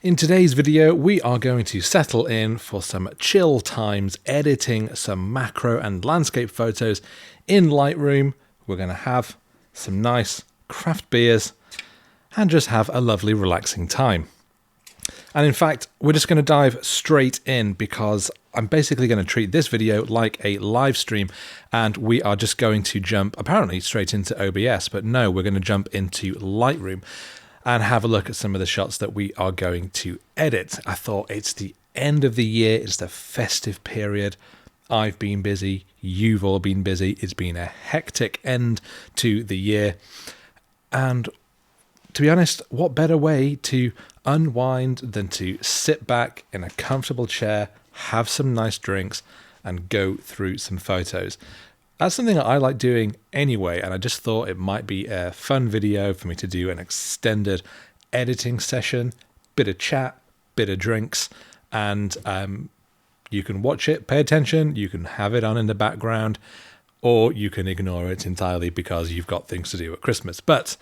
In today's video, we are going to settle in for some chill times editing some macro and landscape photos in Lightroom. We're going to have some nice craft beers and just have a lovely relaxing time. And in fact, we're just going to dive straight in because I'm basically going to treat this video like a live stream, and we are just going to jump apparently straight into OBS, but no, we're going to jump into Lightroom and have a look at some of the shots that we are going to edit. I thought it's the end of the year, it's the festive period. I've been busy, you've all been busy. It's been a hectic end to the year. And to be honest, what better way to unwind than to sit back in a comfortable chair, have some nice drinks, and go through some photos. That's something that I like doing anyway, and I just thought it might be a fun video for me to do an extended editing session, bit of chat, bit of drinks, and you can watch it, pay attention, you can have it on in the background, or you can ignore it entirely because you've got things to do at Christmas. But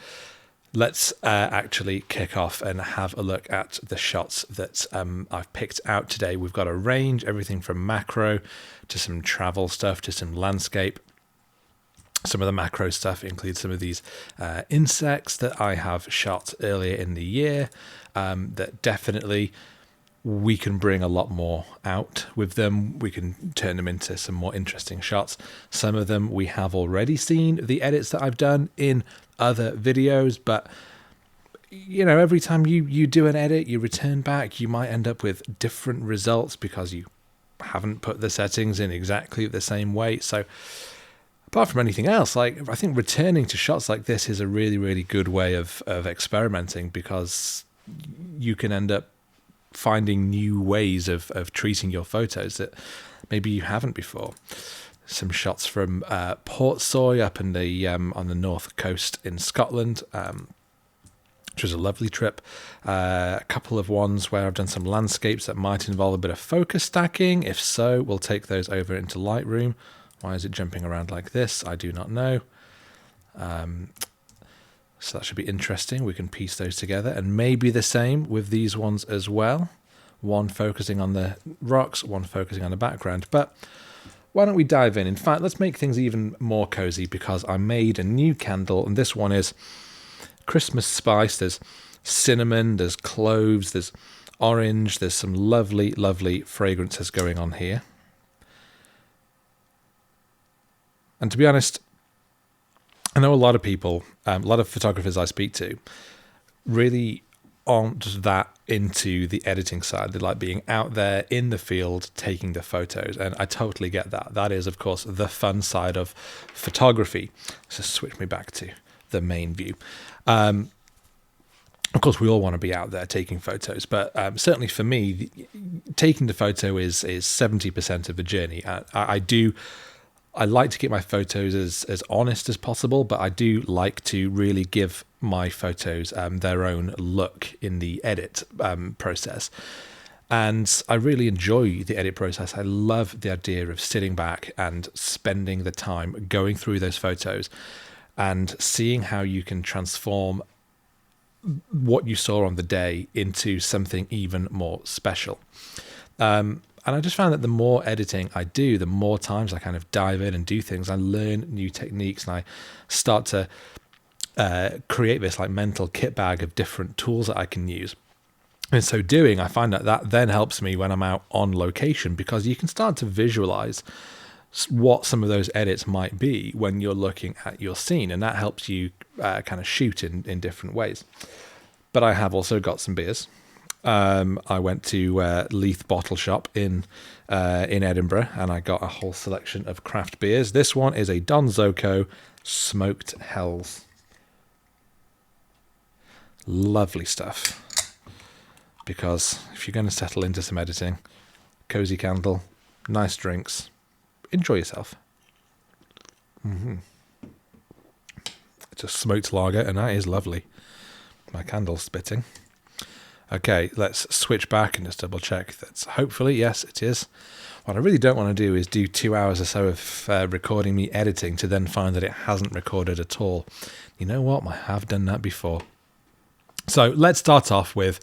let's actually kick off and have a look at the shots that I've picked out today. We've got a range, everything from macro to some travel stuff to some landscape. Some of the macro stuff includes some of these insects that I have shot earlier in the year that definitely we can bring a lot more out with them. We can turn them into some more interesting shots. Some of them we have already seen the edits that I've done in other videos, but you know, every time you do an edit, you return back, you might end up with different results because you haven't put the settings in exactly the same way. So apart from anything else, like I think returning to shots like this is a really, really good way of experimenting, because you can end up finding new ways of treating your photos that maybe you haven't before. Some shots from Portsoy up in the on the north coast in Scotland, which was a lovely trip. A couple of ones where I've done some landscapes that might involve a bit of focus stacking. If so, we'll take those over into Lightroom. Why is it jumping around like this? I do not know. So that should be interesting. We can piece those together, and maybe the same with these ones as well. One focusing on the rocks, one focusing on the background. But why don't we dive in? In fact, let's make things even more cozy, because I made a new candle, and this one is Christmas spice. There's cinnamon, there's cloves, there's orange, there's some lovely, lovely fragrances going on here. And to be honest, I know a lot of people, a lot of photographers I speak to, really aren't that into the editing side. They like being out there in the field taking the photos, and I totally get that. That is, of course, the fun side of photography. Let's just switch me back to the main view. Of course, we all want to be out there taking photos, but certainly for me, taking the photo is 70% of the journey. I like to get my photos as honest as possible, but I do like to really give my photos their own look in the edit process. And I really enjoy the edit process. I love the idea of sitting back and spending the time going through those photos and seeing how you can transform what you saw on the day into something even more special. And I just found that the more editing I do, the more times I kind of dive in and do things. I learn new techniques, and I start to create this like mental kit bag of different tools that I can use. And so doing, I find that then helps me when I'm out on location, because you can start to visualize what some of those edits might be when you're looking at your scene, and that helps you kind of shoot in different ways. But I have also got some beers. I went to Leith Bottle Shop in Edinburgh, and I got a whole selection of craft beers. This one is a Don Zoco Smoked Hells. Lovely stuff. Because if you're going to settle into some editing, cozy candle, nice drinks, enjoy yourself. It's a smoked lager, and that is lovely. My candle's spitting. Okay, let's switch back and just double check that's hopefully, yes, it is. What I really don't want to do is do 2 hours or so of recording me editing to then find that it hasn't recorded at all. You know what? I have done that before. So let's start off with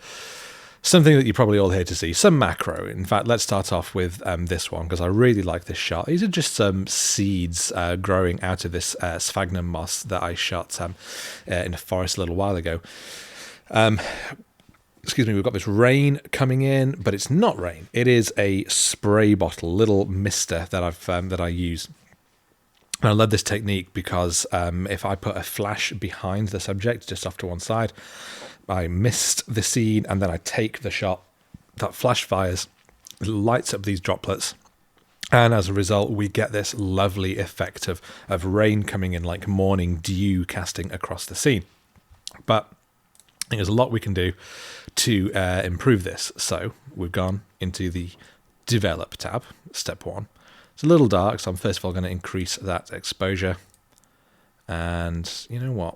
something that you're probably all here to see, some macro. In fact, let's start off with this one, because I really like this shot. These are just some seeds growing out of this sphagnum moss that I shot in a forest a little while ago. Excuse me, we've got this rain coming in, but it's not rain. It is a spray bottle, little mister that I use. And I love this technique because if I put a flash behind the subject, just off to one side, I mist the scene, and then I take the shot, that flash fires, it lights up these droplets, and as a result we get this lovely effect of rain coming in, like morning dew casting across the scene. But I think there's a lot we can do to improve this. So we've gone into the Develop tab, step 1. It's a little dark, so I'm first of all going to increase that exposure. And you know what?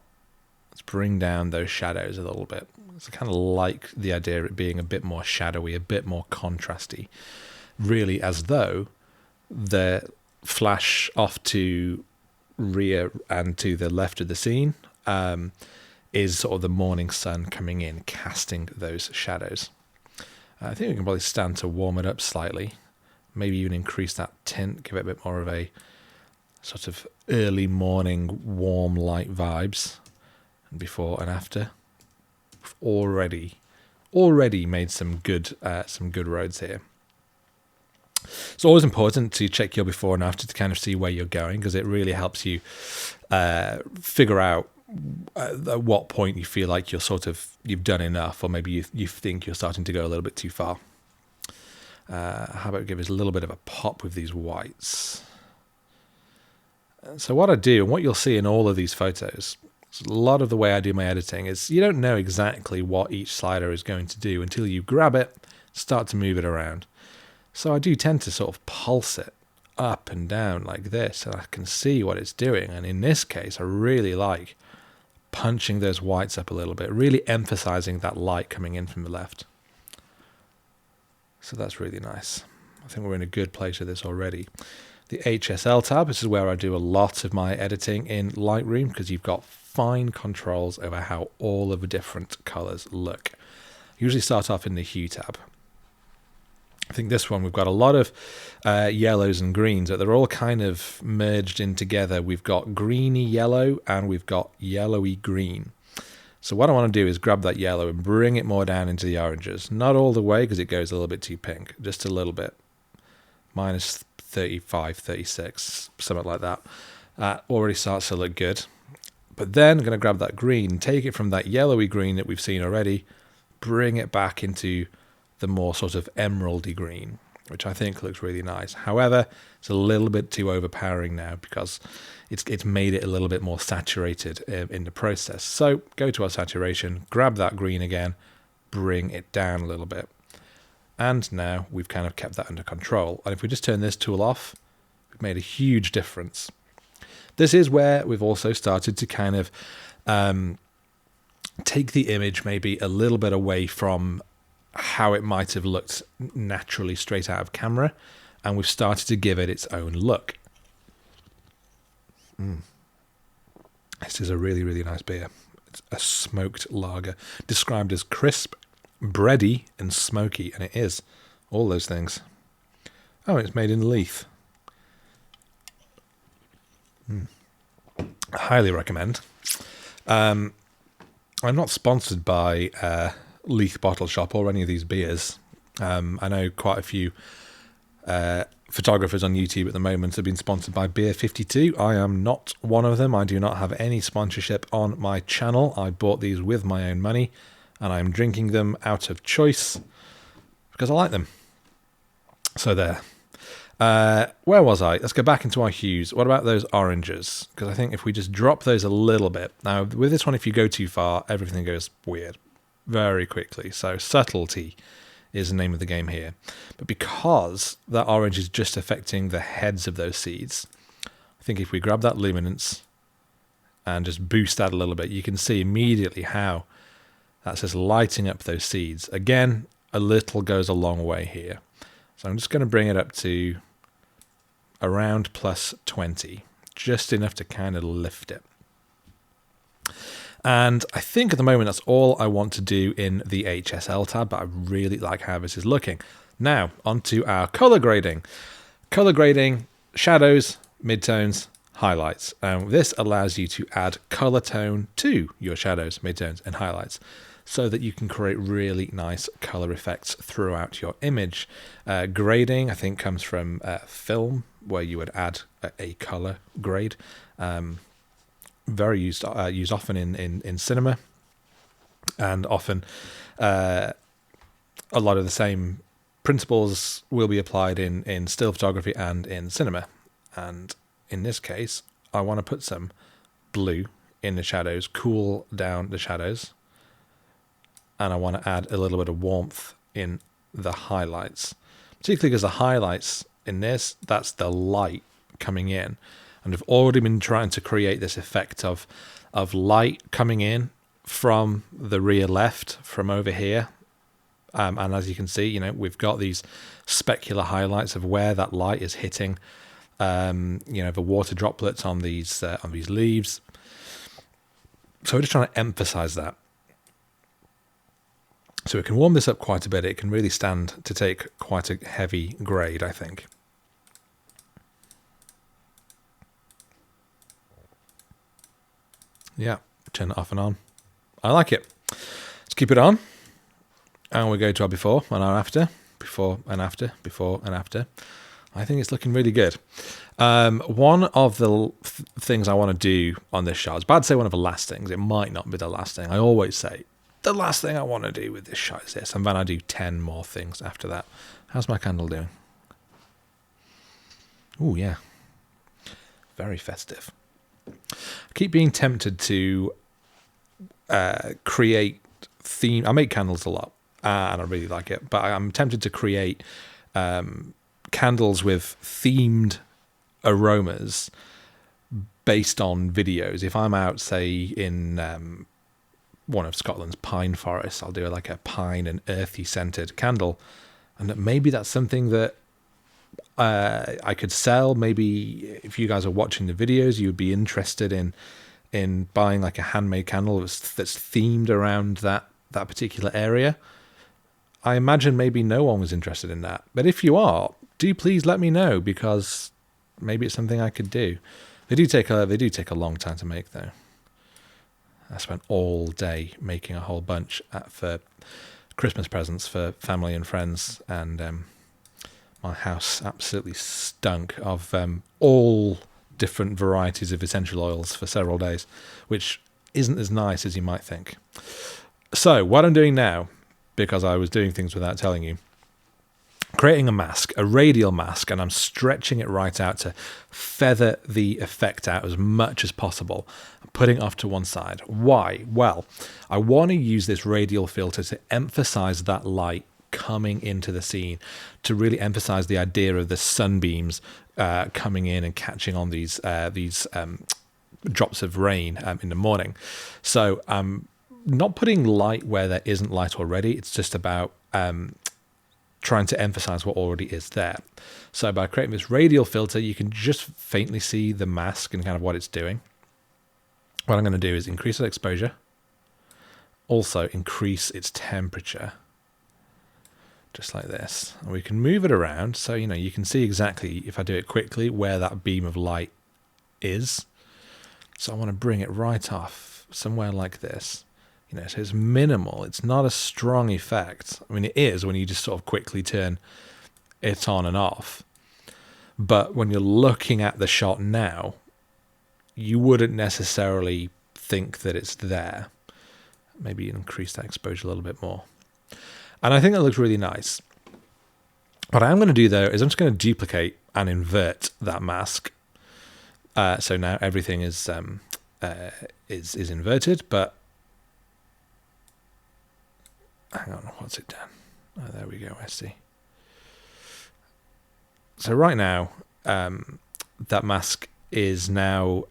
Let's bring down those shadows a little bit. So I kind of like the idea of it being a bit more shadowy, a bit more contrasty. Really as though the flash off to rear and to the left of the scene is sort of the morning sun coming in, casting those shadows. I think we can probably stand to warm it up slightly. Maybe even increase that tint, give it a bit more of a sort of early morning warm light vibes. And before and after, we've already made some good roads here. It's always important to check your before and after to kind of see where you're going, because it really helps you figure out at what point you feel like you've done enough, or maybe you think you're starting to go a little bit too far. How about give us a little bit of a pop with these whites? So what I do, and what you'll see in all of these photos, a lot of the way I do my editing is you don't know exactly what each slider is going to do until you grab it, start to move it around. So I do tend to sort of pulse it up and down like this, and I can see what it's doing. And in this case, I really like punching those whites up a little bit, really emphasizing that light coming in from the left. So that's really nice. I think we're in a good place with this already. The HSL tab, this is where I do a lot of my editing in Lightroom, because you've got fine controls over how all of the different colors look. Usually start off in the hue tab. I think this one we've got a lot of yellows and greens, but they're all kind of merged in together. We've got greeny yellow and we've got yellowy green. So what I want to do is grab that yellow and bring it more down into the oranges. Not all the way, because it goes a little bit too pink, just a little bit. Minus 35, 36, something like that. Already starts to look good. But then I'm going to grab that green, take it from that yellowy green that we've seen already, bring it back into the more sort of emeraldy green, which I think looks really nice. However, it's a little bit too overpowering now, because it's made it a little bit more saturated in the process. So go to our saturation, grab that green again, bring it down a little bit. And now we've kind of kept that under control. And if we just turn this tool off, we've made a huge difference. This is where we've also started to kind of take the image maybe a little bit away from how it might have looked naturally straight out of camera, and we've started to give it its own look. This is a really, really nice beer. It's a smoked lager, described as crisp, bready, and smoky, and it is all those things. Oh, it's made in Leith. I highly recommend. I'm not sponsored by Leith Bottle Shop or any of these beers. I know quite a few photographers on YouTube at the moment have been sponsored by Beer 52. I am not one of them. I do not have any sponsorship on my channel. I bought these with my own money, and I'm drinking them out of choice because I like them. So there. Where was I? Let's go back into our hues. What about those oranges? Because I think if we just drop those a little bit. Now, with this one, if you go too far, everything goes weird very quickly. So subtlety is the name of the game here. But because that orange is just affecting the heads of those seeds, I think if we grab that luminance and just boost that a little bit, you can see immediately how that's just lighting up those seeds. Again, a little goes a long way here. So I'm just going to bring it up to around plus 20, just enough to kind of lift it. And I think at the moment that's all I want to do in the HSL tab, but I really like how this is looking. Now, onto our color grading. Color grading, shadows, midtones, highlights. This allows you to add color tone to your shadows, midtones, and highlights so that you can create really nice color effects throughout your image. Grading, I think, comes from film, where you would add a color grade. Very used often in cinema, and often a lot of the same principles will be applied in still photography and in cinema. And in this case, I want to put some blue in the shadows, cool down the shadows, and I want to add a little bit of warmth in the highlights, particularly because the highlights in this, that's the light coming in. And I've already been trying to create this effect of light coming in from the rear left, from over here. And as you can see, we've got these specular highlights of where that light is hitting, the water droplets on these leaves. So we're just trying to emphasize that. So we can warm this up quite a bit. It can really stand to take quite a heavy grade, I think. Yeah, turn it off and on. I like it. Let's keep it on. And we go to our before and our after. Before and after. Before and after. I think it's looking really good. One of the things I want to do on this shot, it's bad to say one of the last things. It might not be the last thing. I always say, the last thing I want to do with this shot is this. And then I do 10 more things after that. How's my candle doing? Oh, yeah. Very festive. I keep being tempted to create theme. I make candles a lot, and I really like it. But I'm tempted to create candles with themed aromas based on videos. If I'm out, say, in one of Scotland's pine forests, I'll do like a pine and earthy scented candle, and maybe that's something that I could sell. Maybe if you guys are watching the videos, you would be interested in buying like a handmade candle that's themed around that particular area. I imagine maybe no one was interested in that, but if you are, do please let me know, because maybe it's something I could do. They do take a long time to make, though. I spent all day making a whole bunch for Christmas presents for family and friends, and my house absolutely stunk of all different varieties of essential oils for several days, which isn't as nice as you might think. So what I'm doing now, because I was doing things without telling you, creating a mask, a radial mask, and I'm stretching it right out to feather the effect out as much as possible. I'm putting it off to one side. Why? Well, I want to use this radial filter to emphasize that light coming into the scene, to really emphasize the idea of the sunbeams coming in and catching on these drops of rain in the morning. So I'm not putting light where there isn't light already. It's just about trying to emphasize what already is there. So by creating this radial filter, you can just faintly see the mask and kind of what it's doing. What I'm going to do is increase its exposure, also increase its temperature, just like this. And we can move it around so you can see exactly, if I do it quickly, where that beam of light is. So I want to bring it right off somewhere like this. So it's minimal. It's not a strong effect. I mean, it is when you just sort of quickly turn it on and off. But when you're looking at the shot now, you wouldn't necessarily think that it's there. Maybe increase that exposure a little bit more. And I think that looks really nice. What I am going to do, though, is I'm just going to duplicate and invert that mask. So now everything is inverted, but hang on, what's it done? Oh, there we go, I see. So right now, that mask is now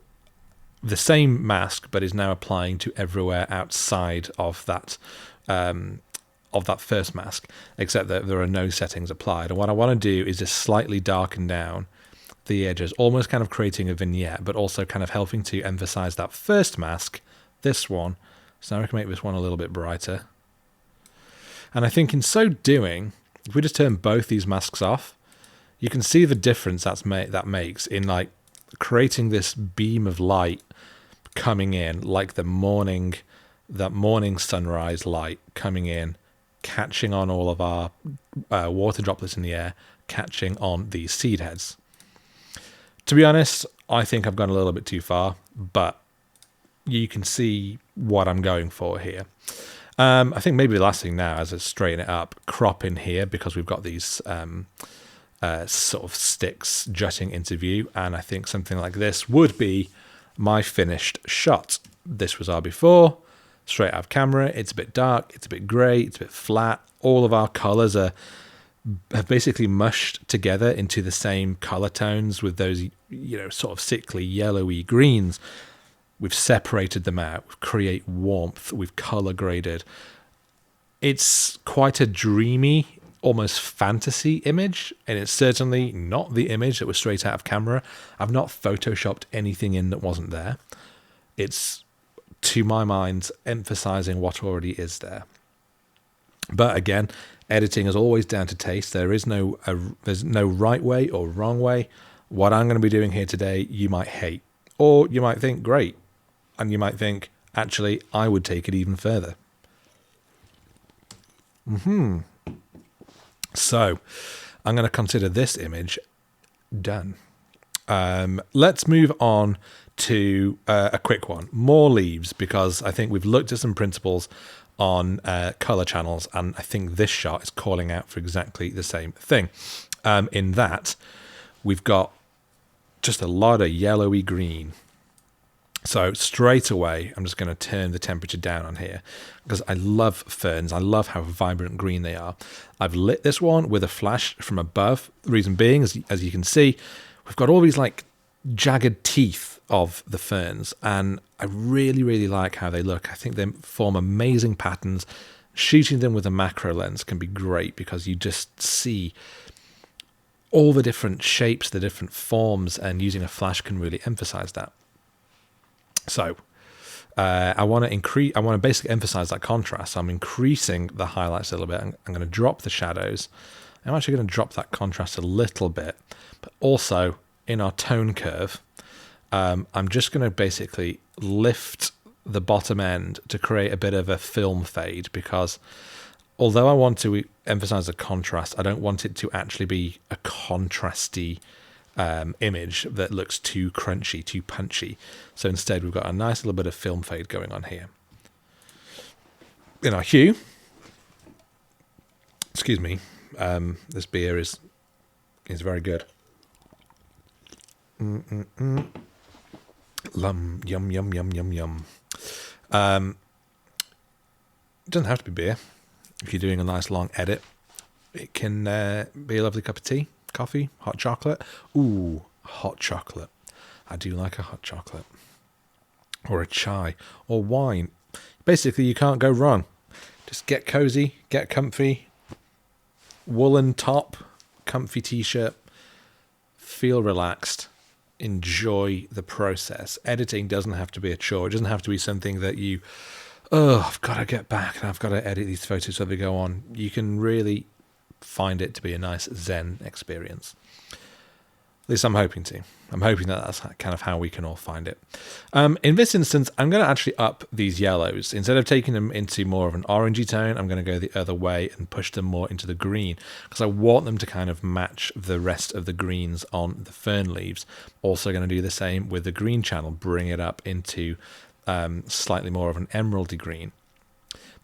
the same mask, but is now applying to everywhere outside of that first mask, except that there are no settings applied. And what I want to do is just slightly darken down the edges, almost kind of creating a vignette, but also kind of helping to emphasize that first mask this one. So now I can make this one a little bit brighter. And I think in so doing, if we just turn both these masks off, you can see the difference that makes in like creating this beam of light coming in, like that morning sunrise light coming in, catching on all of our water droplets in the air, catching on these seed heads. To be honest, I think I've gone a little bit too far, but you can see what I'm going for here. I think maybe the last thing now, as I straighten it up, crop in here because we've got these sort of sticks jutting into view, and I think something like this would be my finished shot. This was our before, straight out of camera. It's a bit dark, it's a bit grey, it's a bit flat. All of our colours have basically mushed together into the same colour tones with those, sort of sickly yellowy greens. We've separated them out, we've created warmth, we've colour graded. It's quite a dreamy, almost fantasy image, and it's certainly not the image that was straight out of camera. I've not photoshopped anything in that wasn't there. It's, to my mind, emphasising what already is there. But again, editing is always down to taste. There's no right way or wrong way. What I'm going to be doing here today, you might hate, or you might think great. And you might think, actually, I would take it even further. So, I'm going to consider this image done. Let's move on to a quick one. More leaves, because I think we've looked at some principles on color channels, and I think this shot is calling out for exactly the same thing. In that, we've got just a lot of yellowy green. So straight away, I'm just going to turn the temperature down on here because I love ferns. I love how vibrant green they are. I've lit this one with a flash from above. The reason being, as you can see, we've got all these like jagged teeth of the ferns, and I really, really like how they look. I think they form amazing patterns. Shooting them with a macro lens can be great because you just see all the different shapes, the different forms, and using a flash can really emphasize that. So I want to basically emphasize that contrast. So I'm increasing the highlights a little bit. I'm going to drop the shadows. I'm actually going to drop that contrast a little bit, but also in our tone curve, I'm just going to basically lift the bottom end to create a bit of a film fade, because although I want to emphasize the contrast, I don't want it to actually be a contrasty image that looks too crunchy, too punchy. So instead, we've got a nice little bit of film fade going on here. In our hue, excuse me, this beer is very good. Yum, yum, yum, yum, yum, yum. It doesn't have to be beer. If you're doing a nice long edit, it can be a lovely cup of tea, coffee, hot chocolate. Ooh, hot chocolate. I do like a hot chocolate. Or a chai, or wine. Basically, you can't go wrong. Just get cozy, get comfy, woolen top, comfy t-shirt, feel relaxed, enjoy the process. Editing doesn't have to be a chore. It doesn't have to be something that I've got to get back and I've got to edit these photos so they go on. You can really find it to be a nice Zen experience. At least I'm hoping to. I'm hoping that that's kind of how we can all find it. In this instance, I'm going to actually up these yellows. Instead of taking them into more of an orangey tone, I'm going to go the other way and push them more into the green, because I want them to kind of match the rest of the greens on the fern leaves. Also going to do the same with the green channel, bring it up into slightly more of an emeraldy green,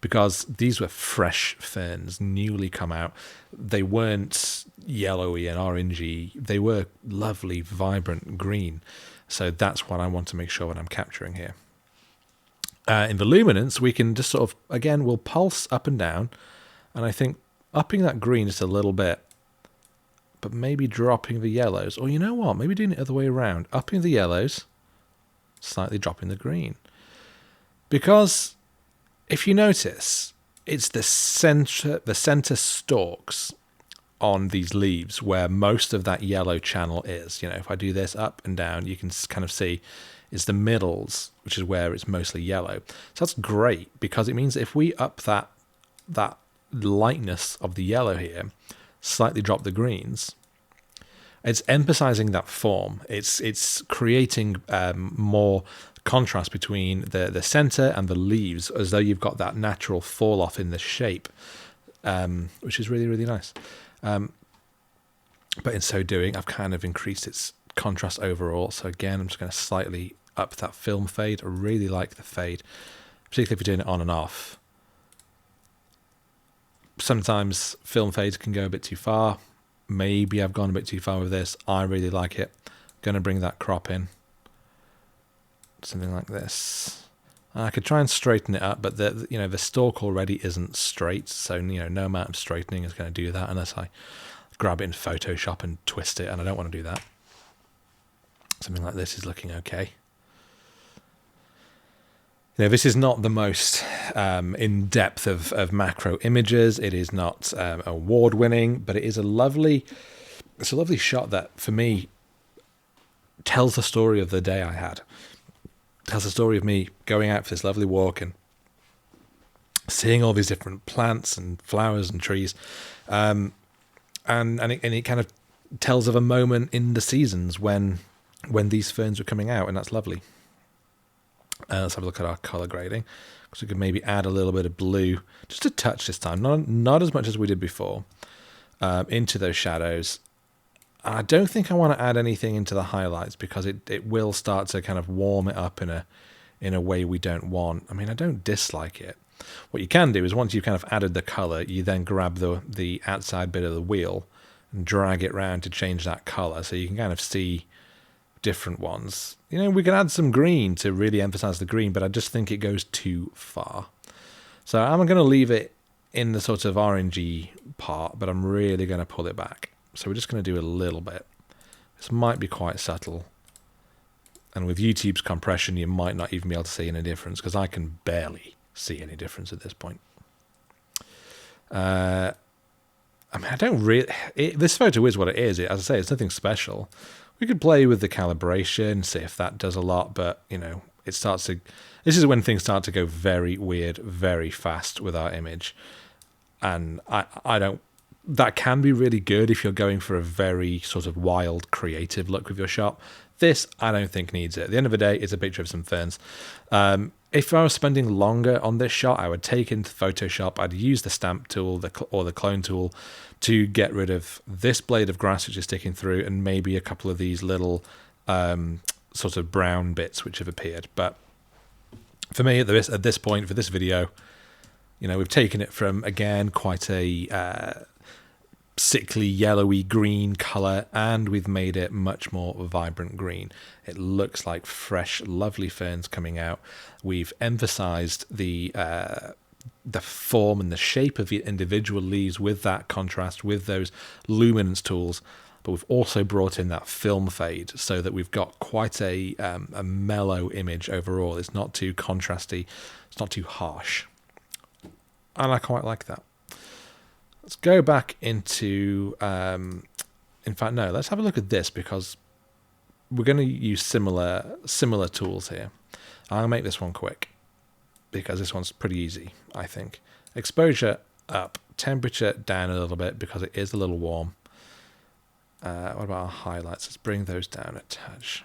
because these were fresh ferns, newly come out. They weren't yellowy and orangey. They were lovely, vibrant green. So that's what I want to make sure that I'm capturing here. In the luminance, we can just sort of, again, we'll pulse up and down. And I think upping that green just a little bit, but maybe dropping the yellows. Or you know what? Maybe doing it the other way around. Upping the yellows, slightly dropping the green. Because if you notice, it's the center stalks on these leaves where most of that yellow channel is. You know, if I do this up and down, you can kind of see is the middles, which is where it's mostly yellow. So that's great, because it means that if we up that lightness of the yellow here, slightly drop the greens, it's emphasizing that form. It's creating more contrast between the center and the leaves, as though you've got that natural fall off in the shape, which is really, really nice. But in so doing, I've kind of increased its contrast overall. So again, I'm just going to slightly up that film fade. I really like the fade, particularly if you're doing it on and off. Sometimes film fades can go a bit too far. Maybe I've gone a bit too far with this. I really like it. Going to bring that crop in. Something like this. I could try and straighten it up, but the stalk already isn't straight, so no amount of straightening is going to do that unless I grab it in Photoshop and twist it, and I don't want to do that. Something like this is looking okay. This is not the most in depth of macro images. It is not award-winning, but it is a lovely shot that, for me, tells the story of the day I had. Tells the story of me going out for this lovely walk and seeing all these different plants and flowers and trees, and it kind of tells of a moment in the seasons when these ferns were coming out, and that's lovely. Let's have a look at our color grading, because we could maybe add a little bit of blue, just a touch this time, not as much as we did before, into those shadows. I don't think I want to add anything into the highlights, because it will start to kind of warm it up in a way we don't want. I mean, I don't dislike it. What you can do is, once you've kind of added the color, you then grab the outside bit of the wheel and drag it around to change that color, so you can kind of see different ones. We can add some green to really emphasize the green, but I just think it goes too far. So I'm going to leave it in the sort of orangey part, but I'm really going to pull it back. So we're just going to do a little bit. This might be quite subtle. And with YouTube's compression, you might not even be able to see any difference, because I can barely see any difference at this point. I mean, I don't really... this photo is what it is. As I say, it's nothing special. We could play with the calibration, see if that does a lot, but, it starts to... This is when things start to go very weird, very fast with our image. And I don't... That can be really good if you're going for a very sort of wild, creative look with your shot. This, I don't think, needs it. At the end of the day, it's a picture of some ferns. If I was spending longer on this shot, I would take into Photoshop, I'd use the stamp tool or the clone tool to get rid of this blade of grass which is sticking through, and maybe a couple of these little sort of brown bits which have appeared. But for me, at this point, for this video, we've taken it from, again, quite a sickly yellowy green color, and we've made it much more vibrant green. It looks like fresh, lovely ferns coming out. We've emphasized the form and the shape of the individual leaves with that contrast, with those luminance tools, but we've also brought in that film fade so that we've got quite a mellow image overall. It's not too contrasty, it's not too harsh, and I quite like that. Let's go back into, in fact, no, let's have a look at this, because we're going to use similar tools here. I'll make this one quick, because this one's pretty easy, I think. Exposure up, temperature down a little bit, because it is a little warm. What about our highlights? Let's bring those down a touch.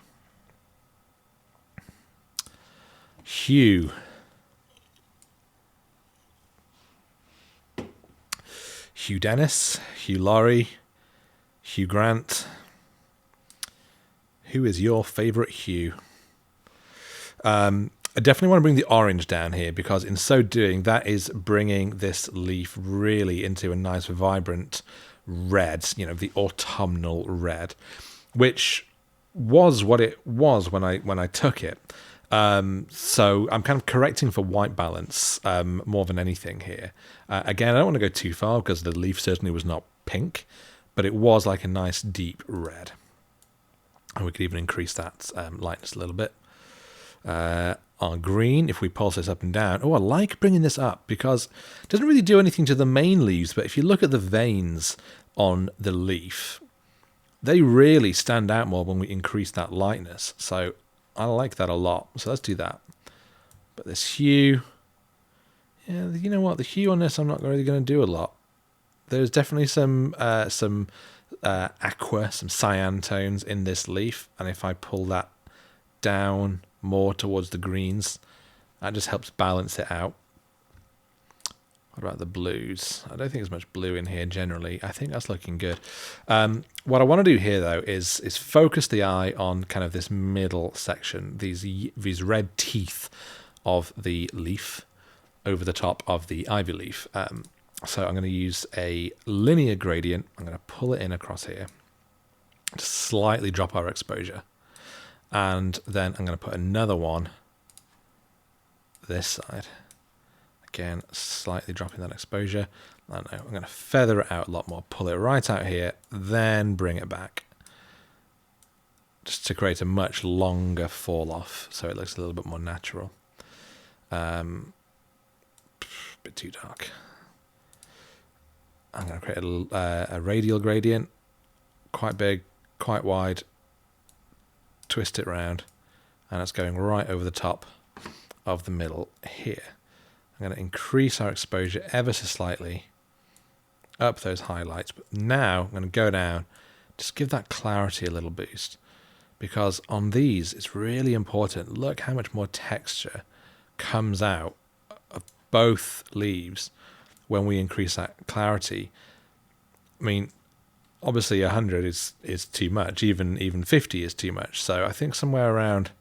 Hue. Hugh Dennis, Hugh Laurie, Hugh Grant. Who is your favourite Hugh? I definitely want to bring the orange down here, because in so doing, that is bringing this leaf really into a nice vibrant red, the autumnal red, which was what it was when I took it. So I'm kind of correcting for white balance more than anything here. Again, I don't want to go too far, because the leaf certainly was not pink, but it was like a nice deep red. And we could even increase that lightness a little bit. Our green, if we pulse this up and down. Oh, I like bringing this up, because it doesn't really do anything to the main leaves, but if you look at the veins on the leaf, they really stand out more when we increase that lightness. So I like that a lot. So let's do that. But this hue, yeah, you know what? The hue on this, I'm not really going to do a lot. There's definitely some aqua, some cyan tones in this leaf, and if I pull that down more towards the greens, that just helps balance it out. What about the blues? I don't think there's much blue in here generally. I think that's looking good. What I want to do here, though, is focus the eye on kind of this middle section, these red teeth of the leaf over the top of the ivy leaf. So I'm going to use a linear gradient. I'm going to pull it in across here to slightly drop our exposure. And then I'm going to put another one this side. Again, slightly dropping that exposure. I don't know, I'm going to feather it out a lot more, pull it right out here, then bring it back. Just to create a much longer fall off, so it looks a little bit more natural. A bit too dark. I'm going to create a radial gradient, quite big, quite wide, twist it round, and it's going right over the top of the middle here. I'm going to increase our exposure ever so slightly, up those highlights, but now I'm going to go down, just give that clarity a little boost, because on these it's really important. Look how much more texture comes out of both leaves when we increase that clarity. I mean, obviously 100 is too much, even 50 is too much, so I think somewhere around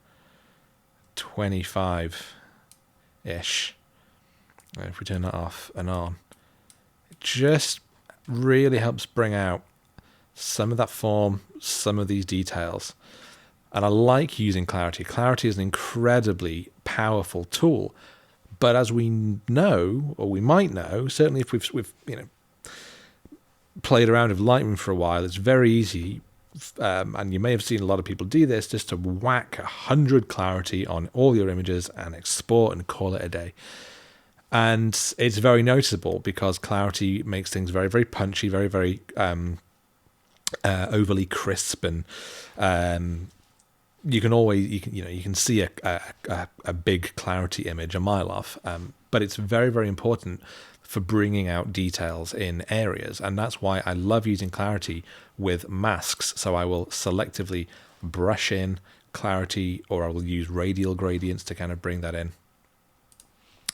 25-ish. If we turn that off and on, it just really helps bring out some of that form, some of these details. And I like using clarity. Clarity is an incredibly powerful tool. But as we know, or we might know, certainly if we've played around with Lightroom for a while, it's very easy, and you may have seen a lot of people do this, just to whack 100 clarity on all your images and export and call it a day. And it's very noticeable because clarity makes things very, very punchy, very, very overly crisp, and you can see a big clarity image a mile off. But it's very, very important for bringing out details in areas, and that's why I love using clarity with masks. So I will selectively brush in clarity, or I will use radial gradients to kind of bring that in.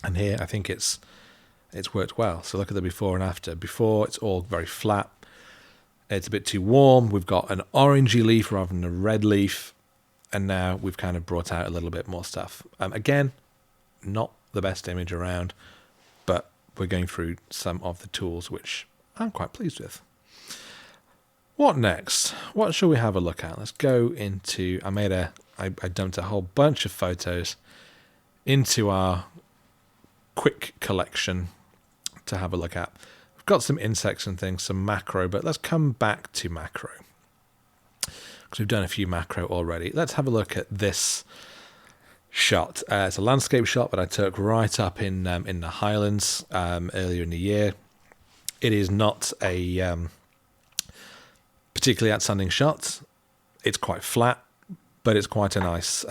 And here I think it's worked well. So look at the before and after. Before, it's all very flat. It's a bit too warm. We've got an orangey leaf rather than a red leaf. And now we've kind of brought out a little bit more stuff. Again, not the best image around, but we're going through some of the tools which I'm quite pleased with. What next? What shall we have a look at? Let's go into, I dumped a whole bunch of photos into our quick collection to have a look at. We've got some insects and things, some macro, but let's come back to macro, because we've done a few macro already. Let's have a look at this shot. It's a landscape shot that I took right up in the Highlands earlier in the year. It is not a particularly outstanding shot. It's quite flat, but it's quite a nice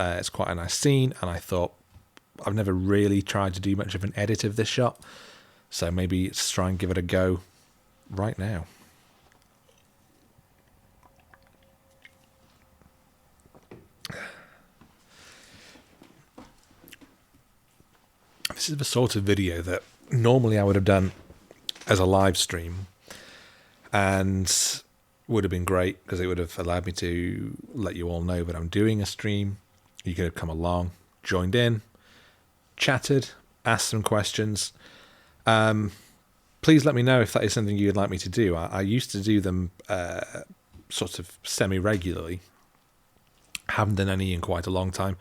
scene. And I thought, I've never really tried to do much of an edit of this shot, so maybe let's try and give it a go right now. This is the sort of video that normally I would have done as a live stream, and would have been great because it would have allowed me to let you all know that I'm doing a stream. You could have come along, joined in, chatted, asked some questions. Please let me know if that is something you'd like me to do. I used to do them sort of semi-regularly. Haven't done any in quite a long time.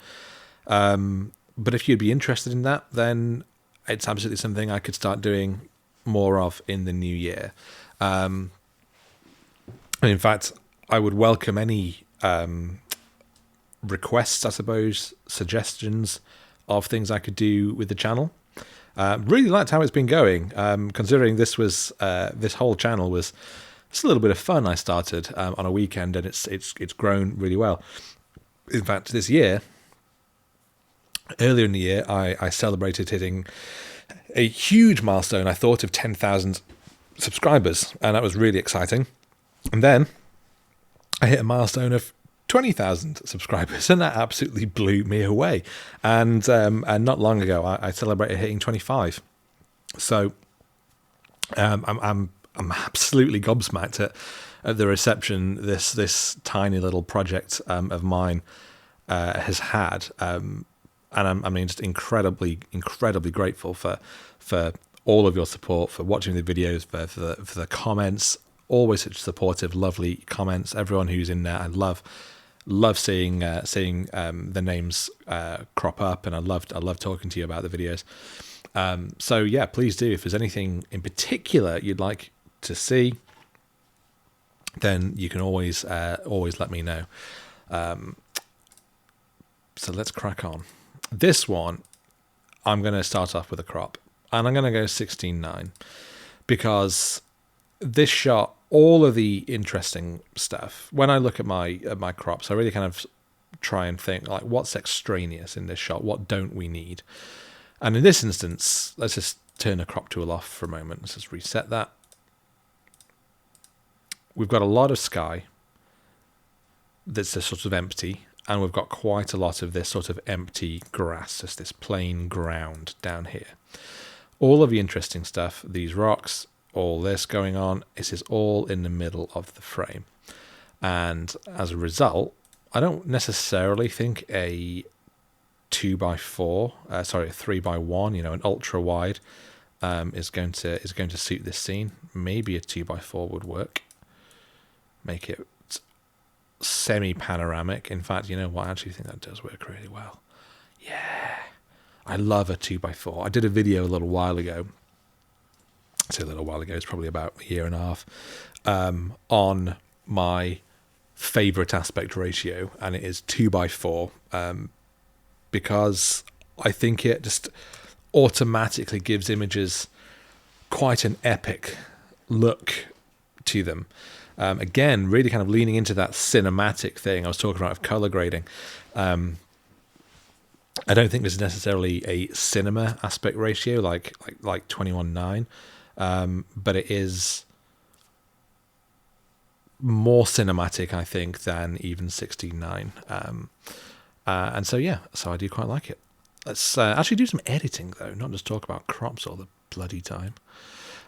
But if you'd be interested in that, then it's absolutely something I could start doing more of in the new year. In fact, I would welcome any requests, I suppose, suggestions of things I could do with the channel. Really liked how it's been going, considering this whole channel was just a little bit of fun. I started on a weekend, and it's grown really well. In fact, this year Earlier in the year, I celebrated hitting a huge milestone, I thought, of 10,000 subscribers, and that was really exciting. And then I hit a milestone of 20,000 subscribers, and that absolutely blew me away. And not long ago, I celebrated hitting 25. So I'm absolutely gobsmacked at the reception this tiny little project of mine has had. And I'm just incredibly grateful for all of your support, for watching the videos, for the comments. Always such supportive, lovely comments. Everyone who's in there, I love seeing the names crop up, and I love talking to you about the videos. So yeah, please do. If there's anything in particular you'd like to see, then you can always let me know. So let's crack on. This one, I'm going to start off with a crop, and I'm going to go 16:9 because this shot, all of the interesting stuff. When I look at my crops, I really kind of try and think like, what's extraneous in this shot? What don't we need? And in this instance, let's just turn the crop tool off for a moment. Let's just reset that. We've got a lot of sky that's just sort of empty, and we've got quite a lot of this sort of empty grass, just this plain ground down here. All of the interesting stuff, these rocks, all this going on, this is all in the middle of the frame. And as a result, I don't necessarily think a 2x4, a 3x1, an ultra wide, is going to suit this scene. Maybe a 2x4 would work. Make it semi-panoramic. In fact, you know what? I actually think that does work really well. Yeah, I love a 2x4. I did a video a little while ago. I say a little while ago, it's probably about a year and a half, on my favorite aspect ratio, and it is 2x4, because I think it just automatically gives images quite an epic look to them. Again, really kind of leaning into that cinematic thing I was talking about of color grading. I don't think there's necessarily a cinema aspect ratio like 21:9, but it is more cinematic, I think, than even 16:9. And so yeah, so I do quite like it. Let's actually do some editing though, not just talk about crops all the bloody time.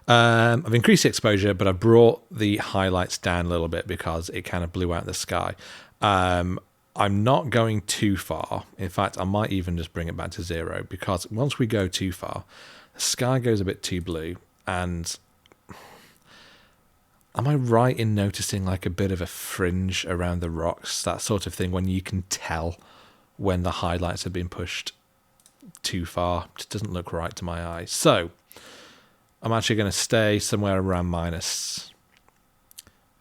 I've increased the exposure, but I've brought the highlights down a little bit because it kind of blew out the sky. I'm not going too far. In fact, I might even just bring it back to 0, because once we go too far, the sky goes a bit too blue. And am I right in noticing like a bit of a fringe around the rocks, that sort of thing, when you can tell when the highlights have been pushed too far? It just doesn't look right to my eye. So I'm actually going to stay somewhere around minus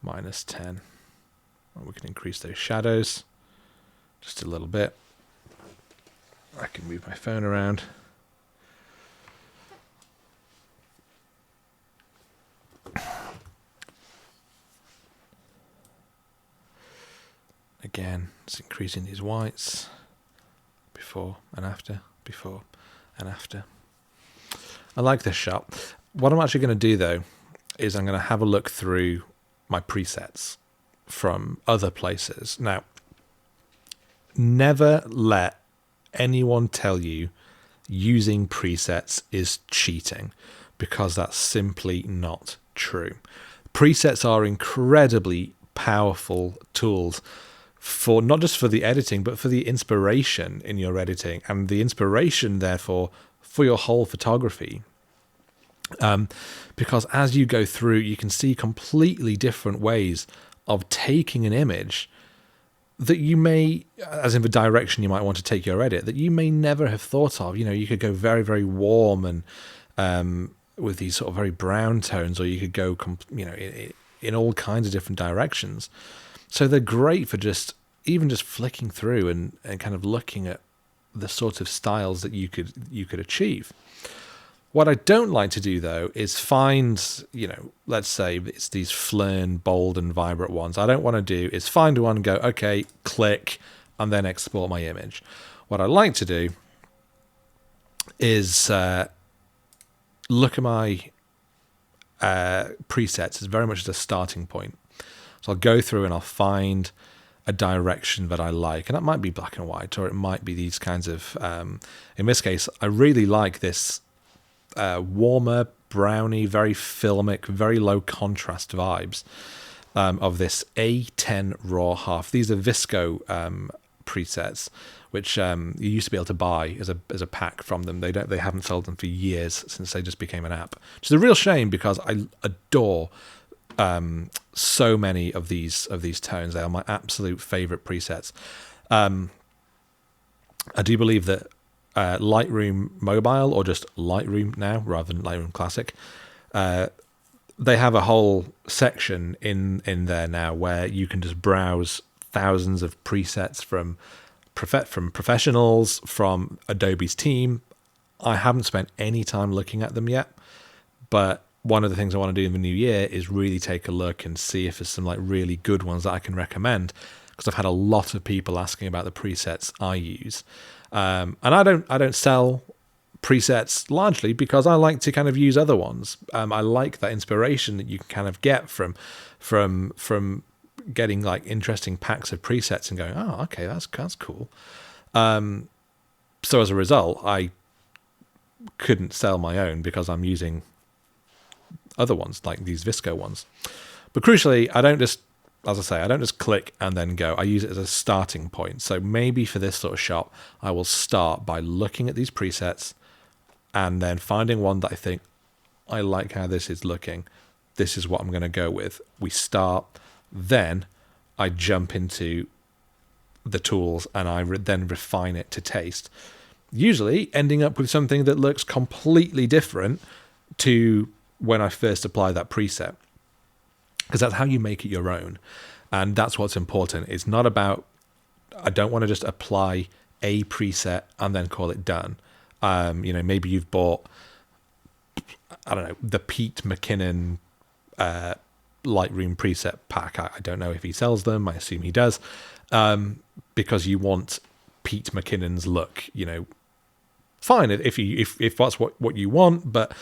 10. We can increase those shadows just a little bit. I can move my phone around. Again, it's increasing these whites. Before and after, before and after. I like this shot. What I'm actually going to do though is I'm going to have a look through my presets from other places. Now, never let anyone tell you using presets is cheating, because that's simply not true. Presets are incredibly powerful tools for not just for the editing, but for the inspiration in your editing, and the inspiration therefore for your whole photography. Because as you go through, you can see completely different ways of taking an image that you may, as in the direction you might want to take your edit, that you may never have thought of. You could go very, very warm and with these sort of very brown tones, or you could go, in all kinds of different directions. So they're great for just flicking through and kind of looking at the sort of styles that you could achieve. What I don't like to do though is find, let's say it's these Fern, bold and vibrant ones. I don't want to do is find one and go, okay, click, and then export my image. What I like to do is look at my presets as very much as a starting point. So I'll go through and I'll find a direction that I like, and that might be black and white, or it might be these kinds of in this case I really like this warmer, browny, very filmic, very low contrast vibes of this A10 raw half. These are Visco presets, which you used to be able to buy as a pack from them. They haven't sold them for years, since they just became an app, which is a real shame because I adore so many of these tones. They are my absolute favorite presets. I do believe that Lightroom Mobile, or just Lightroom now rather than Lightroom Classic, they have a whole section in there now where you can just browse thousands of presets from professionals, from Adobe's team. I haven't spent any time looking at them yet, but one of the things I want to do in the new year is really take a look and see if there's some like really good ones that I can recommend, because I've had a lot of people asking about the presets I use, and I don't sell presets largely because I like to kind of use other ones. I like that inspiration that you can kind of get from getting like interesting packs of presets and going, oh, okay, that's cool. So as a result, I couldn't sell my own because I'm using other ones like these Visco ones. But crucially, I don't just click and then go. I use it as a starting point. So maybe for this sort of shot, I will start by looking at these presets and then finding one that I think I like how this is looking. This is what I'm going to go with. We start, then I jump into the tools and I then refine it to taste. Usually ending up with something that looks completely different to when I first apply that preset, because that's how you make it your own. And that's what's important. It's not about, I don't want to just apply a preset and then call it done. Maybe you've bought, I don't know, the Pete McKinnon Lightroom preset pack. I don't know if he sells them. I assume he does, because you want Pete McKinnon's look. Fine if that's what you want, but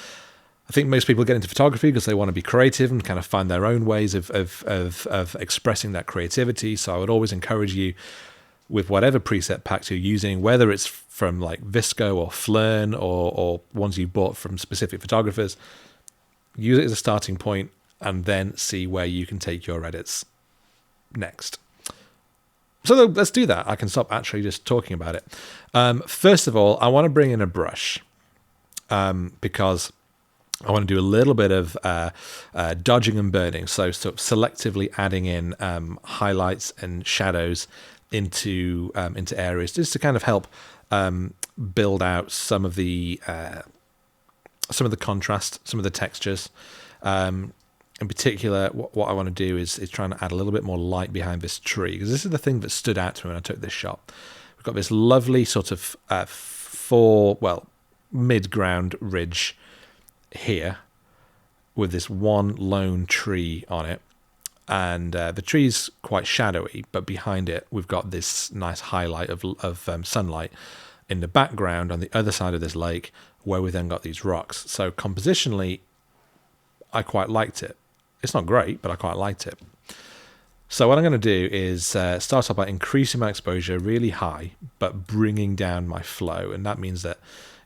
I think most people get into photography because they want to be creative and kind of find their own ways of expressing that creativity. So I would always encourage you, with whatever preset packs you're using, whether it's from like Visco or Ferns or ones you bought from specific photographers, use it as a starting point and then see where you can take your edits next. So let's do that. I can stop actually just talking about it. First of all, I want to bring in a brush because I want to do a little bit of dodging and burning, so sort of selectively adding in highlights and shadows into areas, just to kind of help build out some of the contrast, some of the textures. In particular, what I want to do is trying to add a little bit more light behind this tree, because this is the thing that stood out to me when I took this shot. We've got this lovely sort of mid-ground ridge here with this one lone tree on it, and the tree's quite shadowy, but behind it we've got this nice highlight of sunlight in the background on the other side of this lake, where we then got these rocks. So compositionally, I quite liked it. It's not great, but I quite liked it. So what I'm going to do is start off by increasing my exposure really high, but bringing down my flow. And that means that,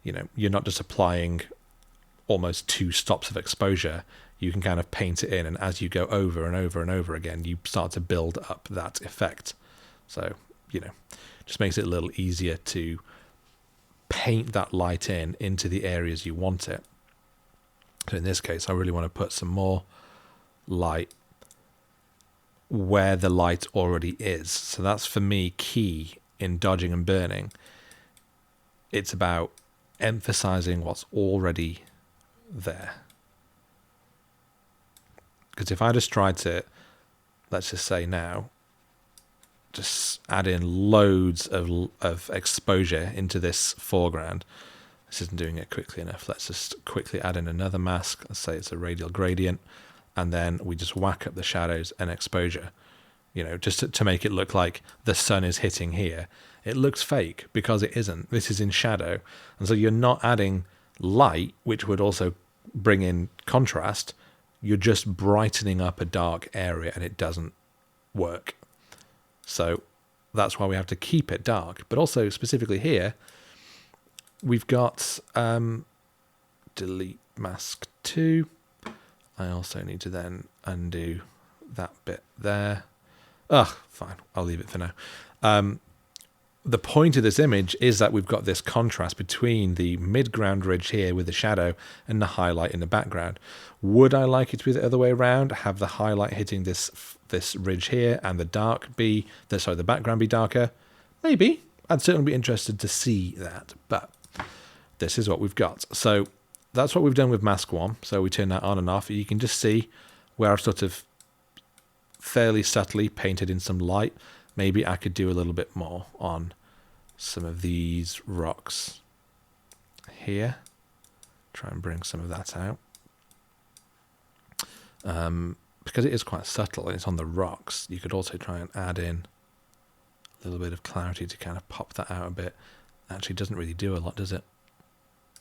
you're not just applying almost 2 stops of exposure. You can kind of paint it in, and as you go over and over and over again, you start to build up that effect. So, just makes it a little easier to paint that light into the areas you want it. So in this case, I really want to put some more light where the light already is. So that's, for me, key in dodging and burning. It's about emphasizing what's already there. Because if I just tried to, let's just say now, just add in loads of exposure into this foreground, this isn't doing it quickly enough. Let's just quickly add in another mask. Let's say it's a radial gradient, and then we just whack up the shadows and exposure, just to make it look like the sun is hitting here. it looks fake because it isn't. This is in shadow. And so you're not adding light, which would also bring in contrast. You're just brightening up a dark area, and it doesn't work. So that's why we have to keep it dark. But also specifically here, we've got delete mask 2. I also need to then undo that bit there. Ugh, fine. I'll leave it for now. The point of this image is that we've got this contrast between the midground ridge here with the shadow and the highlight in the background. Would I like it to be the other way around? Have the highlight hitting this ridge here and the background be darker? Maybe. I'd certainly be interested to see that, but this is what we've got. So that's what we've done with mask 1. So we turn that on and off. You can just see where I've sort of fairly subtly painted in some light. Maybe I could do a little bit more on some of these rocks here. Try and bring some of that out. Because it is quite subtle and it's on the rocks, you could also try and add in a little bit of clarity to kind of pop that out a bit. Actually doesn't really do a lot, does it?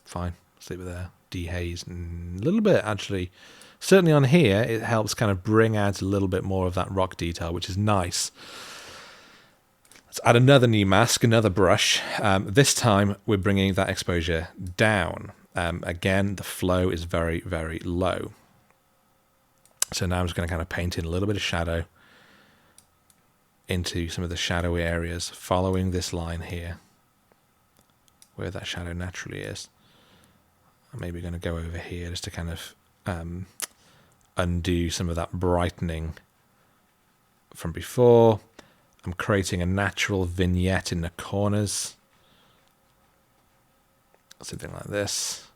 Fine, let's leave it there. Dehaze a little bit, actually. Certainly on here, it helps kind of bring out a little bit more of that rock detail, which is nice. Let's add another new mask, another brush. This time, we're bringing that exposure down. Again, the flow is very, very low. So now I'm just going to kind of paint in a little bit of shadow into some of the shadowy areas, following this line here, where that shadow naturally is. I'm maybe going to go over here just to kind of undo some of that brightening from before. I'm creating a natural vignette in the corners, something like this,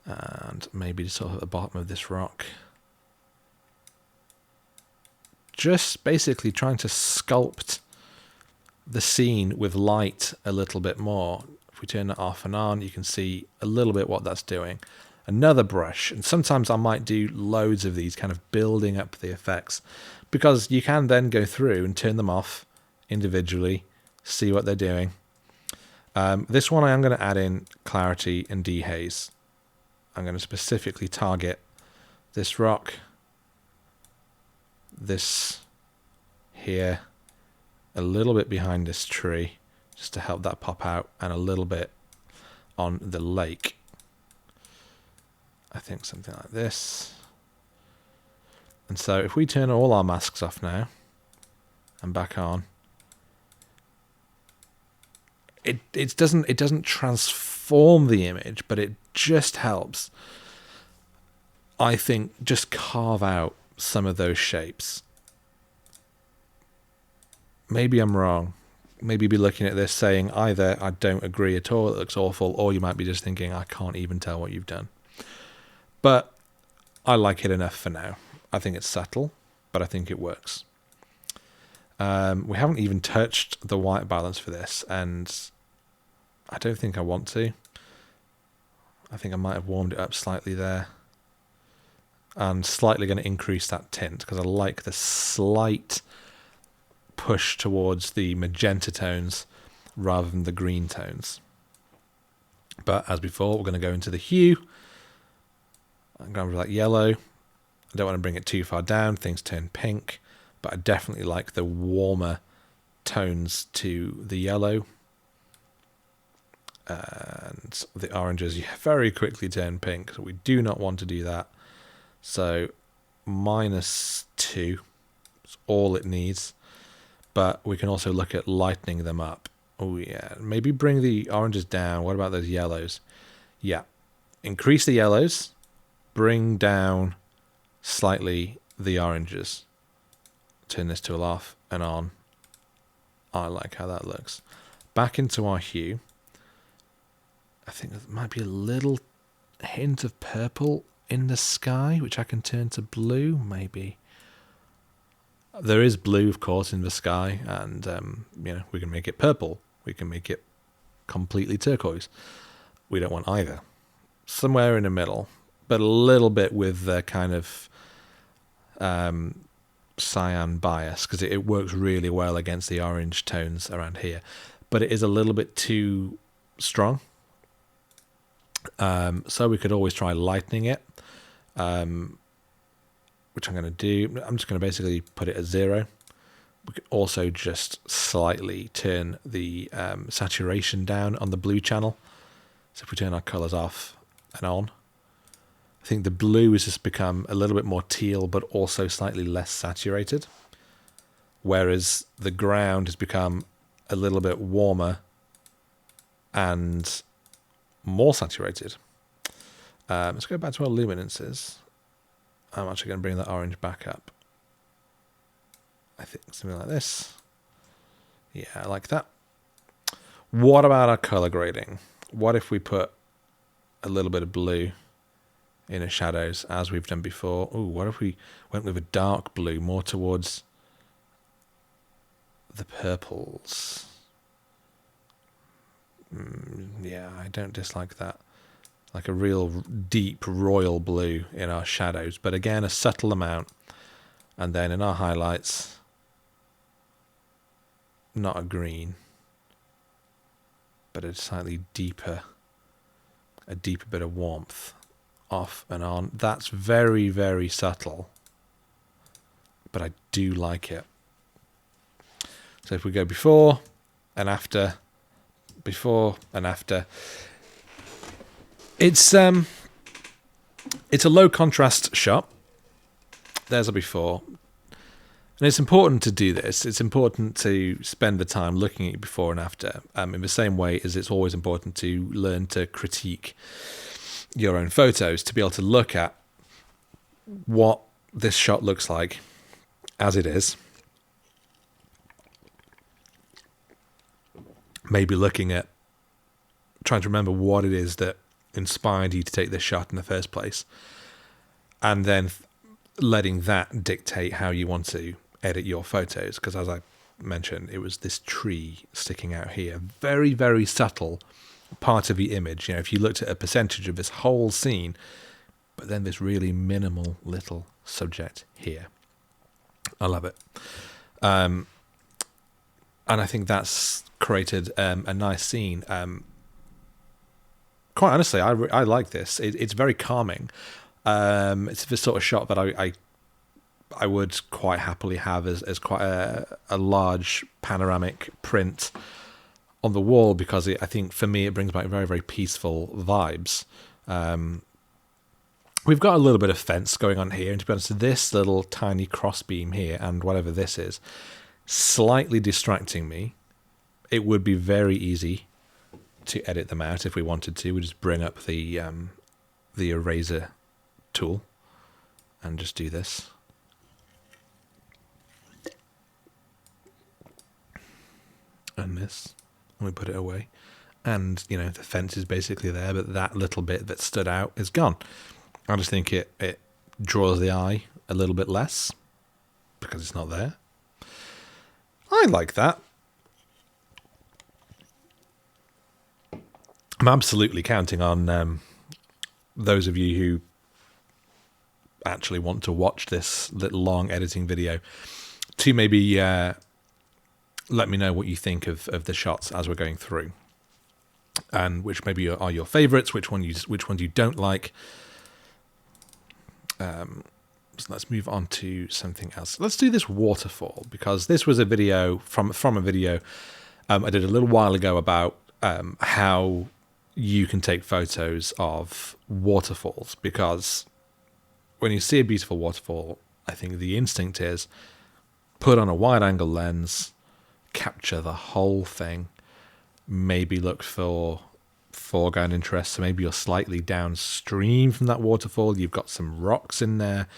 and maybe sort of at the bottom of this rock. Just basically trying to sculpt the scene with light a little bit more. If we turn it off and on, you can see a little bit what that's doing. Another brush, and sometimes I might do loads of these, kind of building up the effects, because you can then go through and turn them off individually, see what they're doing. This one I am going to add in clarity and dehaze. I'm going to specifically target this rock, this here, a little bit behind this tree, just to help that pop out, and a little bit on the lake. I think something like this. And so if we turn all our masks off now and back on, it doesn't transform the image, but it just helps, I think, just carve out some of those shapes. Maybe I'm wrong. Maybe be looking at this saying either I don't agree at all, it looks awful, or you might be just thinking I can't even tell what you've done. But I like it enough for now. I think it's subtle, but I think it works. We haven't even touched the white balance for this, and I don't think I want to. I think I might have warmed it up slightly there. And slightly going to increase that tint because I like the slight push towards the magenta tones rather than the green tones. But as before, we're going to go into the hue. I'm going with that yellow. I don't want to bring it too far down, things turn pink, but I definitely like the warmer tones to the yellow. And the oranges very quickly turn pink, so we do not want to do that. So -2 is all it needs, but we can also look at lightening them up. Oh yeah, maybe bring the oranges down. What about those yellows? Yeah, increase the yellows, bring down slightly the oranges. Turn this tool off and on. I like how that looks. Back into our hue. I think there might be a little hint of purple in the sky, which I can turn to blue, maybe. There is blue, of course, in the sky, and we can make it purple. We can make it completely turquoise. We don't want either. Somewhere in the middle, but a little bit with the kind of cyan bias, because it works really well against the orange tones around here. but it is a little bit too strong. So we could always try lightening it, which I'm going to do. I'm just going to basically put it at 0. We could also just slightly turn the saturation down on the blue channel. So if we turn our colors off and on, I think the blue has just become a little bit more teal, but also slightly less saturated. Whereas the ground has become a little bit warmer and more saturated. Let's go back to our luminances. I'm actually going to bring that orange back up. I think something like this. Yeah, I like that. What about our color grading? What if we put a little bit of blue in the shadows as we've done before? Ooh, what if we went with a dark blue, more towards the purples? Yeah, I don't dislike that. Like a real deep royal blue in our shadows, but again, a subtle amount. And then in our highlights, not a green, but a slightly deeper, bit of warmth off and on. That's very, very subtle, but I do like it. So if we go before and after, it's a low contrast shot. There's a before. And it's important to do this. It's important to spend the time looking at it before and after, in the same way as it's always important to learn to critique your own photos, to be able to look at what this shot looks like as it is. Maybe looking at, trying to remember what it is that inspired you to take this shot in the first place, and then letting that dictate how you want to edit your photos. Because as I mentioned, it was this tree sticking out here, very, very subtle part of the image. You know, if you looked at a percentage of this whole scene, but then this really minimal little subject here. I love it. And I think that's created a nice scene. Quite honestly, I like this. It's very calming. It's the sort of shot that I would quite happily have as quite a large panoramic print on the wall, because I think for me it brings back very, very peaceful vibes. We've got a little bit of fence going on here, and to be honest, this little tiny crossbeam here and whatever this is, slightly distracting me. It would be very easy to edit them out if we wanted to. We just bring up the eraser tool and just do this. And this, and we put it away. And, you know, the fence is basically there, but that little bit that stood out is gone. I just think it draws the eye a little bit less because it's not there. I like that. I'm absolutely counting on those of you who actually want to watch this little long editing video to maybe let me know what you think of the shots as we're going through, and which maybe are your favorites, which ones you don't like. So let's move on to something else. Let's do this waterfall, because this was a video from a video I did a little while ago about how you can take photos of waterfalls, because when you see a beautiful waterfall, I think the instinct is put on a wide angle lens, capture the whole thing, maybe look for foreground interest. So maybe you're slightly downstream from that waterfall, you've got some rocks in there,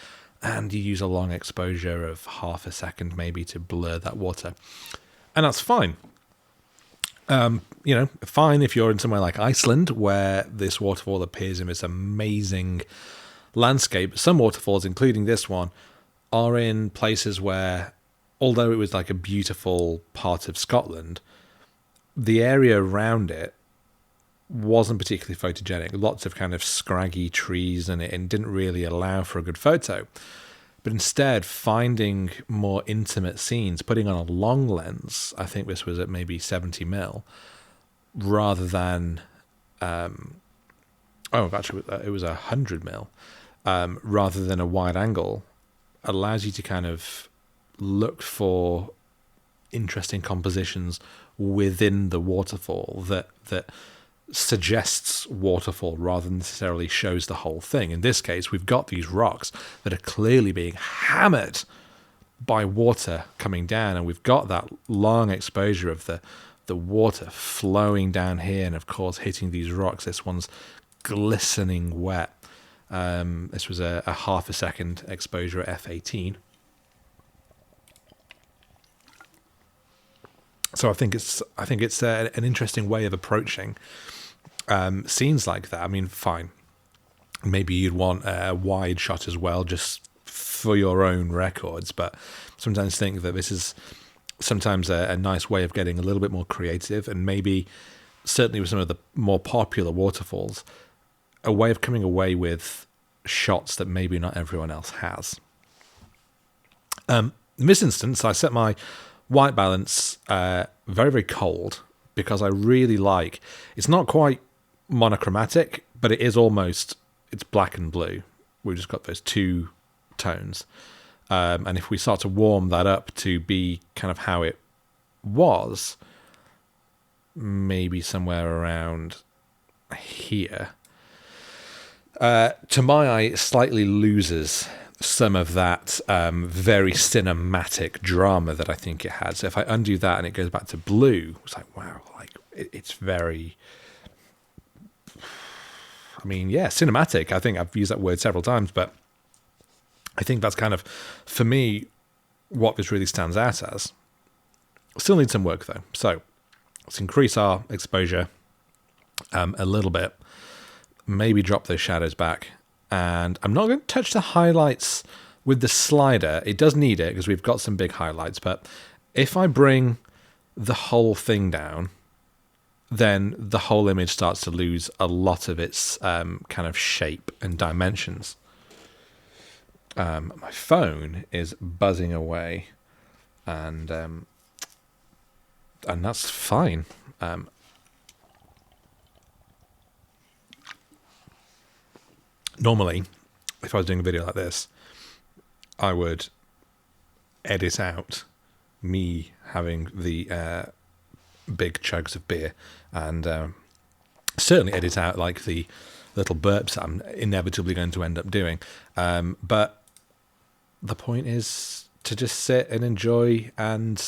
and you use a long exposure of half a second maybe to blur that water. And that's fine. You know, fine if you're in somewhere like Iceland where this waterfall appears in this amazing landscape. Some waterfalls, including this one, are in places where, although it was like a beautiful part of Scotland, the area around it wasn't particularly photogenic. Lots of kind of scraggy trees, and it didn't really allow for a good photo. but instead finding more intimate scenes, putting on a long lens. I think this was at maybe 70mm, rather than actually it was 100mm, rather than a wide angle, allows you to kind of look for interesting compositions within the waterfall that suggests waterfall rather than necessarily shows the whole thing. In this case, we've got these rocks that are clearly being hammered by water coming down, and we've got that long exposure of the water flowing down here and of course hitting these rocks. This one's glistening wet. This was a half a second exposure at f/18. So I think it's an interesting way of approaching scenes like that. I mean, fine, maybe you'd want a wide shot as well, just for your own records. But sometimes think that this is sometimes a nice way of getting a little bit more creative, and maybe certainly with some of the more popular waterfalls, a way of coming away with shots that maybe not everyone else has. In this instance, I set my white balance very, very cold because I really like, it's not quite monochromatic, but it is almost, it's black and blue. We've just got those two tones. And if we start to warm that up to be kind of how it was, maybe somewhere around here, to my eye, it slightly loses some of that very cinematic drama that I think it had. So if I undo that and it goes back to blue, it's like, wow, like it's very, I mean, yeah, cinematic. I think I've used that word several times, but I think that's kind of, for me, what this really stands out as. Still needs some work though. So let's increase our exposure a little bit, maybe drop those shadows back. And I'm not going to touch the highlights with the slider. It does need it because we've got some big highlights. But if I bring the whole thing down, then the whole image starts to lose a lot of its kind of shape and dimensions. My phone is buzzing away, and that's fine. Normally, if I was doing a video like this, I would edit out me having the big chugs of beer, and certainly edit out like the little burps I'm inevitably going to end up doing. But the point is to just sit and enjoy, and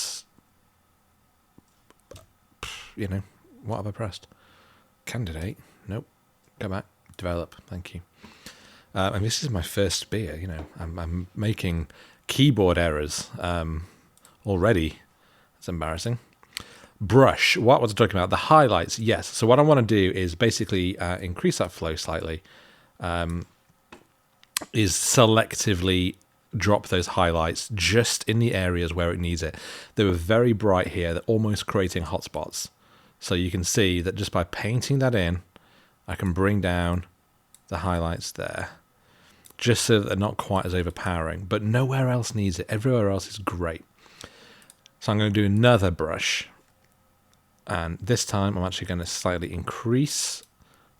what have I pressed? Candidate? Nope. Go back. Develop. Thank you. And this is my first beer. I'm making keyboard errors already. It's embarrassing. Brush. What was I talking about? The highlights. Yes. So what I want to do is basically increase that flow slightly. Is selectively drop those highlights just in the areas where it needs it. They were very bright here. They're almost creating hotspots. So you can see that just by painting that in, I can bring down the highlights there, just so that they're not quite as overpowering, but nowhere else needs it. Everywhere else is great. So I'm going to do another brush, and this time I'm actually going to slightly increase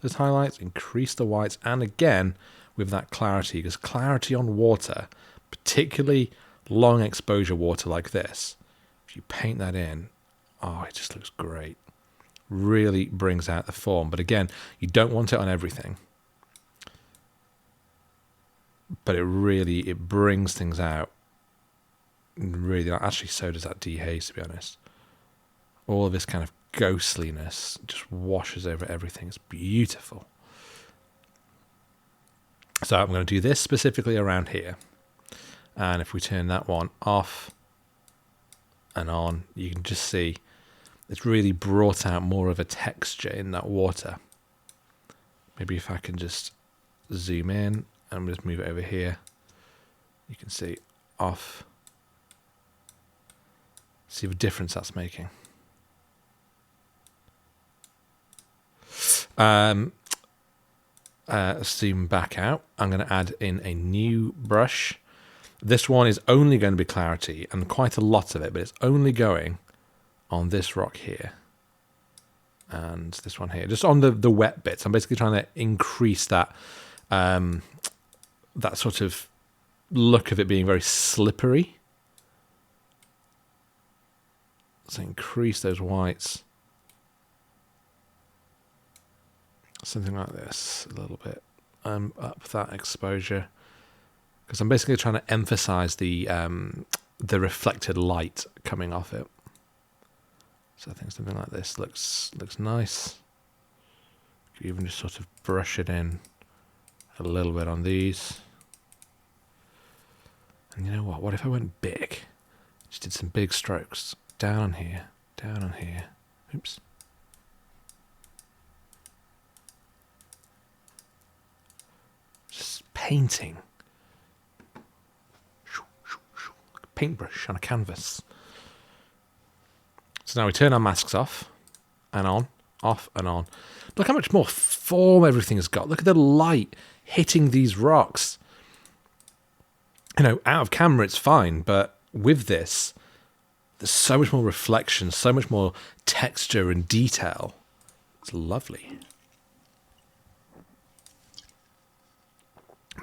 those highlights, increase the whites, and again with that clarity, because clarity on water, particularly long exposure water like this, if you paint that in, oh, it just looks great. Really brings out the form. But again, you don't want it on everything. But it brings things out. Really, actually, so does that dehaze, to be honest. All of this kind of ghostliness just washes over everything. It's beautiful. So I'm going to do this specifically around here. And if we turn that one off and on, you can just see it's really brought out more of a texture in that water. Maybe if I can just zoom in and just move it over here, you can see off. See the difference that's making. Zoom back out. I'm going to add in a new brush. This one is only going to be clarity, and quite a lot of it, but it's only going on this rock here. And this one here, just on the wet bits. I'm basically trying to increase that that sort of look of it being very slippery. So increase those whites. Something like this, a little bit. Up that exposure, because I'm basically trying to emphasize the reflected light coming off it. So I think something like this looks nice. You can even just sort of brush it in a little bit on these. And you know what? What if I went big? Just did some big strokes. Down on here, down on here. Oops. Just painting. Paintbrush on a canvas. So now we turn our masks off and on, off and on. Look how much more form everything's got. Look at the light hitting these rocks. You know, out of camera it's fine, but with this, there's so much more reflection, so much more texture and detail. It's lovely.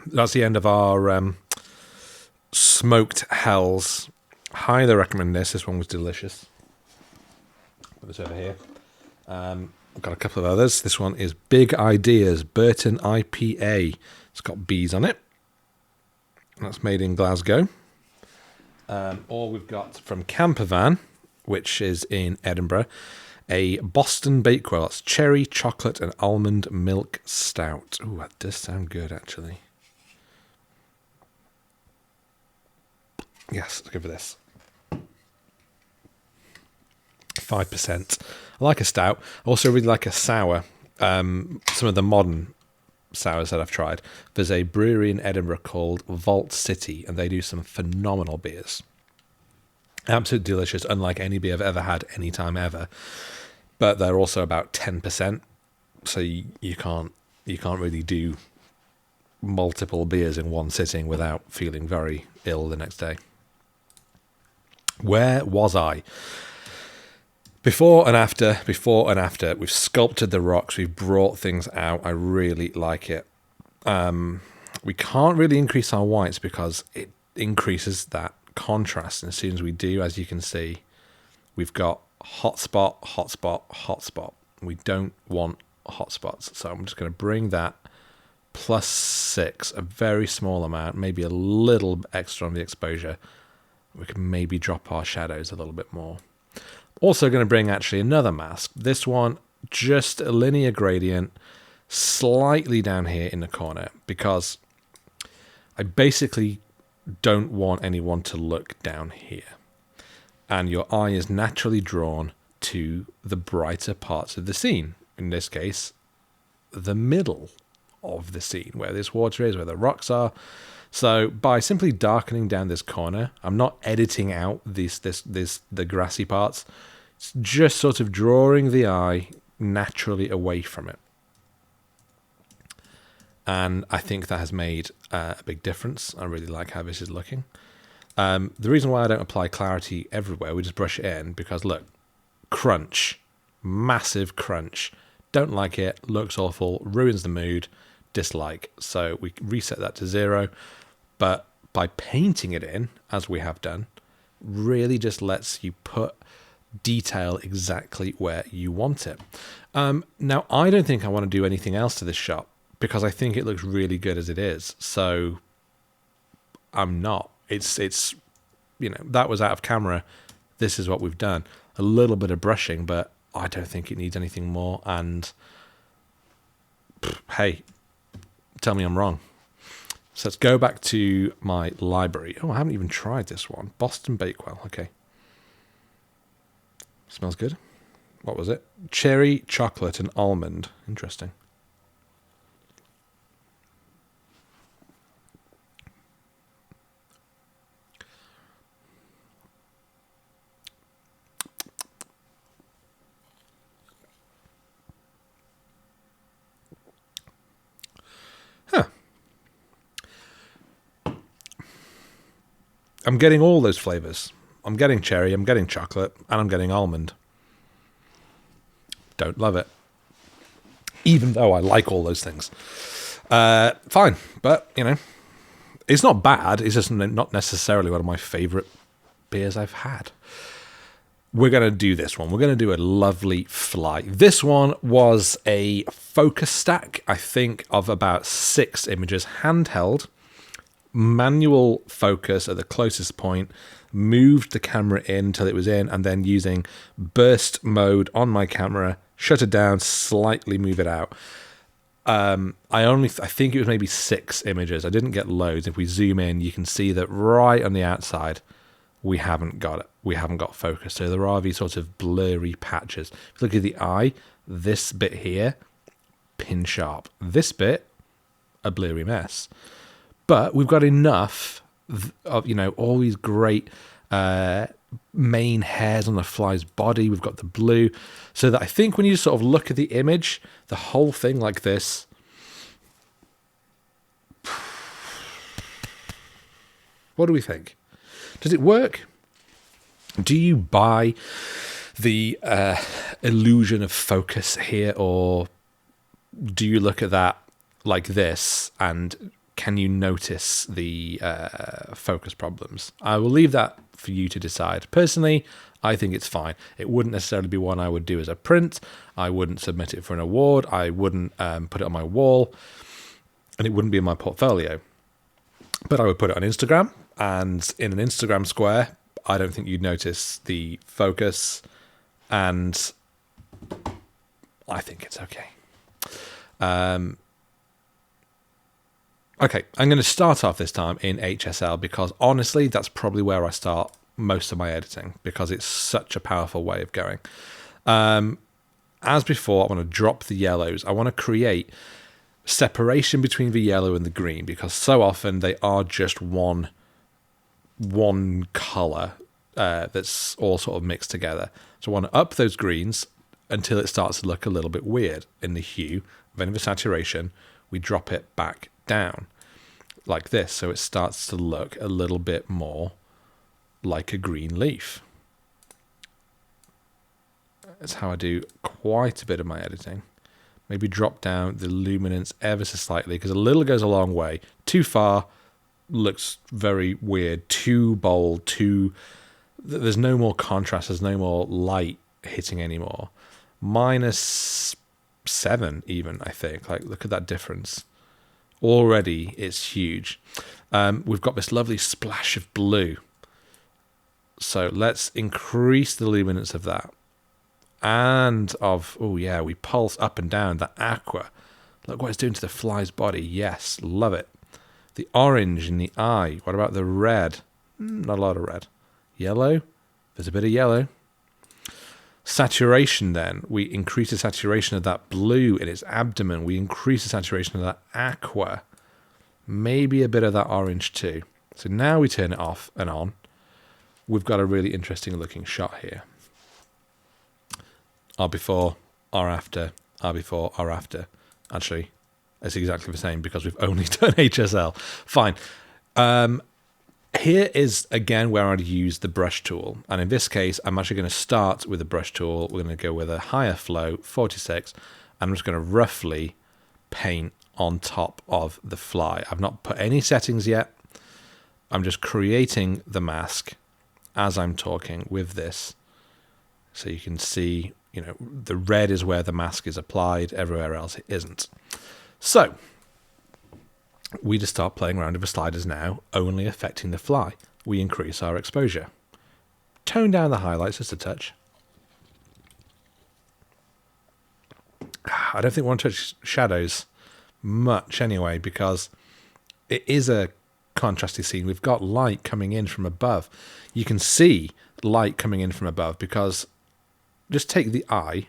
That's the end of our smoked hells. Highly recommend this. This one was delicious. Put this over here. I've got a couple of others. This one is Big Ideas Burton IPA. It's got bees on it. That's made in Glasgow. Or we've got from Campervan, which is in Edinburgh, a Boston Bakewell. That's cherry, chocolate, and almond milk stout. Ooh, that does sound good, actually. Yes, let's go for this. 5%. I like a stout. I also really like a sour. Some of the modern sours that I've tried. There's a brewery in Edinburgh called Vault City, and they do some phenomenal beers. Absolutely delicious, unlike any beer I've ever had any time ever. But they're also about 10%, so you can't really do multiple beers in one sitting without feeling very ill the next day. Where was I? Before and after, we've sculpted the rocks, we've brought things out. I really like it. We can't really increase our whites because it increases that contrast. And as soon as we do, as you can see, we've got hotspot, hotspot, hotspot. We don't want hotspots. So I'm just going to bring that +6, a very small amount, maybe a little extra on the exposure. We can maybe drop our shadows a little bit more. Also going to bring actually another mask. This one, just a linear gradient, slightly down here in the corner, because I basically don't want anyone to look down here. And your eye is naturally drawn to the brighter parts of the scene. In this case, the middle of the scene, where this water is, where the rocks are. So by simply darkening down this corner, I'm not editing out the grassy parts. It's just sort of drawing the eye naturally away from it. And I think that has made a big difference. I really like how this is looking. The reason why I don't apply clarity everywhere, we just brush it in, because look, crunch, massive crunch. Don't like it, looks awful, ruins the mood, dislike. So we reset that to 0. But by painting it in, as we have done, really just lets you put detail exactly where you want it. Now, I don't think I want to do anything else to this shot, because I think it looks really good as it is. So I'm not. It's you know, that was out of camera. This is what we've done. A little bit of brushing, but I don't think it needs anything more. And hey, tell me I'm wrong. So let's go back to my library. Oh, I haven't even tried this one. Boston Bakewell. Okay. Smells good. What was it? Cherry, chocolate, and almond. Interesting. Huh. I'm getting all those flavors. I'm getting cherry, I'm getting chocolate, and I'm getting almond. Don't love it. Even though I like all those things. Fine, but, you know, it's not bad. It's just not necessarily one of my favorite beers I've had. We're going to do this one. We're going to do a lovely fly. This one was a focus stack, I think, of about 6 images, handheld, manual focus at the closest point, moved the camera in till it was in, and then using burst mode on my camera, shut it down, slightly move it out. I think it was maybe 6 images. I didn't get loads. If we zoom in, you can see that right on the outside, we haven't got it. We haven't got focus. So there are these sort of blurry patches. If you look at the eye, this bit here, pin sharp. This bit, a blurry mess. But we've got enough of, you know, all these great main hairs on the fly's body. We've got the blue. So that I think when you sort of look at the image, the whole thing like this, what do we think? Does it work? Do you buy the illusion of focus here, or do you look at that like this and can you notice the focus problems? I will leave that for you to decide. Personally, I think it's fine. It wouldn't necessarily be one I would do as a print. I wouldn't submit it for an award. I wouldn't put it on my wall, and it wouldn't be in my portfolio. But I would put it on Instagram, and in an Instagram square, I don't think you'd notice the focus, and I think it's okay. Okay, I'm going to start off this time in HSL because honestly, that's probably where I start most of my editing because it's such a powerful way of going. As before, I want to drop the yellows. I want to create separation between the yellow and the green because so often they are just one color that's all sort of mixed together. So I want to up those greens until it starts to look a little bit weird in the hue. Then the saturation, we drop it back down like this, so it starts to look a little bit more like a green leaf. That's how I do quite a bit of my editing. Maybe drop down the luminance ever so slightly because a little goes a long way. Too far looks very weird, too bold, there's no more contrast, there's no more light hitting anymore. -7 even, I think. Like, look at that difference. Already it's huge. We've got this lovely splash of blue. So let's increase the luminance of that. And of, oh yeah, we pulse up and down the aqua. Look what it's doing to the fly's body. Yes, love it. The orange in the eye. What about the red? Not a lot of red. Yellow. There's a bit of yellow. Saturation then. We increase the saturation of that blue in its abdomen. We increase the saturation of that aqua. Maybe a bit of that orange too. So now we turn it off and on. We've got a really interesting looking shot here. R before, R after, R before, R after. Actually, it's exactly the same because we've only done HSL. Fine. Here is, again, where I'd use the brush tool. And in this case, I'm actually going to start with the brush tool. We're going to go with a higher flow, 46. And I'm just going to roughly paint on top of the fly. I've not put any settings yet. I'm just creating the mask as I'm talking with this. So you can see, you know, the red is where the mask is applied. Everywhere else it isn't. So we just start playing around with the sliders now, only affecting the fly. We increase our exposure. Tone down the highlights just a touch. I don't think we want to touch shadows much anyway, because it is a contrasty scene. We've got light coming in from above. You can see light coming in from above because just take the eye.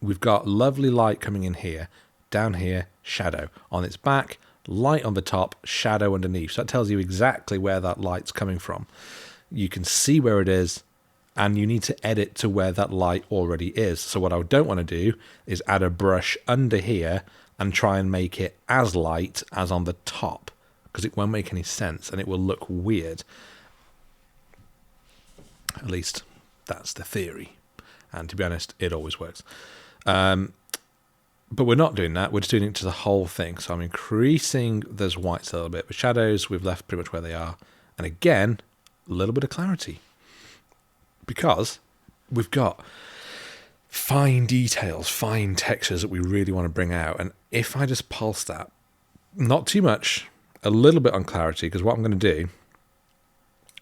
We've got lovely light coming in here, down here, shadow. On its back, light on the top, shadow underneath. So that tells you exactly where that light's coming from. You can see where it is, and you need to edit to where that light already is. So what I don't want to do is add a brush under here and try and make it as light as on the top, because it won't make any sense and it will look weird. At least that's the theory. And to be honest, it always works. But we're not doing that. We're just doing it to the whole thing. So I'm increasing those whites a little bit. The shadows, we've left pretty much where they are. And again, a little bit of clarity. Because we've got fine details, fine textures that we really want to bring out. And if I just pulse that, not too much, a little bit on clarity, because what I'm going to do,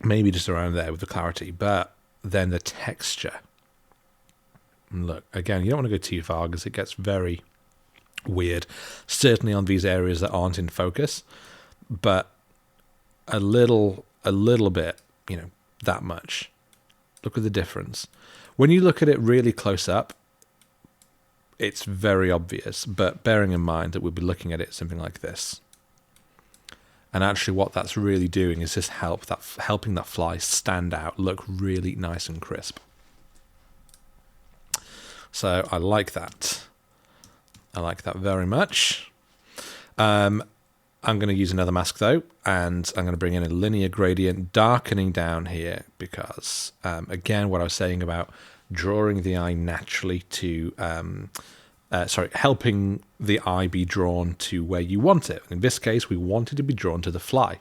maybe just around there with the clarity, but then the texture. And look, again, you don't want to go too far because it gets very weird, certainly on these areas that aren't in focus, but a little bit, that much. Look at the difference. When you look at it really close up, it's very obvious, but bearing in mind that we'll be looking at it something like this. And actually what that's really doing is just helping that fly stand out, look really nice and crisp. So I like that. I like that very much. I'm going to use another mask though, and I'm going to bring in a linear gradient, darkening down here because, again, what I was saying about drawing the eye naturally to, helping the eye be drawn to where you want it. In this case, we want it to be drawn to the fly.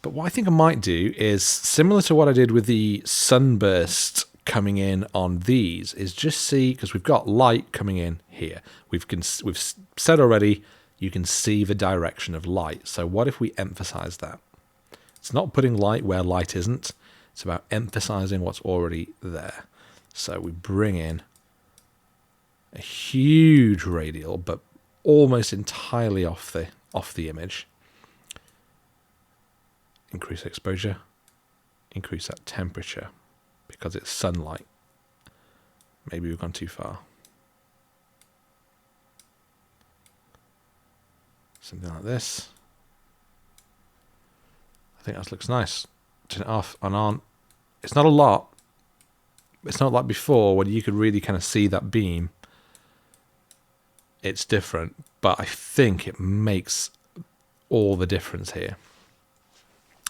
But what I think I might do is similar to what I did with the sunburst coming in on these, is just see, because we've got light coming in here. We've said already, you can see the direction of light. So what if we emphasize that? It's not putting light where light isn't. It's about emphasizing what's already there. So we bring in a huge radial, but almost entirely off the image. Increase exposure, increase that temperature because it's sunlight. Maybe we've gone too far. Something like this. I think that looks nice. Turn it off and on. It's not a lot. It's not like before when you could really kind of see that beam. It's different, but I think it makes all the difference here.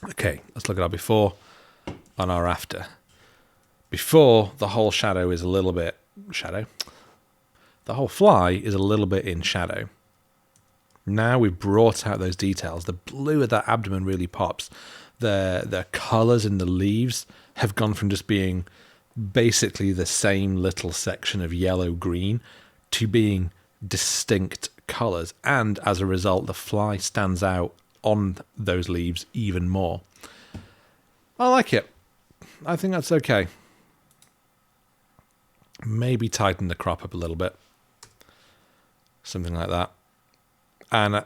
Okay, let's look at our before and our after. Before, the whole shadow is a little bit shadow. The whole fly is a little bit in shadow. Now we've brought out those details. The blue of that abdomen really pops. The colours in the leaves have gone from just being basically the same little section of yellow-green to being distinct colours. And as a result, the fly stands out on those leaves even more. I like it. I think that's okay. Maybe tighten the crop up a little bit. Something like that. And,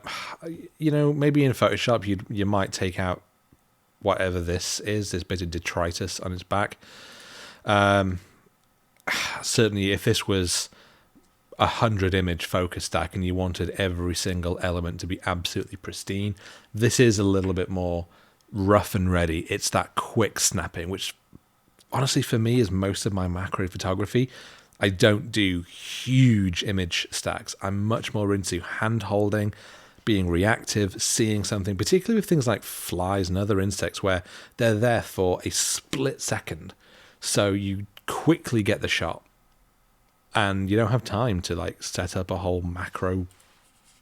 maybe in Photoshop you might take out whatever this is, this bit of detritus on its back. Certainly if this was 100 image focus stack and you wanted every single element to be absolutely pristine, this is a little bit more rough and ready. It's that quick snapping, which honestly for me is most of my macro photography. I don't do huge image stacks. I'm much more into hand holding, being reactive, seeing something, particularly with things like flies and other insects where they're there for a split second. So you quickly get the shot and you don't have time to set up a whole macro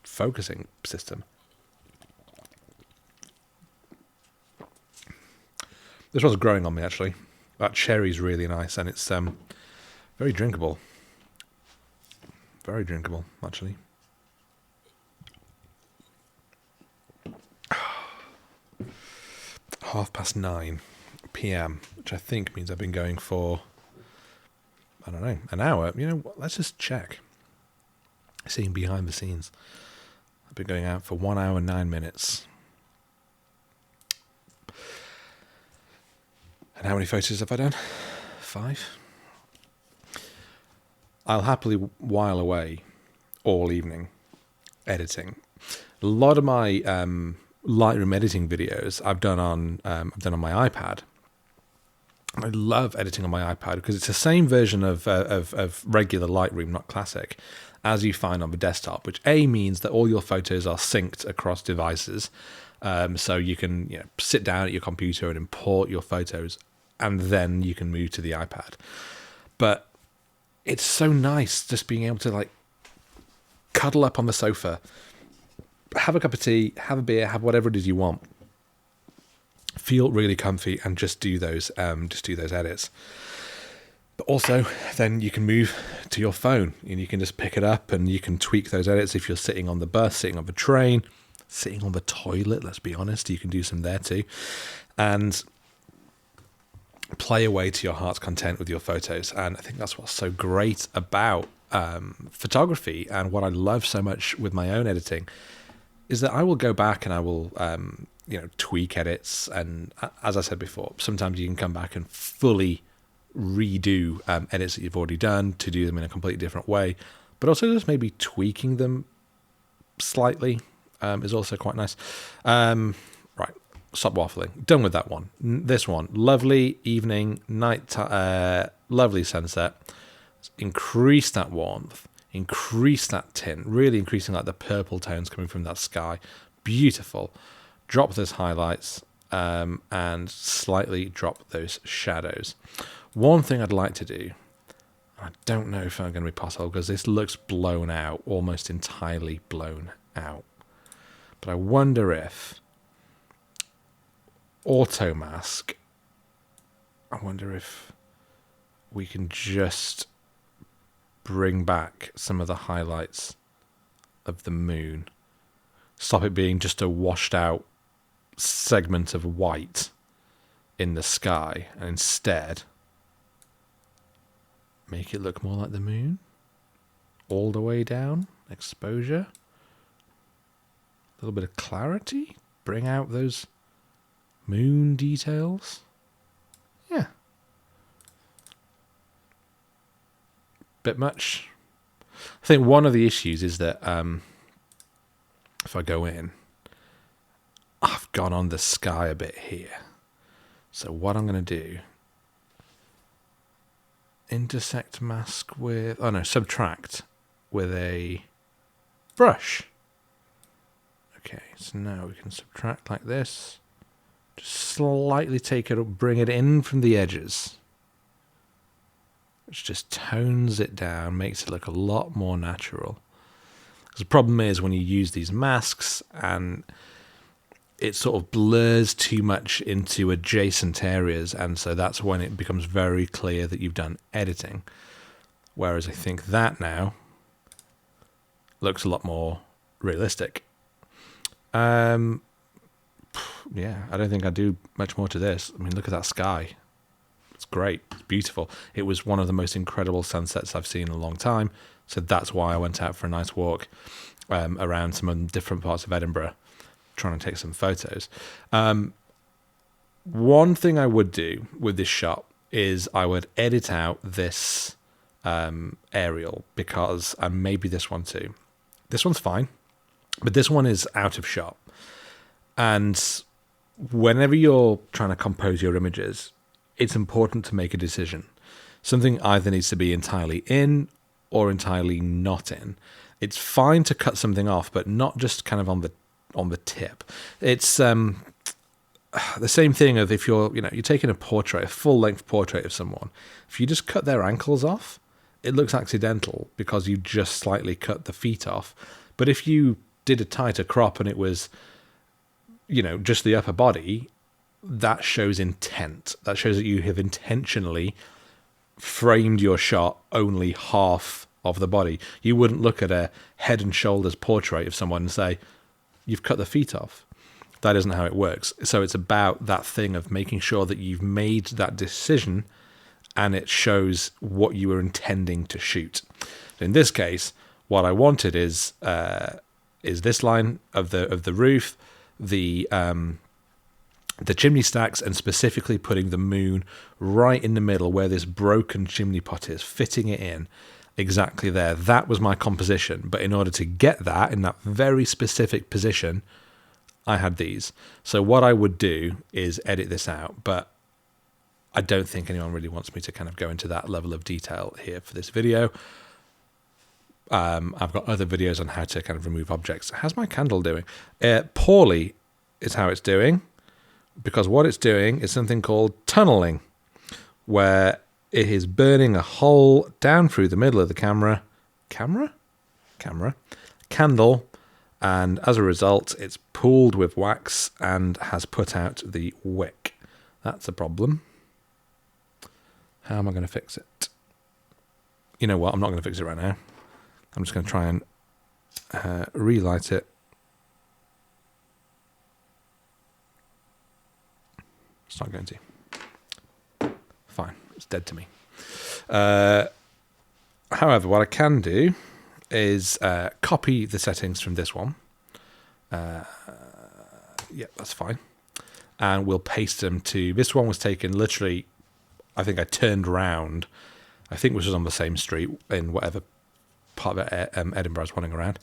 focusing system. This one's growing on me actually. That cherry's really nice and it's very drinkable. Very drinkable, actually. Half past 9 p.m, which I think means I've been going for, I don't know, an hour. Let's just check. Seeing behind the scenes. I've been going out for 1 hour, 9 minutes. And how many photos have I done? 5? I'll happily while away all evening editing. A lot of my Lightroom editing videos I've done on my iPad. I love editing on my iPad because it's the same version of regular Lightroom, not Classic, as you find on the desktop, which A means that all your photos are synced across devices, So you can sit down at your computer and import your photos, and then you can move to the iPad. But it's so nice just being able to like cuddle up on the sofa, have a cup of tea, have a beer, have whatever it is you want, feel really comfy, and just do those edits. But also, then you can move to your phone and you can just pick it up and you can tweak those edits if you're sitting on the bus, sitting on the train, sitting on the toilet. Let's be honest, you can do some there too, and play away to your heart's content with your photos. And I think that's what's so great about photography, and what I love so much with my own editing is that I will go back and I will tweak edits, and as I said before, sometimes you can come back and fully redo edits that you've already done to do them in a completely different way, but also just maybe tweaking them slightly is also quite nice. Right, stop waffling. Done with that one. This one, lovely evening, night, lovely sunset. Increase that warmth, increase that tint, really increasing like the purple tones coming from that sky. Beautiful. Drop those highlights and slightly drop those shadows. One thing I'd like to do, I don't know if I'm going to be possible because this looks blown out, almost entirely blown out. But I wonder if auto mask, I wonder if we can just bring back some of the highlights of the moon. Stop it being just a washed out segment of white in the sky, and instead make it look more like the moon. All the way down, exposure, a little bit of clarity, bring out those moon details. Yeah. Bit much. I think one of the issues is that if I go in, I've gone on the sky a bit here. So what I'm going to do, intersect mask with, subtract with a brush. Okay, so now we can subtract like this. Just slightly take it, bring it in from the edges. Which just tones it down, makes it look a lot more natural. Because the problem is when you use these masks and it sort of blurs too much into adjacent areas, and so that's when it becomes very clear that you've done editing. Whereas I think that now looks a lot more realistic. Yeah, I don't think I do much more to this. I mean, look at that sky. It's great. It's beautiful. It was one of the most incredible sunsets I've seen in a long time. So that's why I went out for a nice walk around some different parts of Edinburgh, trying to take some photos. One thing I would do with this shot is I would edit out this aerial, because maybe this one too. This one's fine, but this one is out of shot. And whenever you're trying to compose your images, it's important to make a decision. Something either needs to be entirely in or entirely not in. It's fine to cut something off, but not just kind of on the tip. It's the same thing of if you're taking a portrait, a full-length portrait of someone. If you just cut their ankles off, it looks accidental because you just slightly cut the feet off. But if you did a tighter crop and it was, just the upper body, that shows intent. That shows that you have intentionally framed your shot only half of the body. You wouldn't look at a head and shoulders portrait of someone and say, you've cut the feet off. That isn't how it works. So it's about that thing of making sure that you've made that decision and it shows what you were intending to shoot. In this case, what I wanted is this line of the roof, the chimney stacks, and specifically putting the moon right in the middle where this broken chimney pot is, fitting it in exactly there. That was my composition. But in order to get that in that very specific position, I had these. So what I would do is edit this out, but I don't think anyone really wants me to kind of go into that level of detail here for this video. I've got other videos on how to kind of remove objects. How's my candle doing? Poorly. is how it's doing, because what it's doing is something called tunneling, where it is burning a hole down through the middle of the candle, and as a result, it's pooled with wax and has put out the wick. That's a problem. How am I going to fix it? You know what? I'm not going to fix it right now. I'm just going to try and relight it. It's not going to. Fine. It's dead to me. However, what I can do is copy the settings from this one. Yeah, that's fine. And we'll paste them to... This one was taken literally... I think I turned round. I think which was on the same street in whatever part of Edinburgh I was running around.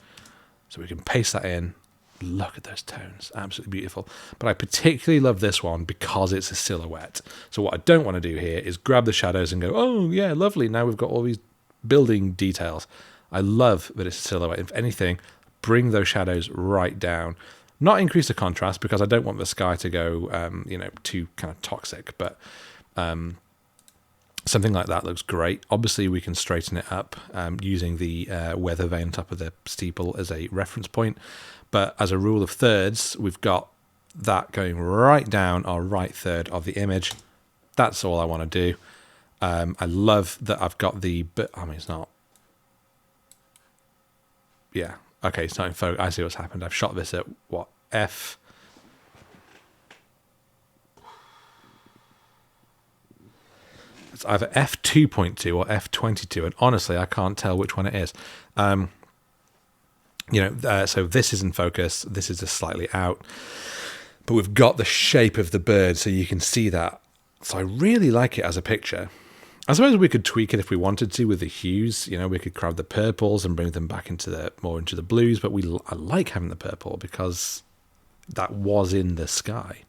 So we can paste that in. Look at those tones. Absolutely beautiful. But I particularly love this one because it's a silhouette. So what I don't want to do here is grab the shadows and go, oh, yeah, lovely. Now we've got all these building details. I love that it's a silhouette. If anything, bring those shadows right down. Not increase the contrast because I don't want the sky to go, too kind of toxic. But something like that looks great. Obviously, we can straighten it up using the weather vane on top of the steeple as a reference point. But as a rule of thirds, we've got that going right down our right third of the image. That's all I want to do. I love that I've got the... I mean, it's not... Yeah. Okay, it's not in focus. I see what's happened. I've shot this at, what, F... It's either f2.2 or f22, and honestly, I can't tell which one it is. So this is in focus. This is just slightly out, but we've got the shape of the bird, so you can see that. So I really like it as a picture. I suppose we could tweak it if we wanted to with the hues. You know, we could grab the purples and bring them back into the blues. But I like having the purple because that was in the sky.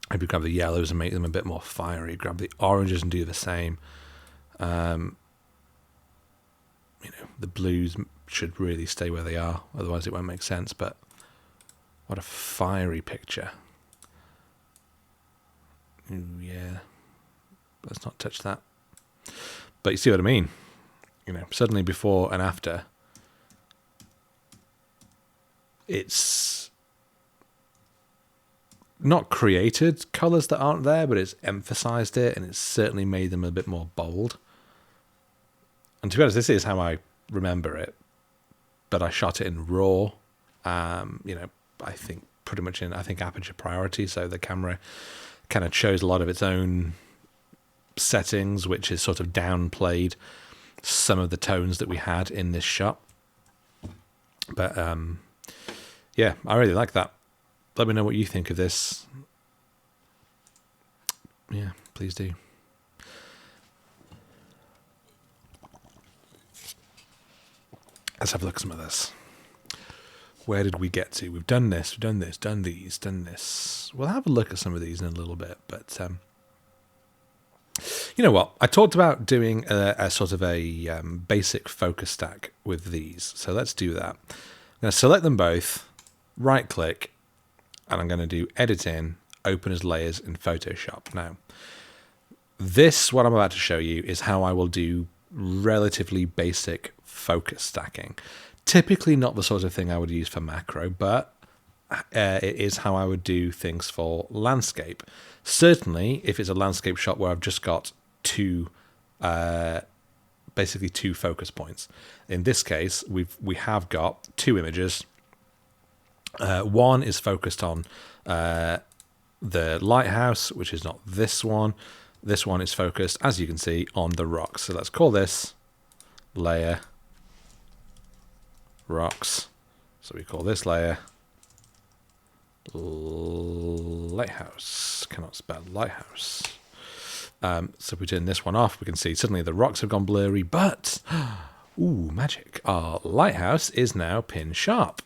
Maybe grab the yellows and make them a bit more fiery. Grab the oranges and do the same. The blues should really stay where they are. Otherwise it won't make sense. But what a fiery picture. Ooh, yeah. Let's not touch that. But you see what I mean? Suddenly before and after. It's... not created colours that aren't there, but it's emphasised it, and it's certainly made them a bit more bold. And to be honest, this is how I remember it. But I shot it in RAW. I think pretty much in aperture priority, so the camera kind of chose a lot of its own settings, which is sort of downplayed some of the tones that we had in this shot. But yeah, I really like that. Let me know what you think of this. Yeah, please do. Let's have a look at some of this. Where did we get to? We've done this, we've done this, done these, done this. We'll have a look at some of these in a little bit. But you know what? I talked about doing a sort of a basic focus stack with these. So let's do that. I'm going to select them both, right-click, and I'm going to do Edit In, Open as Layers in Photoshop. Now, what I'm about to show you is how I will do relatively basic focus stacking. Typically not the sort of thing I would use for macro, but it is how I would do things for landscape. Certainly, if it's a landscape shot where I've just got basically two focus points. In this case, we have got two images. One is focused on the lighthouse, which is not this one. This one is focused, as you can see, on the rocks. So let's call this layer rocks. So we call this layer lighthouse. Cannot spell lighthouse. So if we turn this one off, we can see suddenly the rocks have gone blurry, but ooh, magic. Our lighthouse is now pin sharp.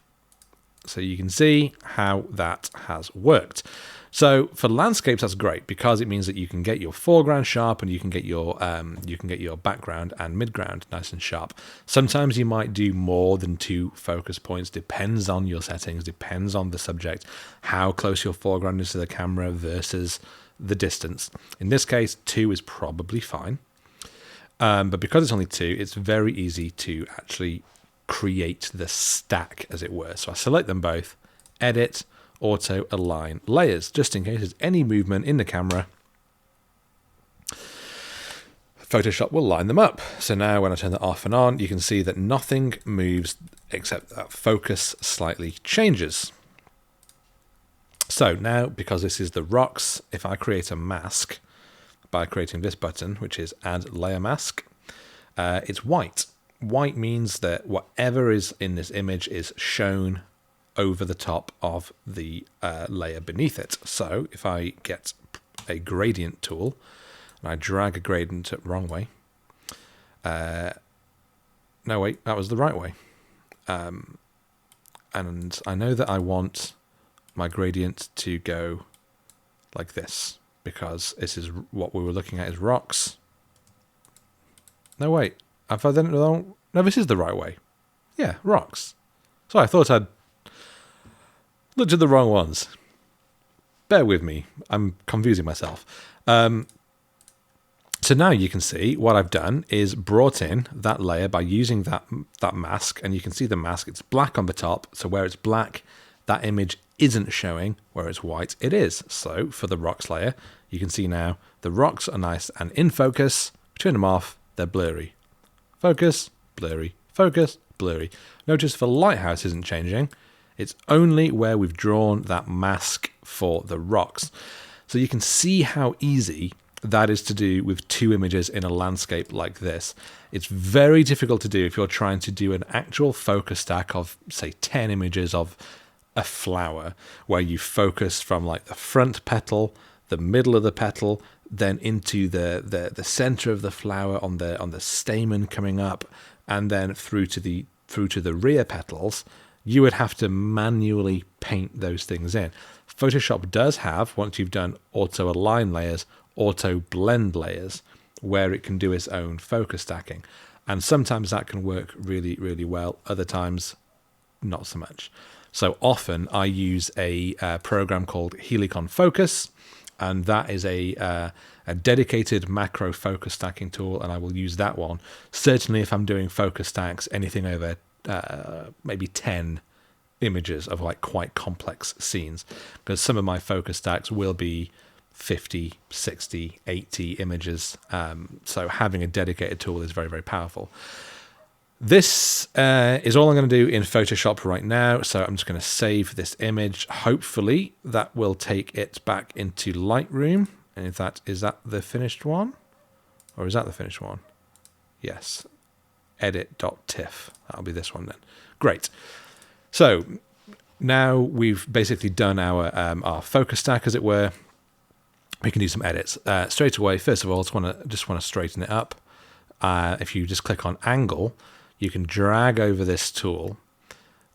So you can see how that has worked. So for landscapes, that's great because it means that you can get your foreground sharp and you can get your background and midground nice and sharp. Sometimes you might do more than 2 focus points. Depends on your settings, depends on the subject, how close your foreground is to the camera versus the distance. In this case, 2 is probably fine. But because it's only 2, it's very easy to actually create the stack, as it were. So I select them both, edit, auto align layers, just in case there's any movement in the camera. Photoshop will line them up. So now when I turn that off and on, you can see that nothing moves except that focus slightly changes. So now, because this is the rocks, if I create a mask by creating this button, which is add layer mask, it's white. White means that whatever is in this image is shown over the top of the layer beneath it. So if I get a gradient tool and I drag a gradient wrong way, no wait, that was the right way. And I know that I want my gradient to go like this because this is what we were looking at is rocks. No wait, have I done it wrong? No, this is the right way. Yeah, rocks. So I thought I'd looked at the wrong ones. Bear with me. I'm confusing myself. So now you can see what I've done is brought in that layer by using that mask. And you can see the mask. It's black on the top. So where it's black, that image isn't showing. Where it's white, it is. So for the rocks layer, you can see now the rocks are nice and in focus. Turn them off. They're blurry. Focus, blurry. Focus, blurry. Notice the lighthouse isn't changing. It's only where we've drawn that mask for the rocks. So you can see how easy that is to do with 2 images in a landscape like this. It's very difficult to do if you're trying to do an actual focus stack of, say, 10 images of a flower, where you focus from like the front petal, the middle of the petal, then into the center of the flower on the stamen coming up, and then through to the rear petals. You would have to manually paint those things in. Photoshop does have, once you've done auto align layers, auto blend layers, where it can do its own focus stacking. And sometimes that can work really, really well. Other times, not so much. So often I use a program called Helicon Focus, and that is a dedicated macro focus stacking tool, and I will use that one. Certainly if I'm doing focus stacks, anything over maybe 10 images of like quite complex scenes, because some of my focus stacks will be 50, 60, 80 images. So having a dedicated tool is very, very powerful. This is all I'm going to do in Photoshop right now. So I'm just going to save this image. Hopefully that will take it back into Lightroom. And if that is that the finished one? Or is that the finished one? Yes. Edit.tiff. That'll be this one then. Great. So now we've basically done our focus stack, as it were. We can do some edits straight away. First of all, just want to straighten it up. If you just click on angle, you can drag over this tool,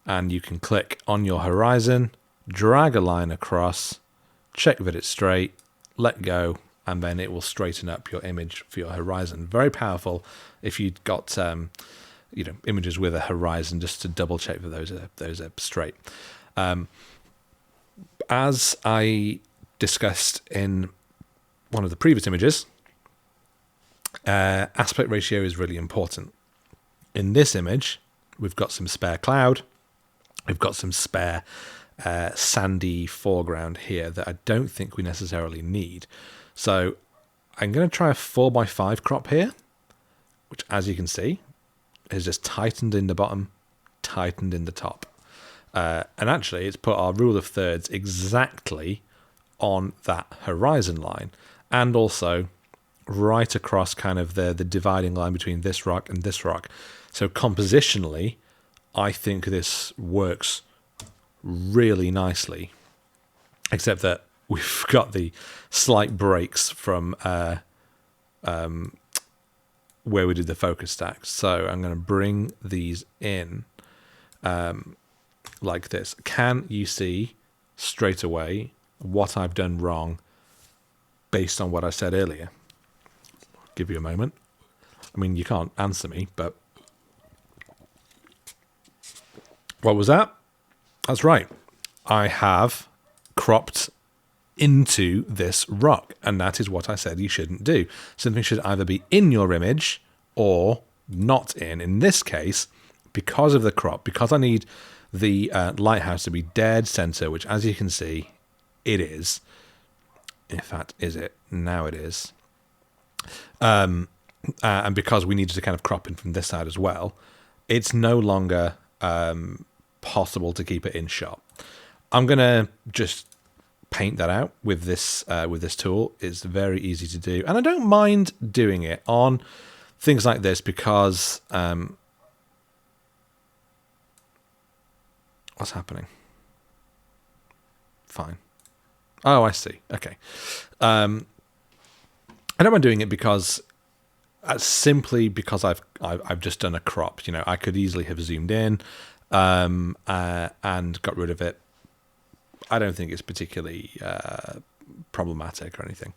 and you can click on your horizon, drag a line across, check that it's straight, let go, and then it will straighten up your image for your horizon. Very powerful if you've got images with a horizon, just to double check that those are straight. As I discussed in one of the previous images, aspect ratio is really important. In this image, we've got some spare cloud, we've got some spare sandy foreground here that I don't think we necessarily need. So I'm going to try a 4:5 crop here, which, as you can see, is just tightened in the bottom, tightened in the top. And actually, it's put our rule of thirds exactly on that horizon line, and also right across kind of the dividing line between this rock and this rock. So compositionally, I think this works really nicely, except that we've got the slight breaks from where we did the focus stack. So I'm going to bring these in. like this. Can you see straight away what I've done wrong based on what I said earlier? I'll give you a moment. I mean, you can't answer me, but what was that? That's right. I have cropped into this rock, and that is what I said you shouldn't do. Something should either be in your image or not in. In this case, because of the crop, because I need the lighthouse to be dead center, which, as you can see, it is. In fact, is it? Now it is. And because we needed to kind of crop in from this side as well, it's no longer possible to keep it in shot. I'm going to just paint that out with this tool. It's very easy to do, and I don't mind doing it on things like this because what's happening? Fine. Oh, I see. Okay. I don't mind doing it because simply because I've just done a crop. You know, I could easily have zoomed in and got rid of it. I don't think it's particularly problematic or anything.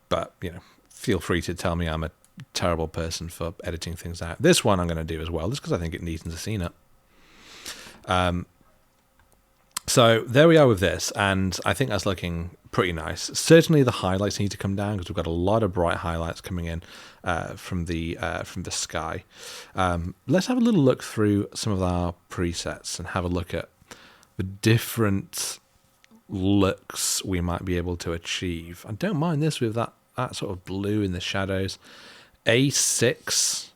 But, you know, feel free to tell me I'm a terrible person for editing things out. This one I'm going to do as well, just because I think it neatens the scene up. So there we are with this, and I think that's looking pretty nice. Certainly the highlights need to come down because we've got a lot of bright highlights coming in from the sky. Let's have a little look through some of our presets and have a look at the different looks we might be able to achieve. I don't mind this with that sort of blue in the shadows. A6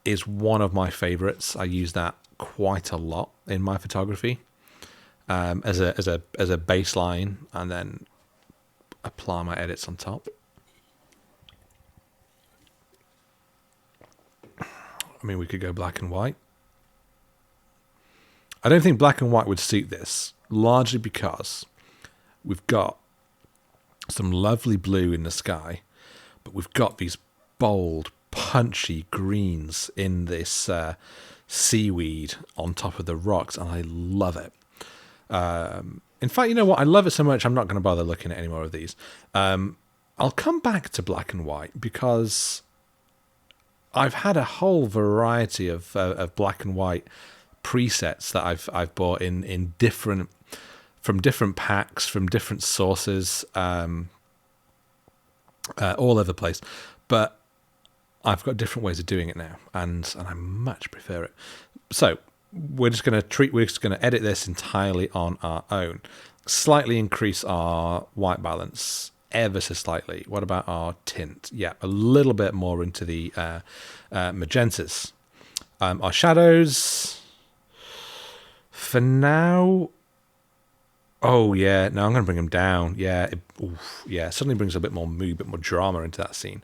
is one of my favorites. I use that quite a lot in my photography as a baseline, and then apply my edits on top. I mean, we could go black and white. I don't think black and white would suit this, largely because we've got some lovely blue in the sky, but we've got these bold, punchy greens in this seaweed on top of the rocks, and I love it. In fact, you know what? I love it so much I'm not going to bother looking at any more of these. I'll come back to black and white because I've had a whole variety of black and white presets that I've bought in different, from different packs, from different sources, all over the place. But I've got different ways of doing it now, and I much prefer it. So we're just going to edit this entirely on our own. Slightly increase our white balance ever so slightly. What about our tint? Yeah, a little bit more into the magentas. Our shadows, for now. Oh yeah, no, I'm going to bring them down. Yeah, it suddenly brings a bit more mood, a bit more drama into that scene.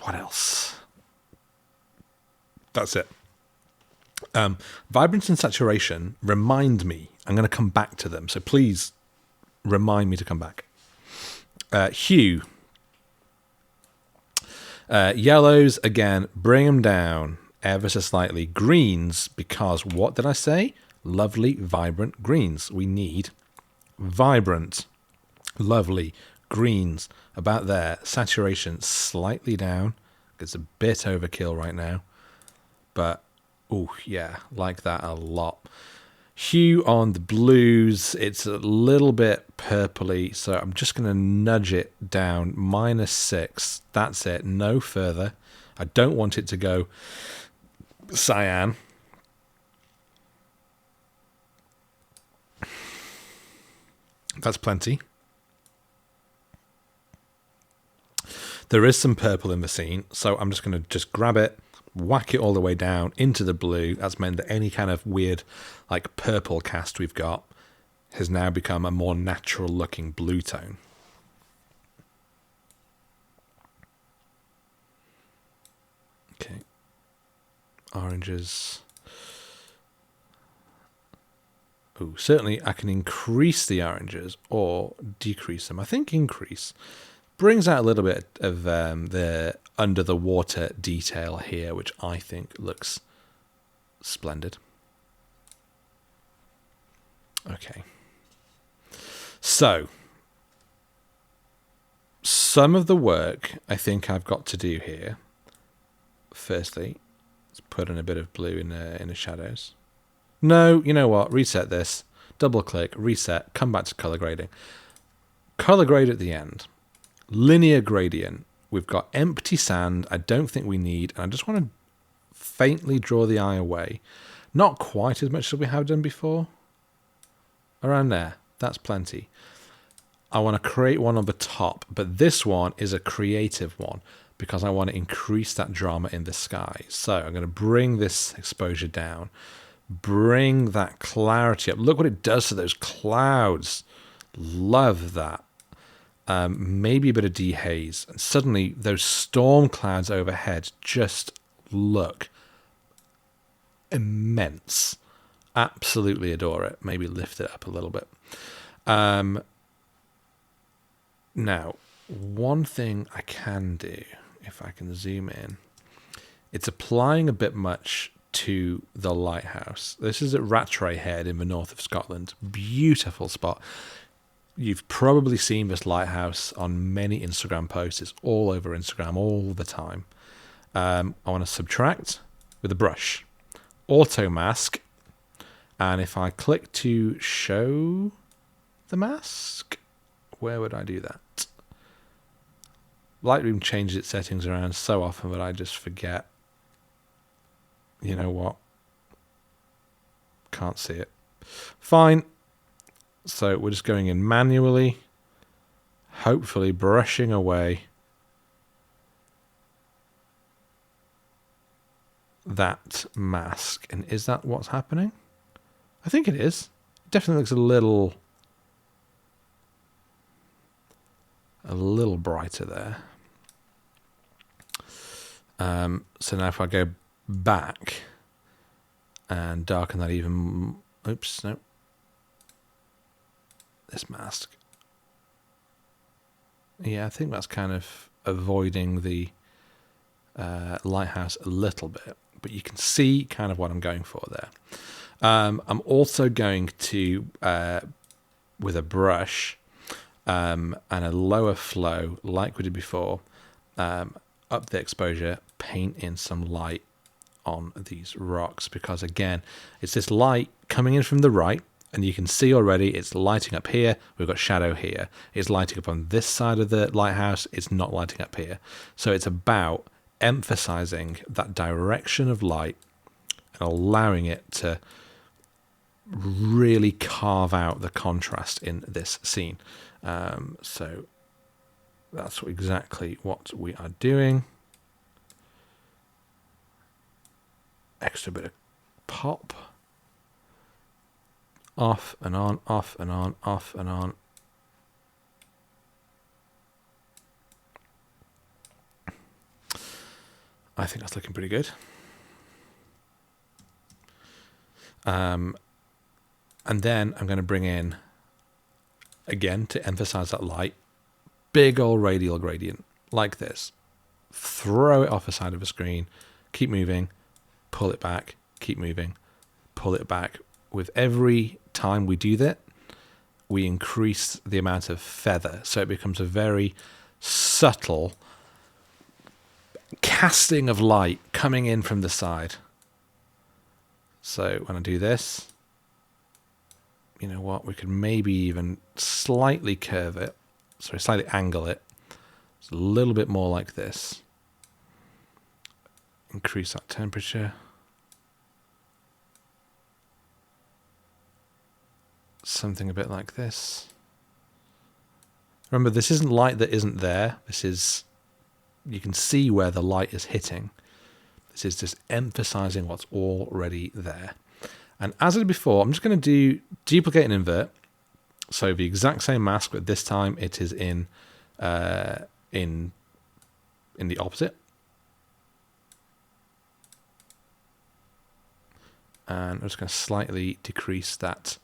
What else? That's it. Vibrance and saturation remind me. I'm going to come back to them, so please remind me to come back. Hue. Yellows, again, bring them down ever so slightly. Greens, because what did I say? Lovely, vibrant greens. We need vibrant, lovely greens about there. Saturation slightly down. It's a bit overkill right now. But, oh yeah, like that a lot. Hue on the blues, it's a little bit purpley, so I'm just going to nudge it down. -6, that's it, no further. I don't want it to go cyan. That's plenty. There is some purple in the scene, so I'm just going to just grab it, whack it all the way down into the blue. That's meant that any kind of weird, like, purple cast we've got has now become a more natural looking blue tone. Okay. Oranges. Oh, certainly I can increase the oranges or decrease them. I think increase brings out a little bit of the under the water detail here, which I think looks Splendid. Okay. So, some of the work I think I've got to do here. Firstly, let's put in a bit of blue in the shadows. No, you know what? Reset this. Double click, reset, come back to color grading. Color grade at the end. Linear gradient. We've got empty sand I don't think we need, and I just want to faintly draw the eye away. Not quite as much as we have done before. Around there. That's plenty. I want to create one on the top, but this one is a creative one because I want to increase that drama in the sky. So I'm going to bring this exposure down, bring that clarity up. Look what it does to those clouds. Love that. Maybe a bit of dehaze, and suddenly those storm clouds overhead just look immense. Absolutely adore it. Maybe lift it up a little bit. Now, one thing I can do, if I can zoom in, it's applying a bit much to the lighthouse. This is at Rattray Head in the north of Scotland. Beautiful spot. You've probably seen this lighthouse on many Instagram posts. It's all over Instagram all the time. I want to subtract with a brush. Auto mask. And if I click to show the mask, where would I do that? Lightroom changes its settings around so often that I just forget. You know what? Can't see it. Fine. So we're just going in manually, hopefully brushing away that mask. And is that what's happening? I think it is. It definitely looks a little brighter there. So now if I go back and darken that even, oops, no, this mask. Yeah, I think that's kind of avoiding the lighthouse a little bit, but you can see kind of what I'm going for there. I'm also going to, with a brush and a lower flow, like we did before, up the exposure, paint in some light on these rocks, because again, it's this light coming in from the right, and you can see already it's lighting up here. We've got shadow here. It's lighting up on this side of the lighthouse. It's not lighting up here. So it's about emphasizing that direction of light and allowing it to really carve out the contrast in this scene. So that's exactly what we are doing. Extra bit of pop. Off and on, off and on, off and on. I think that's looking pretty good. And then I'm going to bring in, again, to emphasize that light, big old radial gradient, like this. Throw it off the side of the screen, keep moving, pull it back, keep moving, pull it back. With every time we do that, we increase the amount of feather, so it becomes a very subtle casting of light coming in from the side. So when I do this, you know what, we could maybe even slightly curve it, sorry, slightly angle it. It's a little bit more like this. Increase that temperature. Something a bit like this. Remember, this isn't light that isn't there. This is, you can see where the light is hitting. This is just emphasizing what's already there. And as I did before, I'm just going to do duplicate and invert. So the exact same mask, but this time it is in the opposite. And I'm just going to slightly decrease that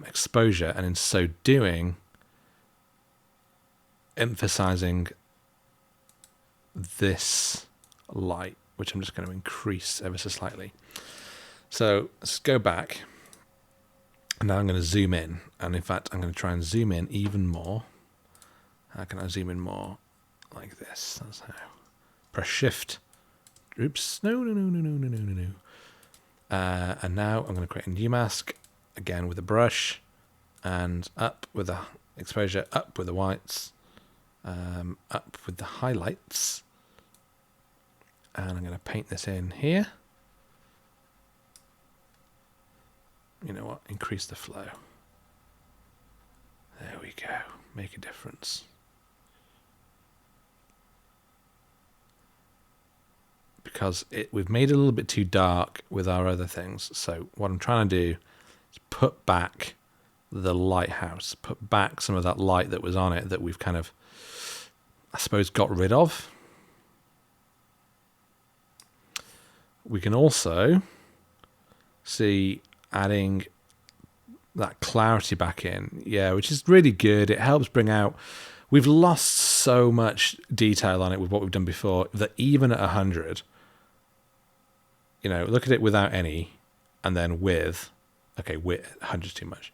exposure, and in so doing, emphasizing this light, which I'm just going to increase ever so slightly. So let's go back. And now I'm going to zoom in. And in fact, I'm going to try and zoom in even more. How can I zoom in more? Like this. That's how. Press shift. Oops. No. And now I'm going to create a new mask. Again with a brush. And up with the exposure. Up with the whites. Up with the highlights. And I'm going to paint this in here. You know what? Increase the flow. There we go. Make a difference. Because we've made it a little bit too dark with our other things. So what I'm trying to do is put back the lighthouse. Put back some of that light that was on it that we've kind of, I suppose, got rid of. We can also see adding that clarity back in, which is really good. It helps bring out, we've lost so much detail on it with what we've done before that even at 100, look at it without any, and then with 100's too much,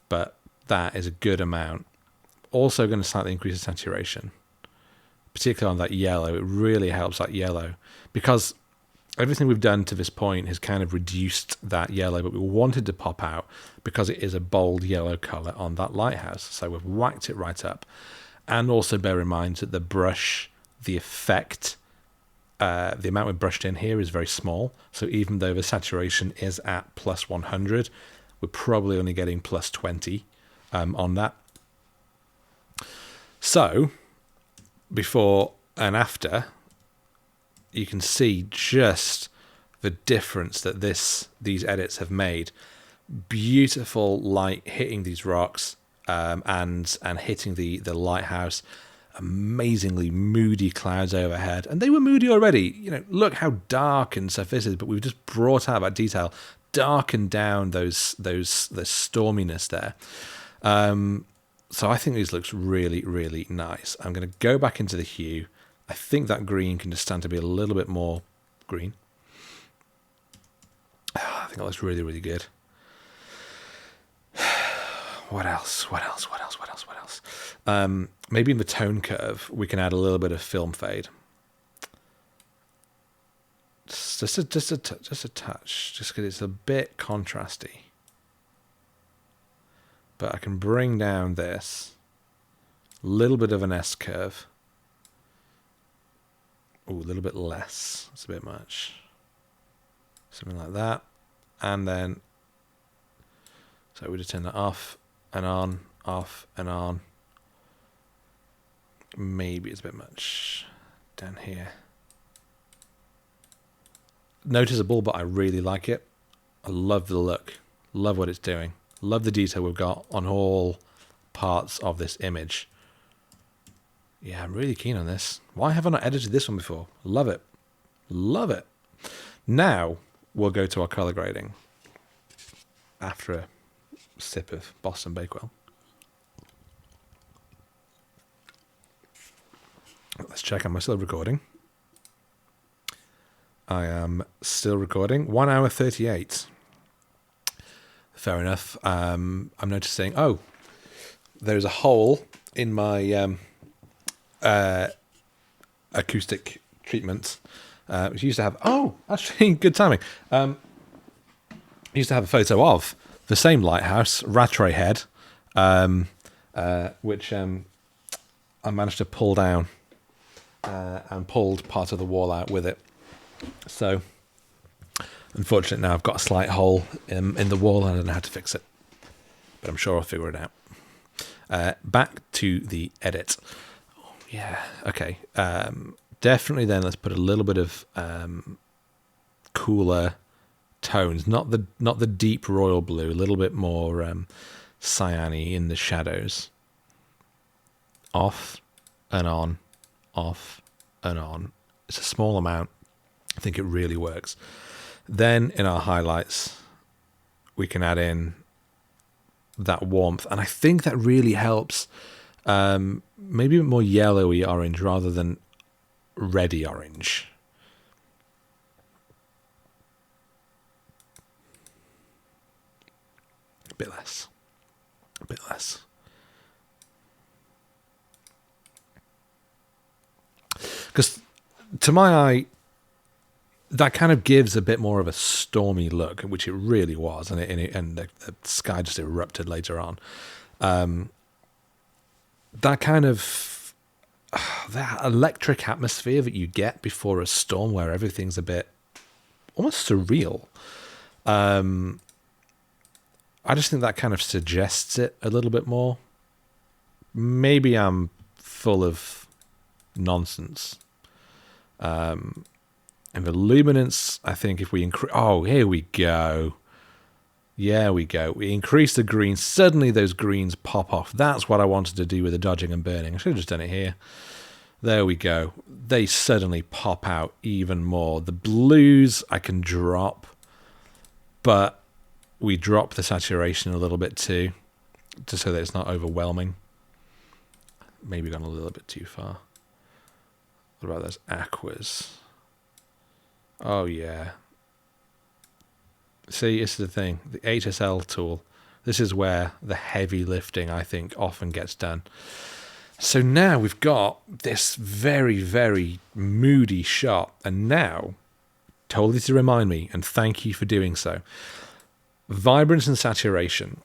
but that is a good amount. Also going to slightly increase the saturation, particularly on that yellow. It really helps that yellow, because everything we've done to this point has kind of reduced that yellow, but we wanted to pop out because it is a bold yellow color on that lighthouse. So we've whacked it right up. And also bear in mind that the brush, the effect, the amount we've brushed in here is very small. So even though the saturation is at plus 100, we're probably only getting plus 20 on that. So before and after, you can see just the difference that these edits have made. Beautiful light hitting these rocks and hitting the lighthouse. Amazingly moody clouds overhead, and they were moody already. Look how dark and stuff this is, but we've just brought out that detail, darkened down the storminess there. So I think these looks really, really nice. I'm going to go back into the hue. I think that green can just stand to be a little bit more green. I think that looks really, really good. What else? Maybe in the tone curve, we can add a little bit of film fade. Just a touch, just because it's a bit contrasty. But I can bring down this little bit of an S curve. Oh, a little bit less. It's a bit much. Something like that. And then, so we just turn that off and on, off and on. Maybe it's a bit much down here. Noticeable, but I really like it. I love the look. Love what it's doing. Love the detail we've got on all parts of this image. Yeah, I'm really keen on this. Why haven't I edited this one before? Love it. Love it. Now we'll go to our color grading after a sip of Boston Bakewell. Let's check. Am I still recording? I am still recording. 1 hour 38. Fair enough. I'm noticing, there's a hole in my acoustic treatment, which used to have, actually good timing. Used to have a photo of the same lighthouse, Rattray Head, which I managed to pull down and pulled part of the wall out with it. So unfortunately now I've got a slight hole in the wall and I don't know how to fix it, but I'm sure I'll figure it out. Back to the edit. Yeah, okay. Definitely then let's put a little bit of cooler tones, not the deep royal blue, a little bit more cyan-y in the shadows. Off and on, off and on. It's a small amount. I think it really works. Then in our highlights, we can add in that warmth, and I think that really helps. Maybe a bit more yellowy orange rather than reddy orange. bit less. A bit less. Because to my eye, that kind of gives a bit more of a stormy look, which it really was, and the sky just erupted later on. That kind of that electric atmosphere that you get before a storm, where everything's a bit almost surreal. I just think that kind of suggests it a little bit more. Maybe I'm full of nonsense. And the luminance, I think if we increase... Oh, here we go. Yeah, we go. We increase the green. Suddenly those greens pop off. That's what I wanted to do with the dodging and burning. I should have just done it here. There we go. They suddenly pop out even more. The blues I can drop, but we drop the saturation a little bit too, just so that it's not overwhelming. Maybe gone a little bit too far. What about those aquas? Oh, yeah. See, this is the thing. The HSL tool. This is where the heavy lifting, I think, often gets done. So now we've got this very, very moody shot. And now, totally to remind me, and thank you for doing so, vibrance and saturation.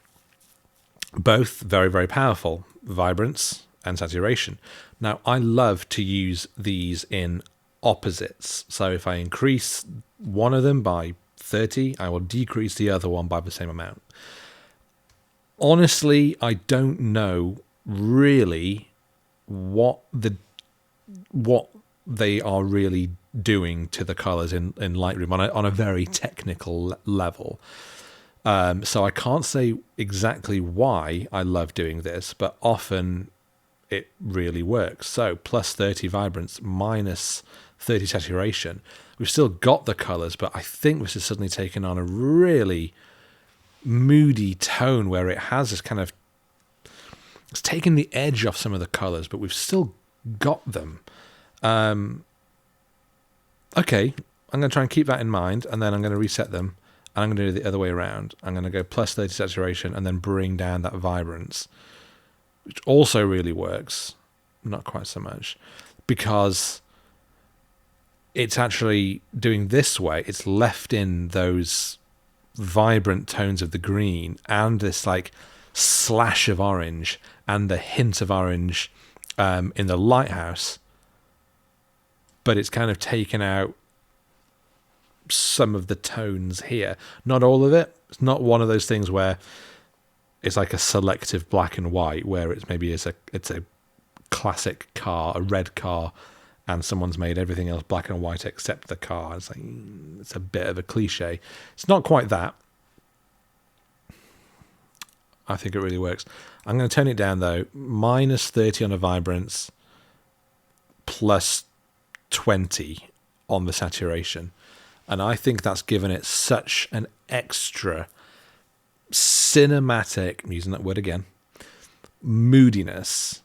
Both very, very powerful. Vibrance and saturation. Now, I love to use these in opposites. So if I increase one of them by 30, I will decrease the other one by the same amount. Honestly, I don't know really what they are really doing to the colors in Lightroom on a very technical level. So I can't say exactly why I love doing this, but often it really works. So plus 30 vibrance, minus 30 saturation. We've still got the colors, but I think this is suddenly taken on a really moody tone where it has this kind of... It's taken the edge off some of the colors, but we've still got them. Okay, I'm going to try and keep that in mind, and then I'm going to reset them, and I'm going to do it the other way around. I'm going to go plus 30 saturation and then bring down that vibrance, which also really works. Not quite so much, because it's actually doing this way. It's left in those vibrant tones of the green and this like slash of orange and the hint of orange in the lighthouse, but it's kind of taken out some of the tones here. Not all of it. It's not one of those things where it's like a selective black and white, where it's maybe it's a classic car, a red car, and someone's made everything else black and white except the car. It's like, it's a bit of a cliche. It's not quite that. I think it really works. I'm going to turn it down though. Minus 30 on the vibrance, plus 20 on the saturation. And I think that's given it such an extra cinematic, I'm using that word again, moodiness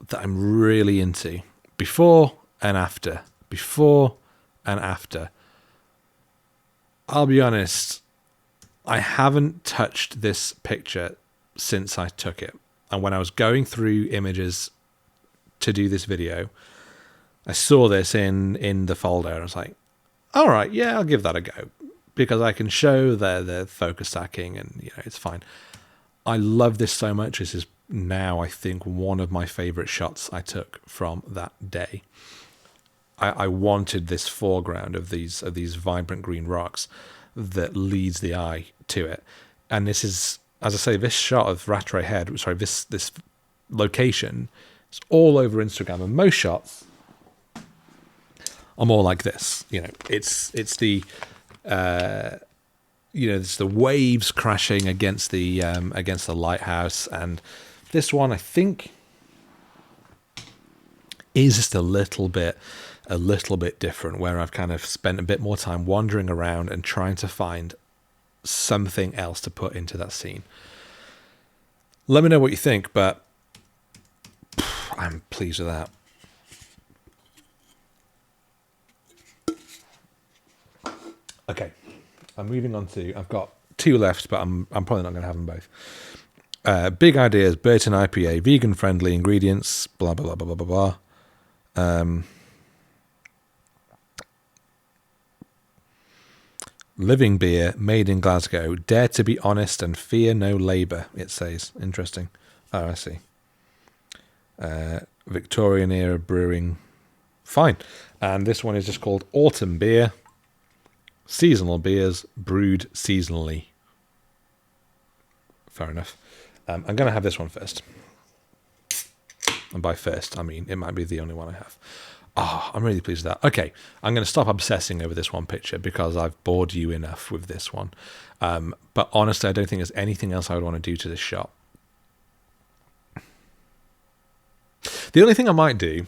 that I'm really into. Before and after. Before and after. I'll be honest, I haven't touched this picture since I took it. And when I was going through images to do this video, I saw this in the folder. I was like, all right, yeah, I'll give that a go, because I can show the focus stacking and it's fine. I love this so much. This is now, I think, one of my favorite shots I took from that day. I wanted this foreground of these vibrant green rocks that leads the eye to it. And this is, as I say, this shot of Rattray Head, sorry, this location, it's all over Instagram, and most shots are more like this. It's the it's the waves crashing against the lighthouse, and this one I think is just a little bit different, where I've kind of spent a bit more time wandering around and trying to find something else to put into that scene. Let me know what you think, but I'm pleased with that. Okay, I'm moving on to, I've got 2 left, but I'm probably not going to have them both. Big ideas, Burton IPA, vegan friendly ingredients, blah blah blah blah blah blah. Living beer, made in Glasgow. Dare to be honest and fear no labour, it says. Interesting. Oh, I see. Victorian era brewing. Fine. And this one is just called Autumn Beer. Seasonal beers brewed seasonally. Fair enough. I'm going to have this one first. And by first, I mean it might be the only one I have. Oh, I'm really pleased with that. Okay, I'm going to stop obsessing over this one picture because I've bored you enough with this one. But honestly, I don't think there's anything else I would want to do to this shot. The only thing I might do,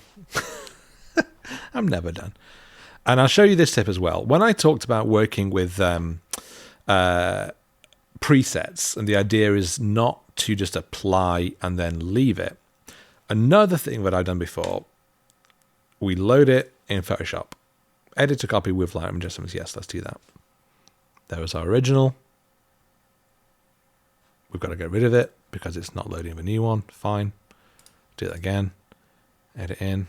I'm never done. And I'll show you this tip as well. When I talked about working with presets, and the idea is not to just apply and then leave it. Another thing that I've done before, we load it in Photoshop. Edit to copy with Lightroom adjustments. Yes, let's do that. There was our original. We've got to get rid of it because it's not loading the new one. Fine. Do that again. Edit in.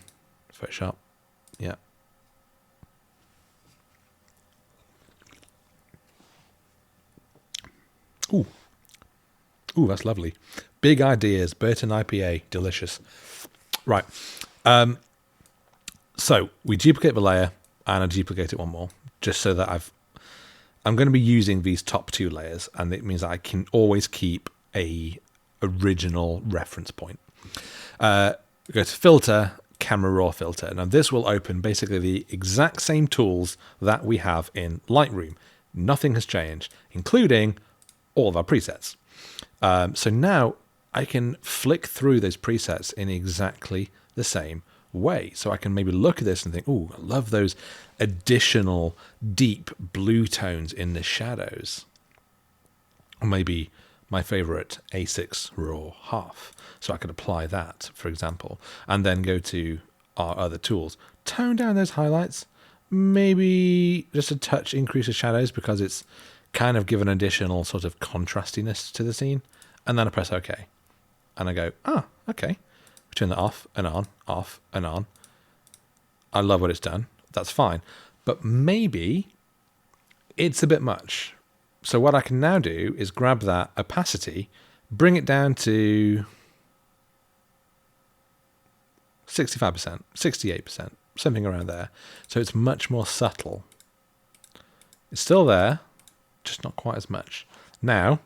Photoshop. Yeah. Ooh. Ooh, that's lovely. Big ideas. Burton IPA. Delicious. Right. So we duplicate the layer and I duplicate it one more just so that I'm going to be using these top 2 layers, and it means that I can always keep a original reference point. Go to filter, camera raw filter. Now this will open basically the exact same tools that we have in Lightroom. Nothing has changed, including all of our presets. So now I can flick through those presets in exactly the same way. So I can maybe look at this and think, oh, I love those additional deep blue tones in the shadows. Or maybe my favorite A6 raw half. So I could apply that, for example, and then go to our other tools. Tone down those highlights. Maybe just a touch increase the shadows because it's kind of given additional sort of contrastiness to the scene. And then I press OK. And I go, okay. Turn that off and on, off and on. I love what it's done. That's fine. But maybe it's a bit much. So what I can now do is grab that opacity, bring it down to 65%, 68%, something around there. So it's much more subtle. It's still there, just not quite as much. Now,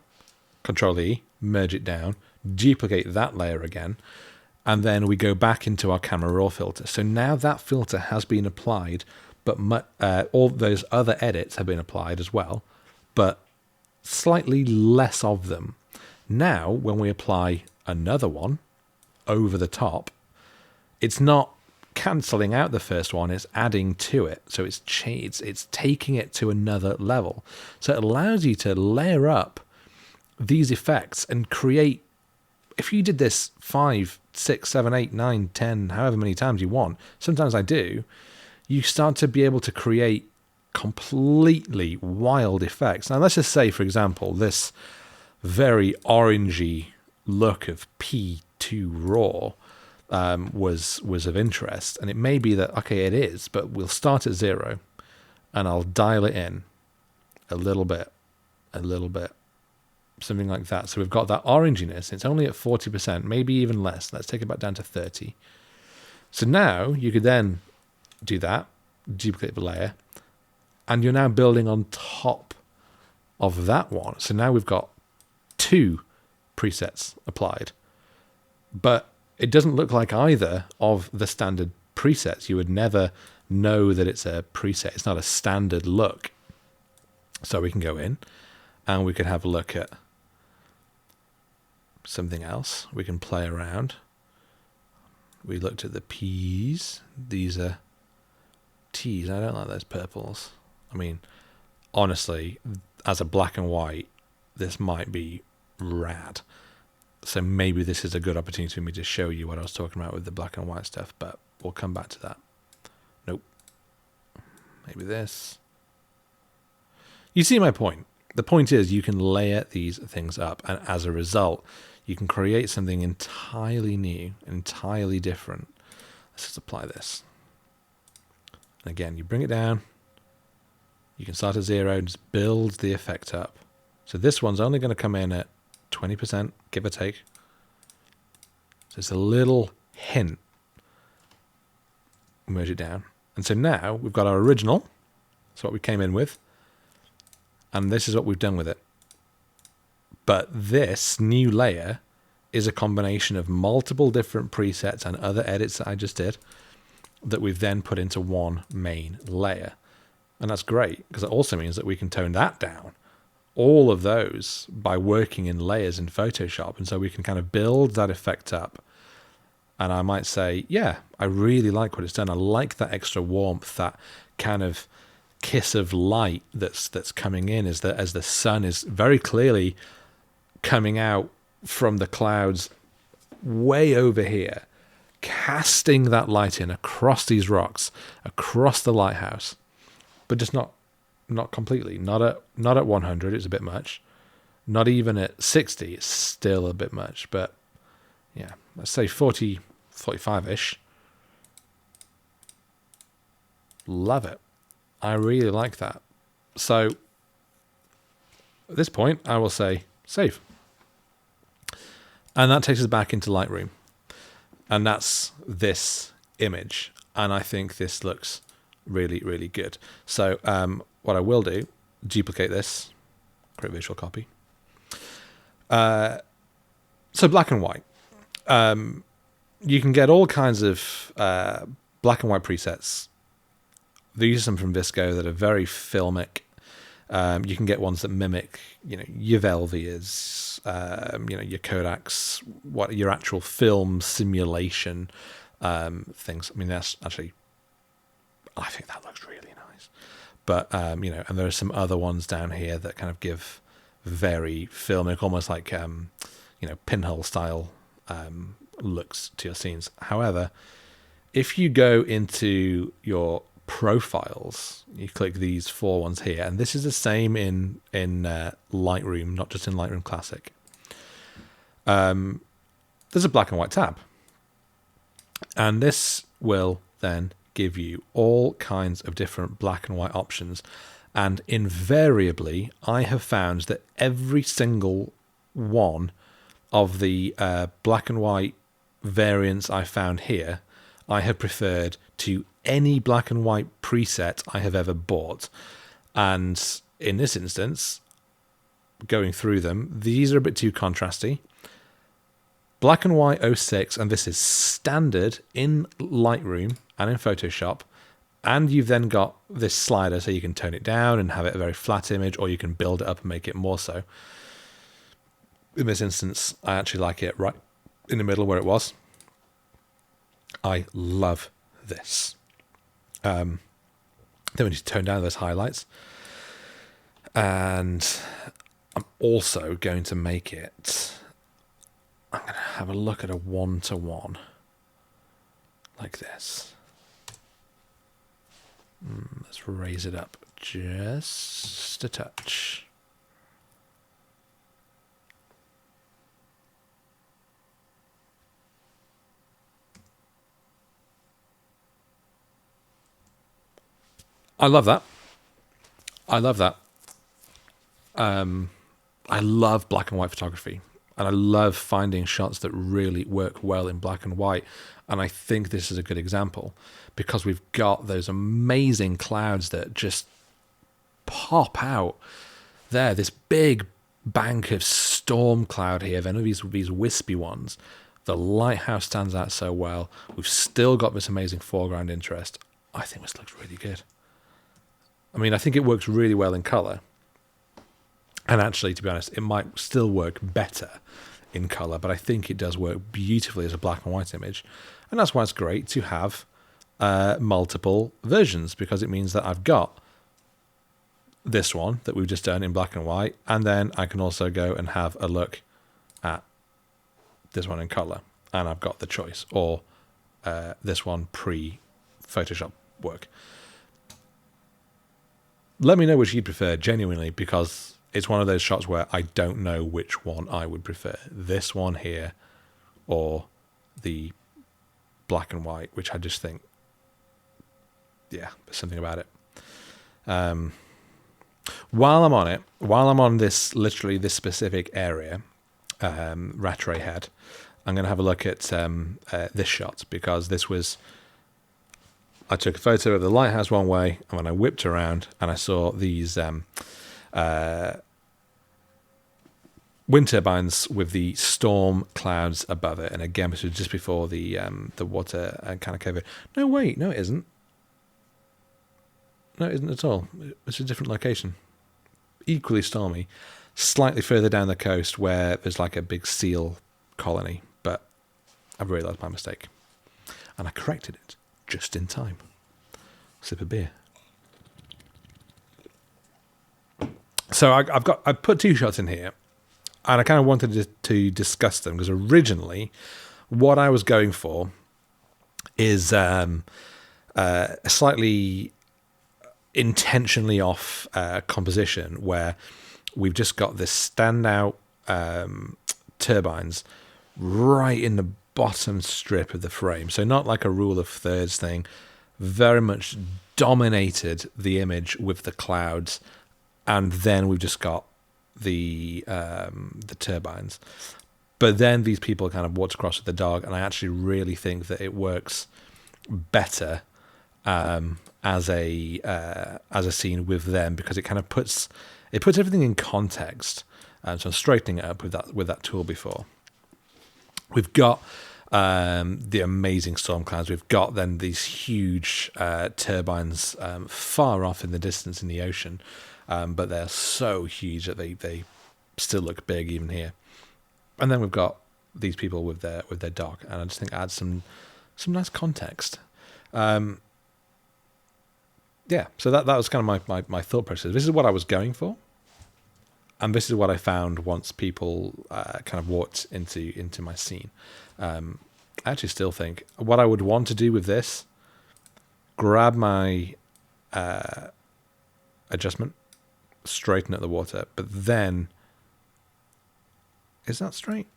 Control E, merge it down, duplicate that layer again, and then we go back into our camera raw filter. So now that filter has been applied, but all those other edits have been applied as well, but slightly less of them. Now, when we apply another one over the top, it's not cancelling out the first one, it's adding to it. So it's taking it to another level. So it allows you to layer up these effects and create, if you did this 5, 6, 7, 8, 9, 10, however many times you want, sometimes I do, you start to be able to create completely wild effects. Now let's just say, for example, this very orangey look of P2 raw was of interest, and it may be that, okay, it is, but we'll start at 0 and I'll dial it in a little bit, something like that. So we've got that oranginess. It's only at 40%, maybe even less. Let's take it back down to 30. So now you could then do that, duplicate the layer, and you're now building on top of that one. So now we've got 2 presets applied, but it doesn't look like either of the standard presets. You would never know that it's a preset. It's not a standard look. So we can go in and we can have a look at something else. We can play around. We looked at the P's. These are T's. I don't like those purples. I mean, honestly, as a black and white, this might be rad. So maybe this is a good opportunity for me to show you what I was talking about with the black and white stuff, but we'll come back to that. Nope. Maybe this. You see my point. the point is you can layer these things up, and as a result, you can create something entirely new, entirely different. Let's just apply this. And again, you bring it down. You can start at 0 and just build the effect up. So this one's only going to come in at 20%, give or take. So it's a little hint. Merge it down. And so now we've got our original. That's what we came in with. And this is what we've done with it. But this new layer is a combination of multiple different presets and other edits that I just did that we've then put into one main layer. And that's great, because it also means that we can tone that down. All of those by working in layers in Photoshop. And so we can kind of build that effect up. And I might say, yeah, I really like what it's done. I like that extra warmth, that kind of kiss of light that's coming in as the sun is very clearly coming out from the clouds way over here, casting that light in across these rocks, across the lighthouse, but just not completely. Not at 100, it's a bit much. Not even at 60, it's still a bit much. But yeah, let's say 40, 45-ish. Love it. I really like that. So at this point, I will say save. And that takes us back into Lightroom. And that's this image. And I think this looks really, really good. So what I will do, duplicate this, create visual copy. So black and white. You can get all kinds of black and white presets. These are some from Visco that are very filmic. You can get ones that mimic, your Velvias, your Kodaks, what your actual film simulation things. I mean, that's actually, I think that looks really nice. But and there are some other ones down here that kind of give very filmic, almost like pinhole style looks to your scenes. However, if you go into your profiles, you click these 4 ones here, and this is the same in Lightroom, not just in Lightroom Classic. There's a black and white tab, and this will then give you all kinds of different black and white options. And invariably, I have found that every single one of the black and white variants I found here, I have preferred to any black and white preset I have ever bought. And in this instance, going through them, these are a bit too contrasty. Black and white 06, and this is standard in Lightroom and in Photoshop. And you've then got this slider, so you can tone it down and have it a very flat image, or you can build it up and make it more so. In this instance, I actually like it right in the middle where it was. I love this. Then we need to tone down those highlights. And I'm also going to make it, I'm going to have a look at a 1-to-1 like this. Let's raise it up just a touch. I love that. I love that. I love black and white photography, and I love finding shots that really work well in black and white. And I think this is a good example, because we've got those amazing clouds that just pop out there. This big bank of storm cloud here, then these wispy ones. The lighthouse stands out so well. We've still got this amazing foreground interest. I think this looks really good. I mean, I think it works really well in color. And actually, to be honest, it might still work better in color, but I think it does work beautifully as a black and white image. And that's why it's great to have multiple versions, because it means that I've got this one that we've just done in black and white, and then I can also go and have a look at this one in color, and I've got the choice, or this one pre-Photoshop work. Let me know which you prefer, genuinely, because it's one of those shots where I don't know which one I would prefer. This one here or the black and white, which I just think, yeah, there's something about it. While I'm on this, literally this specific area, Rattray Head, I'm going to have a look at this shot, because I took a photo of the lighthouse one way, and when I whipped around and I saw these wind turbines with the storm clouds above it, and again, this was just before the water kind of covered. No, wait, no, it isn't. No, it isn't at all. It's a different location. Equally stormy, slightly further down the coast where there's like a big seal colony, but I've realised my mistake, and I corrected it just in time. Sip of beer. So I put two shots in here, and I kind of wanted to discuss them, because originally what I was going for is a slightly intentionally off composition, where we've just got this standout turbines right in the bottom strip of the frame. So not like a rule of thirds thing, very much dominated the image with the clouds, and then we've just got the turbines. But then these people kind of walked across with the dog, and I actually really think that it works better as a scene with them, because it kind of puts everything in context. So I'm straightening it up with that tool before. We've got the amazing storm clouds. We've got then these huge turbines far off in the distance in the ocean, but they're so huge that they still look big even here. And then we've got these people with their dog, and I just think it adds some nice context. Yeah, so that was kind of my thought process. This is what I was going for, and this is what I found once people kind of walked into my scene. I actually still think what I would want to do with this, grab my adjustment, straighten at the water, but then, is that straight?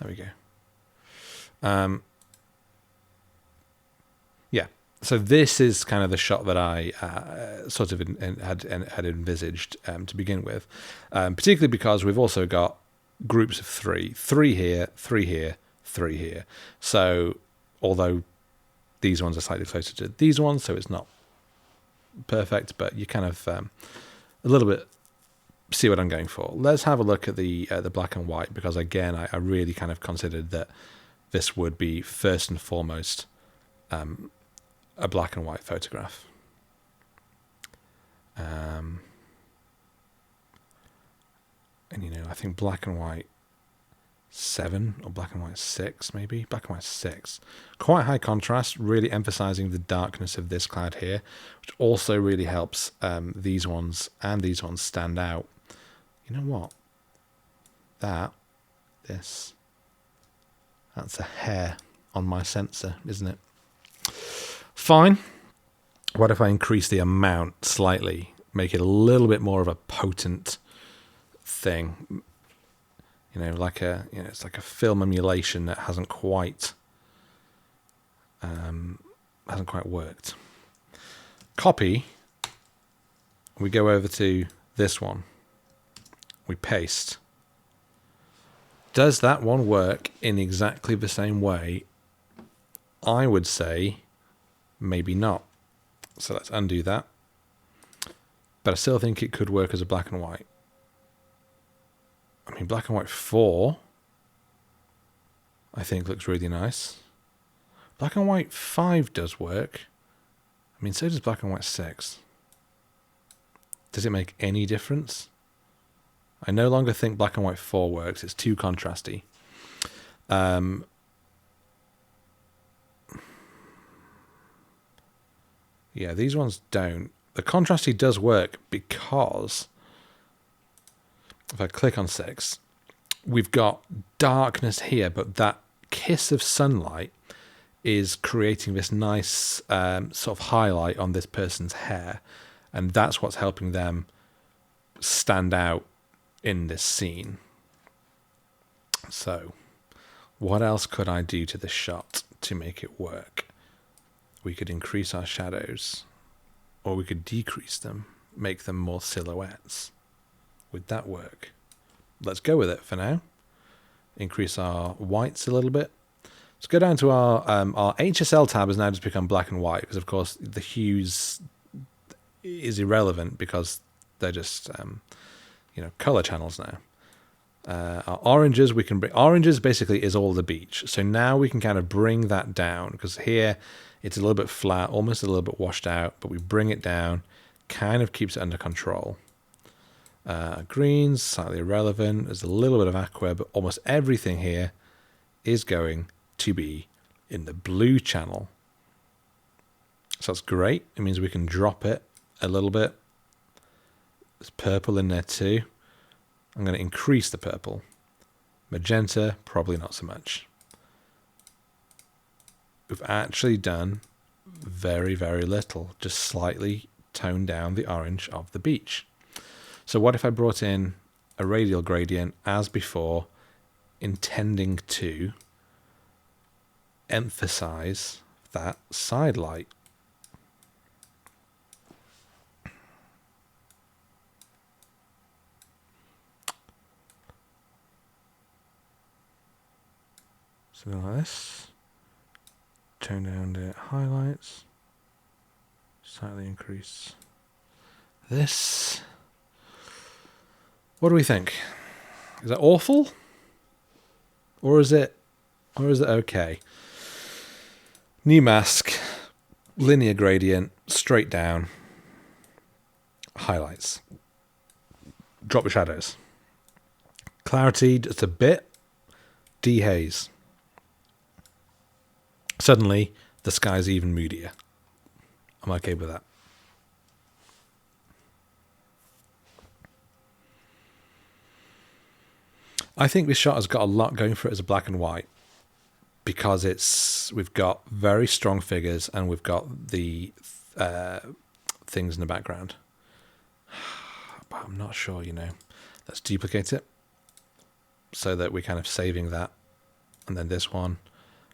There we go. Yeah. So this is kind of the shot that I sort of had envisaged to begin with, particularly because we've also got groups of three here, three here, three here. So although these ones are slightly closer to these ones, so it's not perfect, but you kind of a little bit see what I'm going for. Let's have a look at the black and white, because again, I really kind of considered that this would be first and foremost a black and white photograph. And I think black and white 7 or black and white 6, maybe black and white 6. Quite high contrast, really emphasizing the darkness of this cloud here, which also really helps these ones and these ones stand out. You know what? That's a hair on my sensor, isn't it? Fine. What if I increase the amount slightly, make it a little bit more of a potent thing? It's like a film emulation that hasn't quite worked. Copy. We go over to this one. We paste. Does that one work in exactly the same way? I would say maybe not. So let's undo that. But I still think it could work as a black and white. I mean, black and white 4, I think looks really nice. Black and white 5 does work. I mean, so does black and white 6. Does it make any difference? I no longer think black and white 4 works. It's too contrasty. Yeah, these ones don't. The contrasty does work because if I click on 6, we've got darkness here, but that kiss of sunlight is creating this nice sort of highlight on this person's hair, and that's what's helping them stand out in this scene. So what else could I do to the shot to make it work? We could increase our shadows, or we could decrease them, make them more silhouettes. Would that work? Let's go with it for now. Increase our whites a little bit. Let's go down to our HSL tab has now just become black and white, because of course the hues is irrelevant because they're just color channels now. Our oranges, we can bring oranges basically is all the beach. So now we can kind of bring that down, because here it's a little bit flat, almost a little bit washed out, but we bring it down, kind of keeps it under control. Greens, slightly irrelevant. There's a little bit of aqua, but almost everything here is going to be in the blue channel. So that's great. It means we can drop it a little bit. There's purple in there too. I'm going to increase the purple. Magenta, probably not so much. We've actually done very, very little. Just slightly toned down the orange of the beach. So what if I brought in a radial gradient as before, intending to emphasize that side light? Something like this. Tone down the highlights. Slightly increase this. What do we think? Is that awful? Or is it okay? New mask, linear gradient, straight down, highlights. Drop the shadows. Clarity just a bit, dehaze. Suddenly, the sky's even moodier. I'm okay with that. I think this shot has got a lot going for it as a black and white, because we've got very strong figures and we've got the things in the background. But I'm not sure, Let's duplicate it so that we're kind of saving that. And then this one,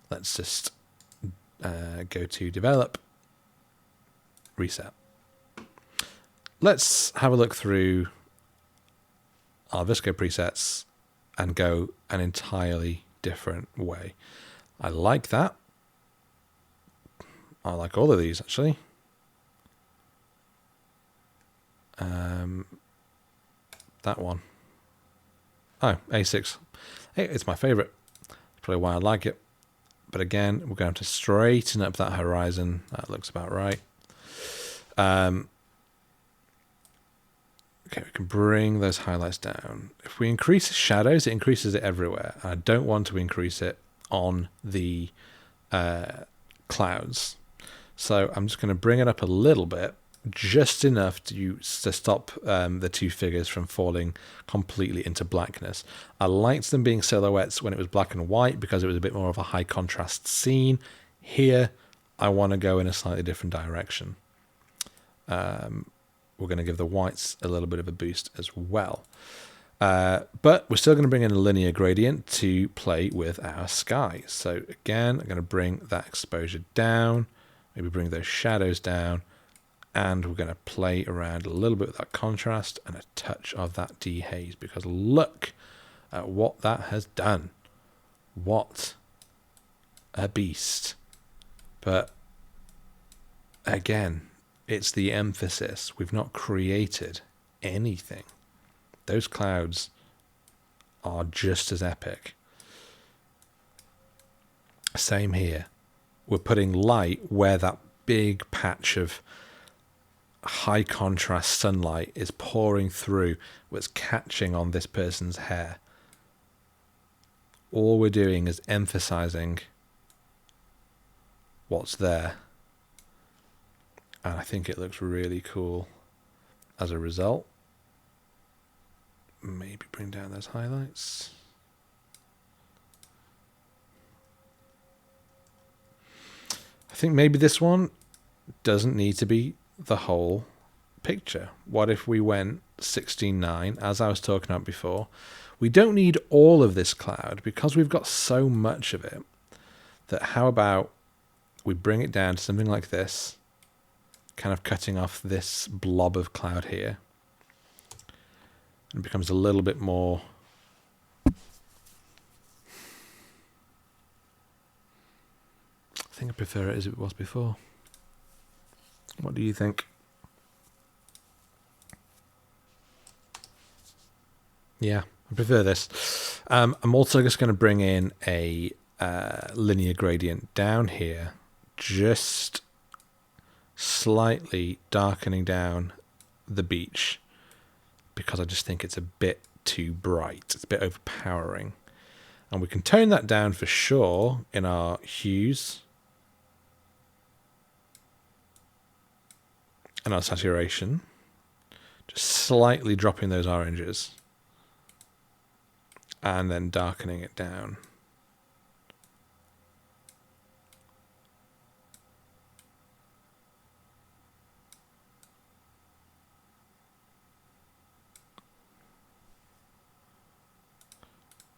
let's just go to develop, reset. Let's have a look through our Visco presets and go an entirely different way. I like that. I like all of these, actually. That one. Oh, A6. It's my favorite. Probably why I like it. But again, we're going to straighten up that horizon. That looks about right. Okay, we can bring those highlights down. If we increase the shadows, it increases it everywhere. I don't want to increase it on the clouds. So I'm just going to bring it up a little bit, just enough to stop the two figures from falling completely into blackness. I liked them being silhouettes when it was black and white because it was a bit more of a high contrast scene. Here, I want to go in a slightly different direction. We're going to give the whites a little bit of a boost as well. But we're still going to bring in a linear gradient to play with our sky. So again, I'm going to bring that exposure down, maybe bring those shadows down, and we're going to play around a little bit with that contrast and a touch of that dehaze, because look at what that has done. What a beast. But again, it's the emphasis. We've not created anything. Those clouds are just as epic. Same here. We're putting light where that big patch of high contrast sunlight is pouring through, what's catching on this person's hair. All we're doing is emphasizing what's there. And I think it looks really cool as a result. Maybe bring down those highlights. I think maybe this one doesn't need to be the whole picture. What if we went 16:9, as I was talking about before? We don't need all of this cloud because we've got so much of it that how about we bring it down to something like this, kind of cutting off this blob of cloud here. It becomes a little bit more I think I prefer it as it was before. What do you think? Yeah, I prefer this. I'm also just going to bring in a linear gradient down here, just slightly darkening down the beach because I just think it's a bit too bright. It's a bit overpowering. And we can tone that down for sure in our hues and our saturation. Just slightly dropping those oranges and then darkening it down.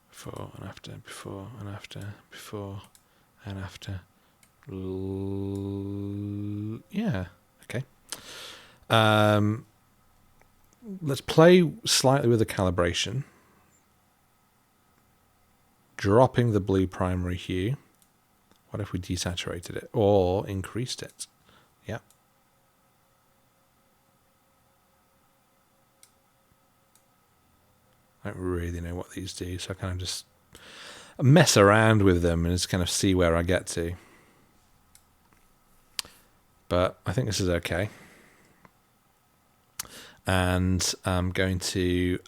Before and after, before and after, before and after. Yeah, okay. Let's play slightly with the calibration. Dropping the blue primary hue. What if we desaturated it or increased it? Yeah. I don't really know what these do, so I kind of just mess around with them and just kind of see where I get to. But I think this is okay. And I'm going to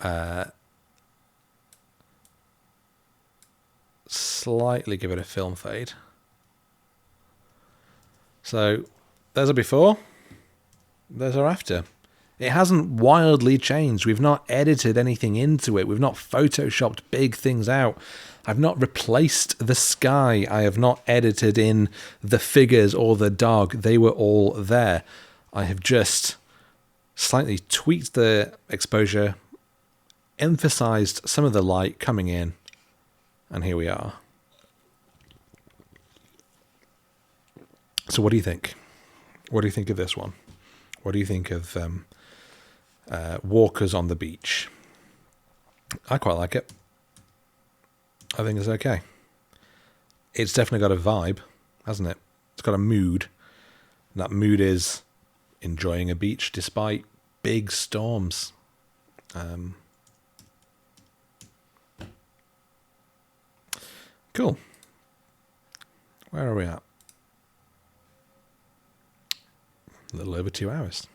slightly give it a film fade. So there's a before, there's our after. It hasn't wildly changed. We've not edited anything into it. We've not photoshopped big things out. I've not replaced the sky. I have not edited in the figures or the dog. They were all there. I have just slightly tweaked the exposure, emphasized some of the light coming in, and here we are. So what do you think? What do you think of this one? What do you think of walkers on the beach? I quite like it. I think it's okay. It's definitely got a vibe, hasn't it? It's got a mood. And that mood is enjoying a beach despite big storms. Cool. Where are we at? A little over 2 hours.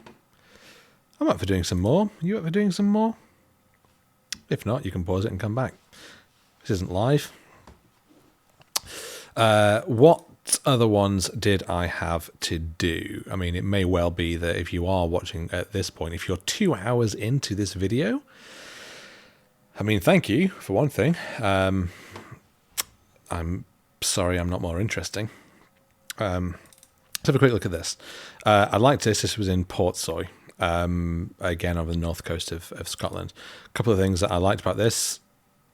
I'm up for doing some more. You up for doing some more? If not, you can pause it and come back. This isn't live. What other ones did I have to do? I mean, it may well be that if you are watching at this point, if you're 2 hours into this video, I mean, thank you for one thing. I'm sorry I'm not more interesting. Let's have a quick look at this. I liked this. This was in Portsoy, again on the north coast of Scotland. A couple of things that I liked about this.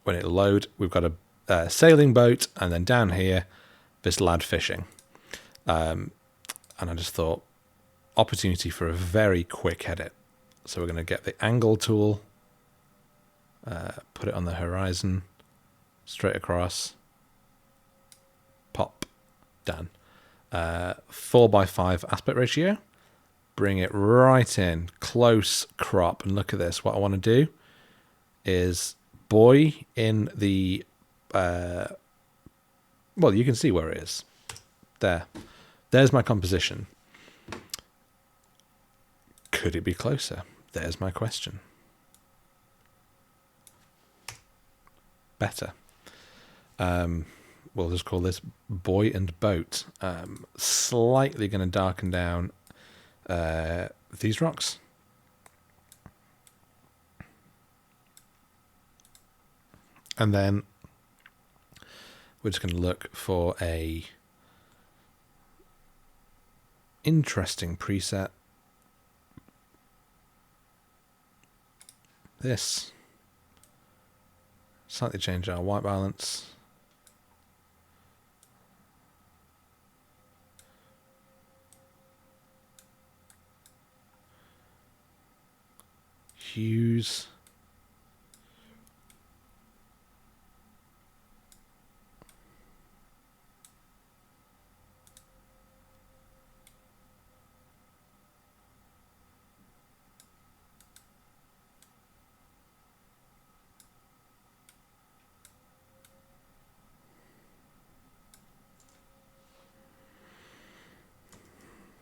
When it load, we've got a sailing boat, and then down here, this lad fishing. And I just thought, opportunity for a very quick edit. So we're going to get the angle tool, put it on the horizon, straight across, pop, done. 4:5 aspect ratio, bring it right in, close crop, and look at this. What I want to do is buoy in the, well, you can see where it is. There's my composition. Could it be closer? There's my question. Better. We'll just call this boy and boat. Slightly going to darken down these rocks. And then we're just going to look for a interesting preset. This. Slightly change our white balance. Hues.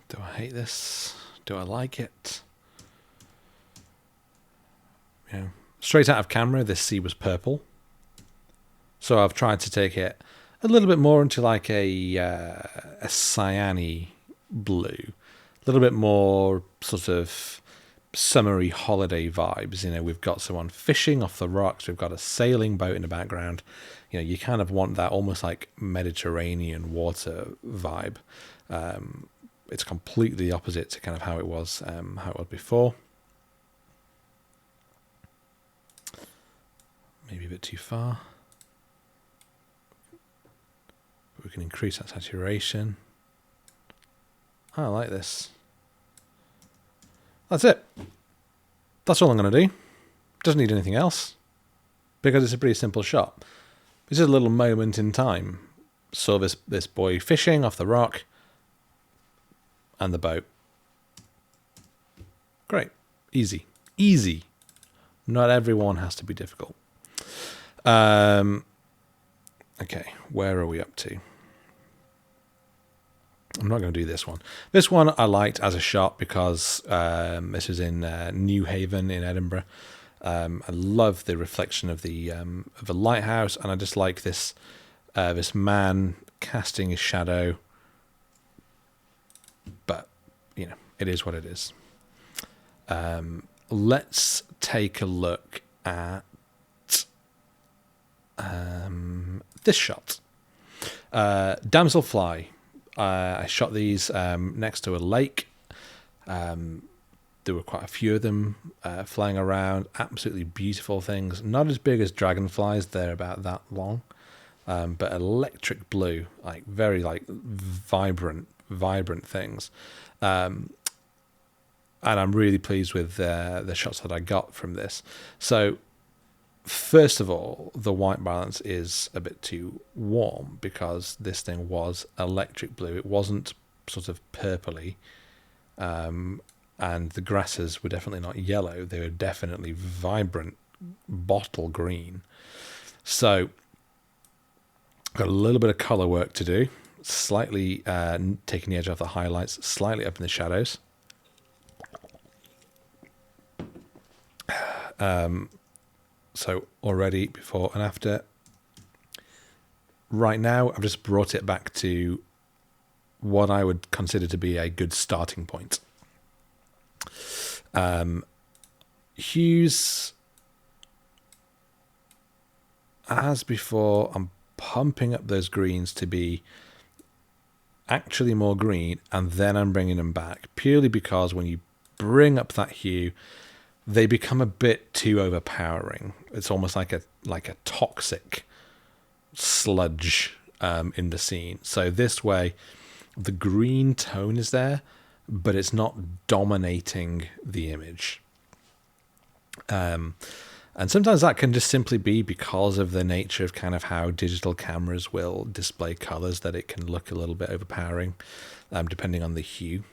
Do I hate this? Do I like it? Yeah. Straight out of camera, this sea was purple. So I've tried to take it a little bit more into like a cyan-y blue. A little bit more sort of summery holiday vibes. You know, we've got someone fishing off the rocks. We've got a sailing boat in the background. You know, you kind of want that almost like Mediterranean water vibe. It's completely opposite to kind of how it was before. Maybe a bit too far. But we can increase that saturation. I like this. That's it. That's all I'm going to do. Doesn't need anything else because it's a pretty simple shot. This is a little moment in time. Saw this boy fishing off the rock and the boat. Great. Easy. Easy. Not everyone has to be difficult. Okay, where are we up to? I'm not going to do this one. This one I liked as a shot because this is in New Haven in Edinburgh. I love the reflection of the lighthouse, and I just like this this man casting his shadow. But you know, it is what it is. Let's take a look at this shot. Damselfly. I shot these next to a lake. There were quite a few of them flying around. Absolutely beautiful things. Not as big as dragonflies. They're about that long. But electric blue, like very like vibrant things. And I'm really pleased with the shots that I got from this. So first of all, the white balance is a bit too warm because this thing was electric blue. It wasn't sort of purpley. And the grasses were definitely not yellow. They were definitely vibrant bottle green. So got a little bit of color work to do. Slightly taking the edge off the highlights, slightly up in the shadows. So already before and after. Right now, I've just brought it back to what I would consider to be a good starting point. Hues, as before, I'm pumping up those greens to be actually more green, and then I'm bringing them back, purely because when you bring up that hue, they become a bit too overpowering. It's almost like a toxic sludge in the scene. So this way, the green tone is there, but it's not dominating the image. And sometimes that can just simply be because of the nature of kind of how digital cameras will display colors, that it can look a little bit overpowering, depending on the hue.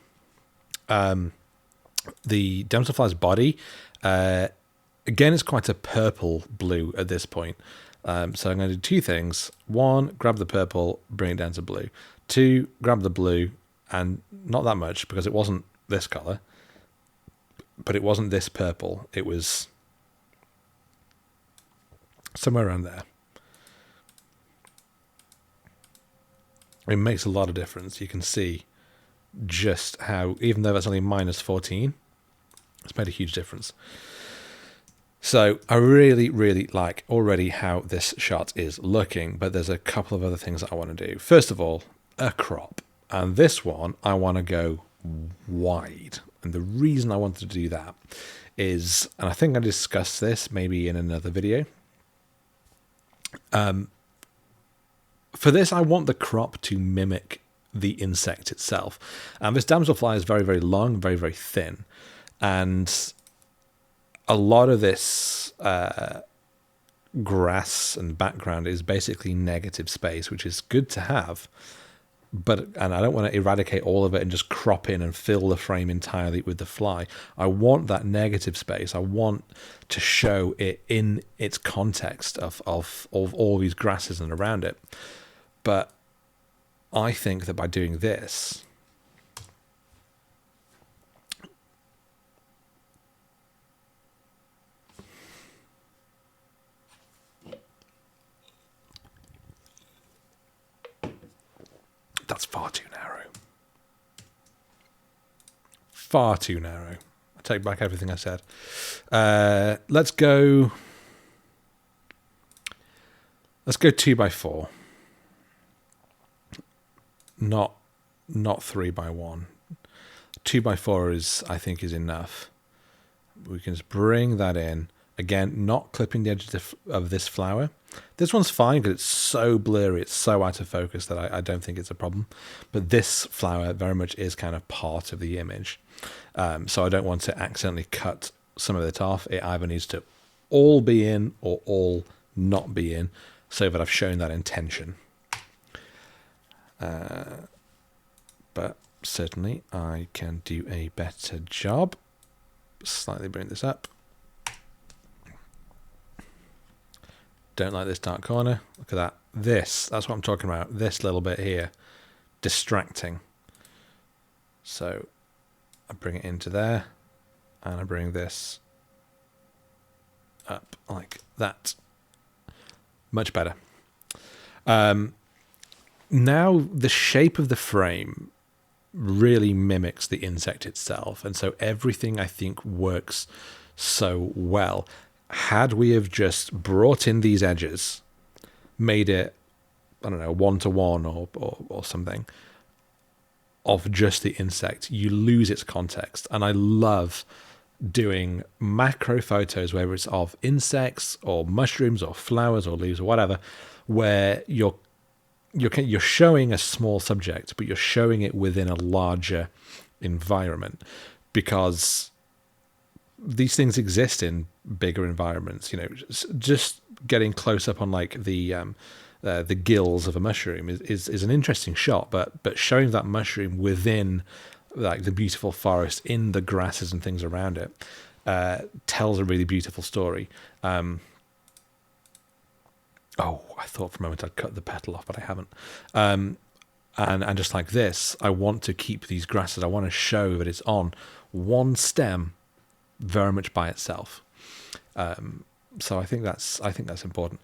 The damselfly's body, again, is quite a purple blue at this point. So I'm going to do two things. One, grab the purple, bring it down to blue. Two, grab the blue, and not that much because it wasn't this color, but it wasn't this purple. It was somewhere around there. It makes a lot of difference. You can see just how, even though that's only -14, it's made a huge difference. So I really, really like already how this shot is looking, but there's a couple of other things that I want to do. First of all, a crop. And this one, I want to go wide. And the reason I wanted to do that is, and I think I discussed this maybe in another video. For this, I want the crop to mimic the insect itself. And this damselfly is very, very long, very, very thin. And a lot of this grass and background is basically negative space, which is good to have. And I don't want to eradicate all of it and just crop in and fill the frame entirely with the fly. I want that negative space. I want to show it in its context of all these grasses and around it. But I think that by doing this, that's far too narrow. Far too narrow. I take back everything I said. Let's go 2x4. Not 3x1. 2x4 is, I think, is enough. We can just bring that in. Again, not clipping the edge of this flower. This one's fine because it's so blurry, it's so out of focus that I don't think it's a problem. But this flower very much is kind of part of the image. So I don't want to accidentally cut some of it off. It either needs to all be in or all not be in, so that I've shown that intention. But certainly I can do a better job. Slightly bring this up. Don't like this dark corner. Look at that. That's what I'm talking about. This little bit here. Distracting. So I bring it into there. And I bring this up like that. Much better. Now the shape of the frame really mimics the insect itself. And so everything, I think, works so well. Had we have just brought in these edges, made it, I don't know, 1-to-1 or something of just the insect, you lose its context. And I love doing macro photos, whether it's of insects or mushrooms or flowers or leaves or whatever, where you're showing a small subject, but you're showing it within a larger environment, because these things exist in bigger environments. You know, just getting close up on like the gills of a mushroom is an interesting shot, but showing that mushroom within like the beautiful forest, in the grasses and things around it, tells a really beautiful story. Oh, I thought for a moment I'd cut the petal off, but I haven't. And just like this, I want to keep these grasses. I want to show that it's on one stem, very much by itself. So I think that's important.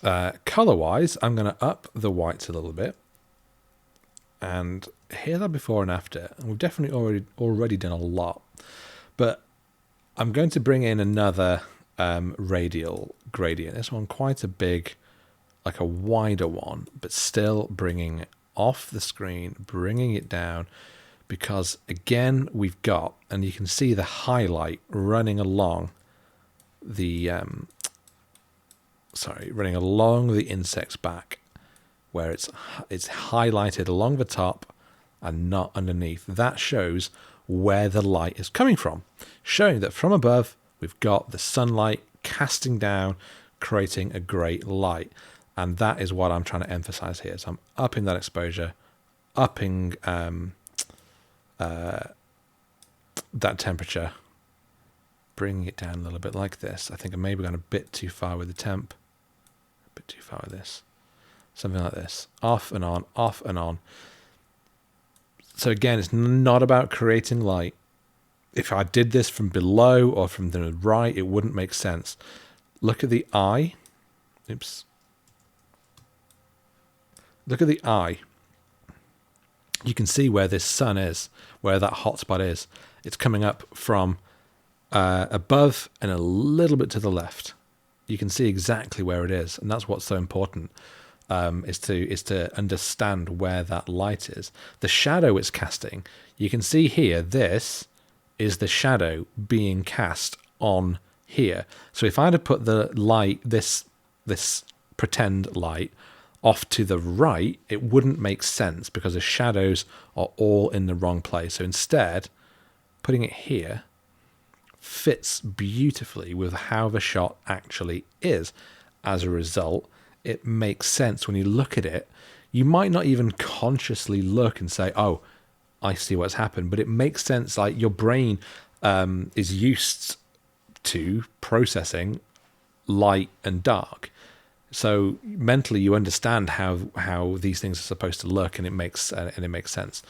Color-wise, I'm going to up the whites a little bit, and hear that before and after. And we've definitely already done a lot, but I'm going to bring in another radial gradient. This one quite a big, like a wider one, but still bringing it off the screen, bringing it down, because again we've got, and you can see the highlight running along the running along the insect's back, where it's highlighted along the top and not underneath. That shows where the light is coming from, showing that from above we've got the sunlight casting down, creating a great light. And that is what I'm trying to emphasize here. So I'm upping that exposure, upping that temperature, bringing it down a little bit like this. I think I'm maybe going a bit too far with the temp, a bit too far with this. Something like this, off and on, off and on. So again, it's not about creating light. If I did this from below or from the right, it wouldn't make sense. Look at the eye. Oops. Look at the eye. You can see where this sun is, where that hot spot is. It's coming up from above and a little bit to the left. You can see exactly where it is, and that's what's so important. is to understand where that light is. The shadow it's casting, you can see here, this is the shadow being cast on here. So if I had to put the light, this pretend light, off to the right, it wouldn't make sense because the shadows are all in the wrong place. So instead, putting it here fits beautifully with how the shot actually is. As a result, it makes sense when you look at it. You might not even consciously look and say, oh, I see what's happened, but it makes sense. Like your brain is used to processing light and dark. So mentally you understand how these things are supposed to look, and it makes sense.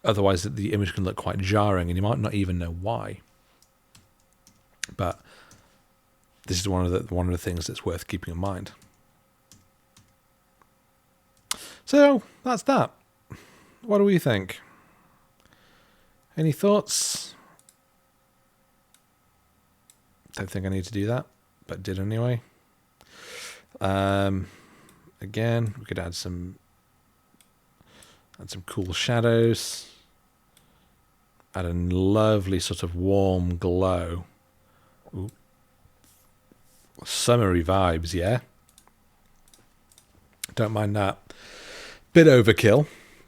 Otherwise the image can look quite jarring and you might not even know why. But this is one of the things that's worth keeping in mind. So that's that. What do we think? Any thoughts? Don't think I need to do that, but did anyway. Again, we could add some cool shadows. Add a lovely sort of warm glow. Ooh. Summery vibes, yeah. Don't mind that. Bit overkill,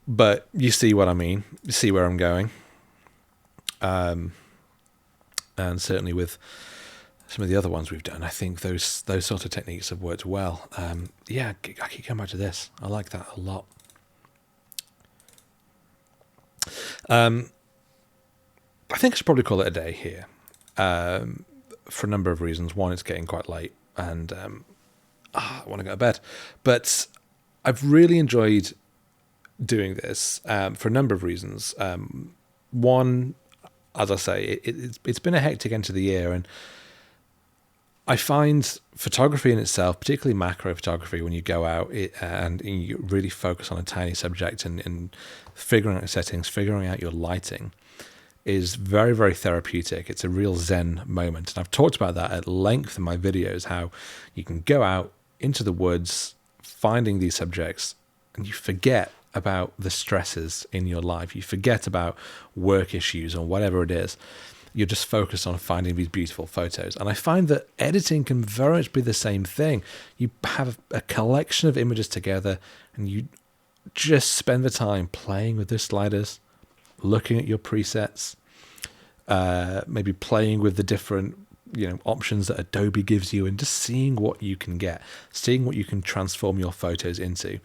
but you see what I mean. You see where I'm going. And certainly with some of the other ones we've done, I think those sort of techniques have worked well. Yeah, I keep coming back to this. I like that a lot. I think I should probably call it a day here, for a number of reasons. One, it's getting quite late, and I want to go to bed. But I've really enjoyed doing this for a number of reasons. One, as I say, it's been a hectic end to the year, and I find photography in itself, particularly macro photography, when you go out and you really focus on a tiny subject and figuring out settings, figuring out your lighting, is very, very therapeutic. It's a real Zen moment. And I've talked about that at length in my videos, how you can go out into the woods, finding these subjects, and you forget about the stresses in your life. You forget about work issues or whatever it is. You're just focused on finding these beautiful photos. And I find that editing can very much be the same thing. You have a collection of images together and you just spend the time playing with the sliders, looking at your presets, maybe playing with the different options that Adobe gives you, and just seeing what you can get, seeing what you can transform your photos into.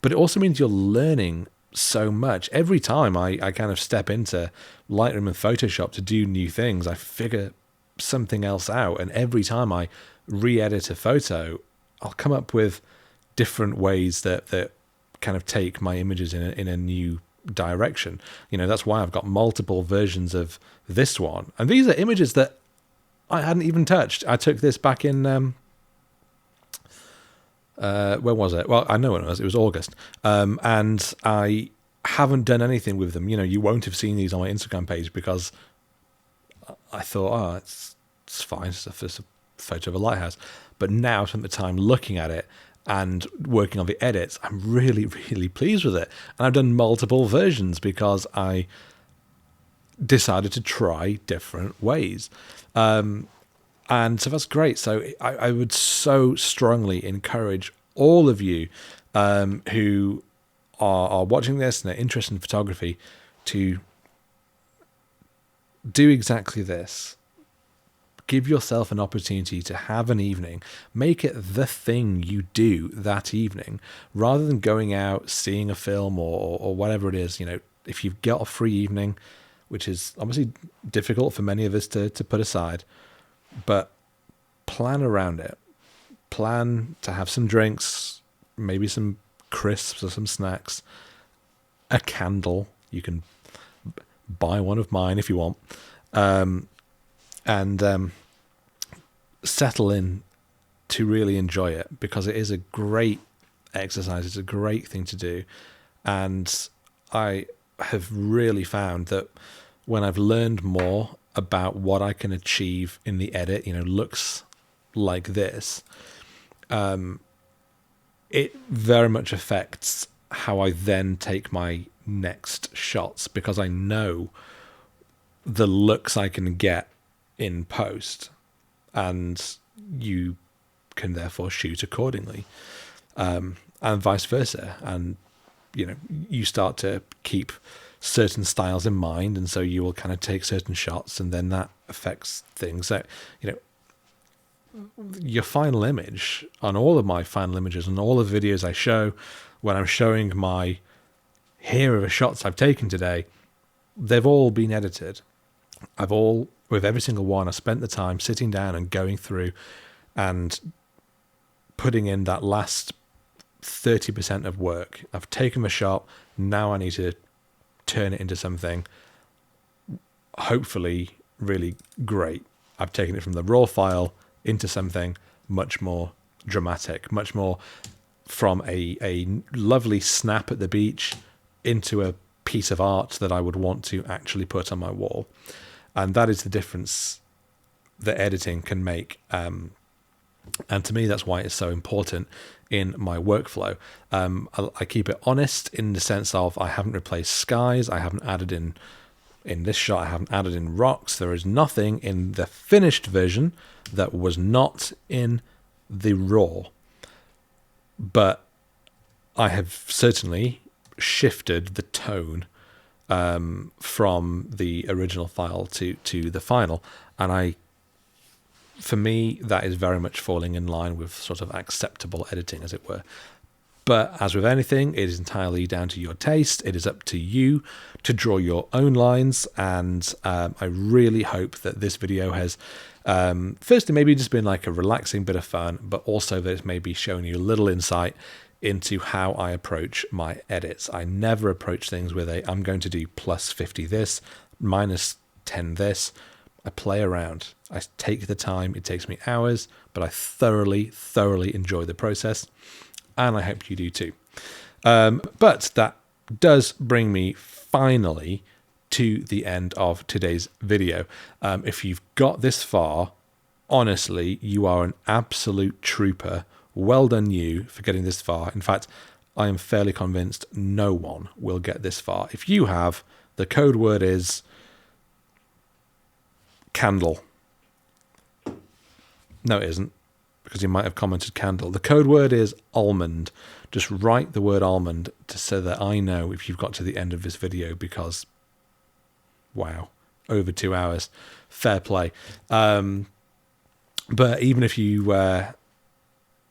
But it also means you're learning so much. Every time I kind of step into Lightroom and Photoshop to do new things, I figure something else out. And every time I re-edit a photo, I'll come up with different ways that kind of take my images in a new direction. That's why I've got multiple versions of this one. And these are images that I hadn't even touched. I took this back in when was it? Well, I know when it was. It was August. And I haven't done anything with them. You won't have seen these on my Instagram page because I thought, it's fine. It's a photo of a lighthouse. But now, I spent the time looking at it and working on the edits. I'm really, really pleased with it. And I've done multiple versions because I decided to try different ways. And so that's great. So I would so strongly encourage all of you who are watching this and are interested in photography to do exactly this. Give yourself an opportunity to have an evening. Make it the thing you do that evening, rather than going out, seeing a film or whatever it is. If you've got a free evening, which is obviously difficult for many of us to put aside, but plan around it. Plan to have some drinks, maybe some crisps or some snacks, a candle. You can buy one of mine if you want, and settle in to really enjoy it, because it is a great exercise. It's a great thing to do. And I have really found that when I've learned more about what I can achieve in the edit, looks like this, it very much affects how I then take my next shots, because I know the looks I can get in post, and you can therefore shoot accordingly, and vice versa. And you start to keep certain styles in mind, and so you will kind of take certain shots, and then that affects things. So your final image, on all of my final images and all the videos I show, when I'm showing my here are the shots I've taken today, they've all been edited. With every single one, I spent the time sitting down and going through and putting in that last 30% of work. I've taken the shot, now I need to turn it into something hopefully really great. I've taken it from the raw file into something much more dramatic, much more from a lovely snap at the beach into a piece of art that I would want to actually put on my wall. And that is the difference that editing can make. And to me, that's why it's so important in my workflow. I keep it honest in the sense of I haven't replaced skies. I haven't added in this shot, I haven't added in rocks. There is nothing in the finished version that was not in the raw. But I have certainly shifted the tone from the original file to the final. And for me, that is very much falling in line with sort of acceptable editing, as it were. But as with anything, it is entirely down to your taste. It is up to you to draw your own lines. And I really hope that this video has, firstly, maybe just been like a relaxing bit of fun, but also that it's maybe shown you a little insight into how I approach my edits. I never approach things with I'm going to do plus 50 this, minus 10 this. I play around. I take the time. It takes me hours, but I thoroughly, thoroughly enjoy the process. And I hope you do too. But that does bring me finally to the end of today's video. If you've got this far, honestly, you are an absolute trooper. Well done you for getting this far. In fact, I am fairly convinced no one will get this far. If you have, the code word is candle. No, it isn't, because you might have commented candle. The code word is almond. Just write the word almond so that I know if you've got to the end of this video, because, wow, over 2 hours. Fair play. But even if you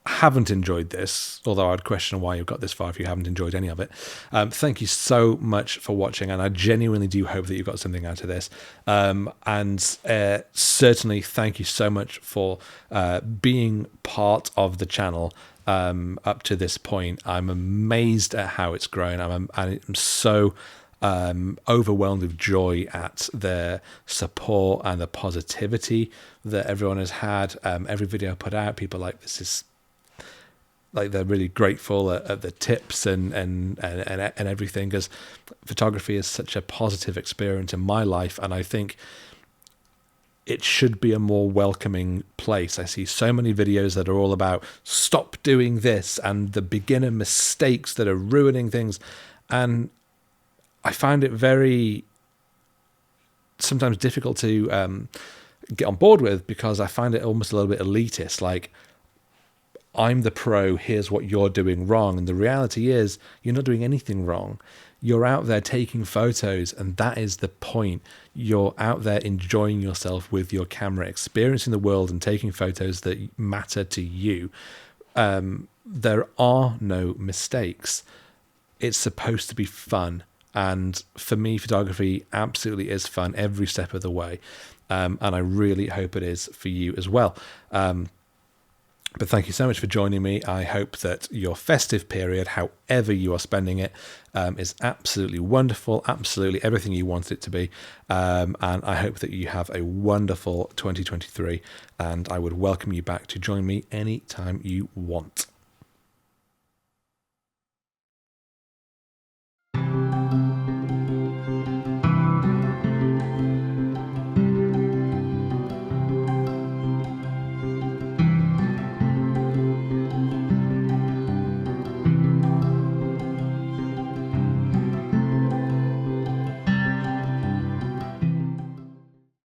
haven't enjoyed this, although I'd question why you've got this far if you haven't enjoyed any of it, thank you so much for watching, and I genuinely do hope that you got something out of this. And certainly thank you so much for being part of the channel up to this point. I'm amazed at how it's grown. I'm so overwhelmed with joy at the support and the positivity that everyone has had. Every video I put out, people are like, this is like, they're really grateful at the tips and everything, because photography is such a positive experience in my life, and I think it should be a more welcoming place. I see so many videos that are all about stop doing this and the beginner mistakes that are ruining things, and I find it very sometimes difficult to get on board with, because I find it almost a little bit elitist, like, I'm the pro, here's what you're doing wrong. And the reality is, you're not doing anything wrong. You're out there taking photos, and that is the point. You're out there enjoying yourself with your camera, experiencing the world and taking photos that matter to you. There are no mistakes. It's supposed to be fun. And for me, photography absolutely is fun every step of the way. And I really hope it is for you as well. But thank you so much for joining me. I hope that your festive period, however you are spending it, is absolutely wonderful, absolutely everything you want it to be. And I hope that you have a wonderful 2023, and I would welcome you back to join me anytime you want.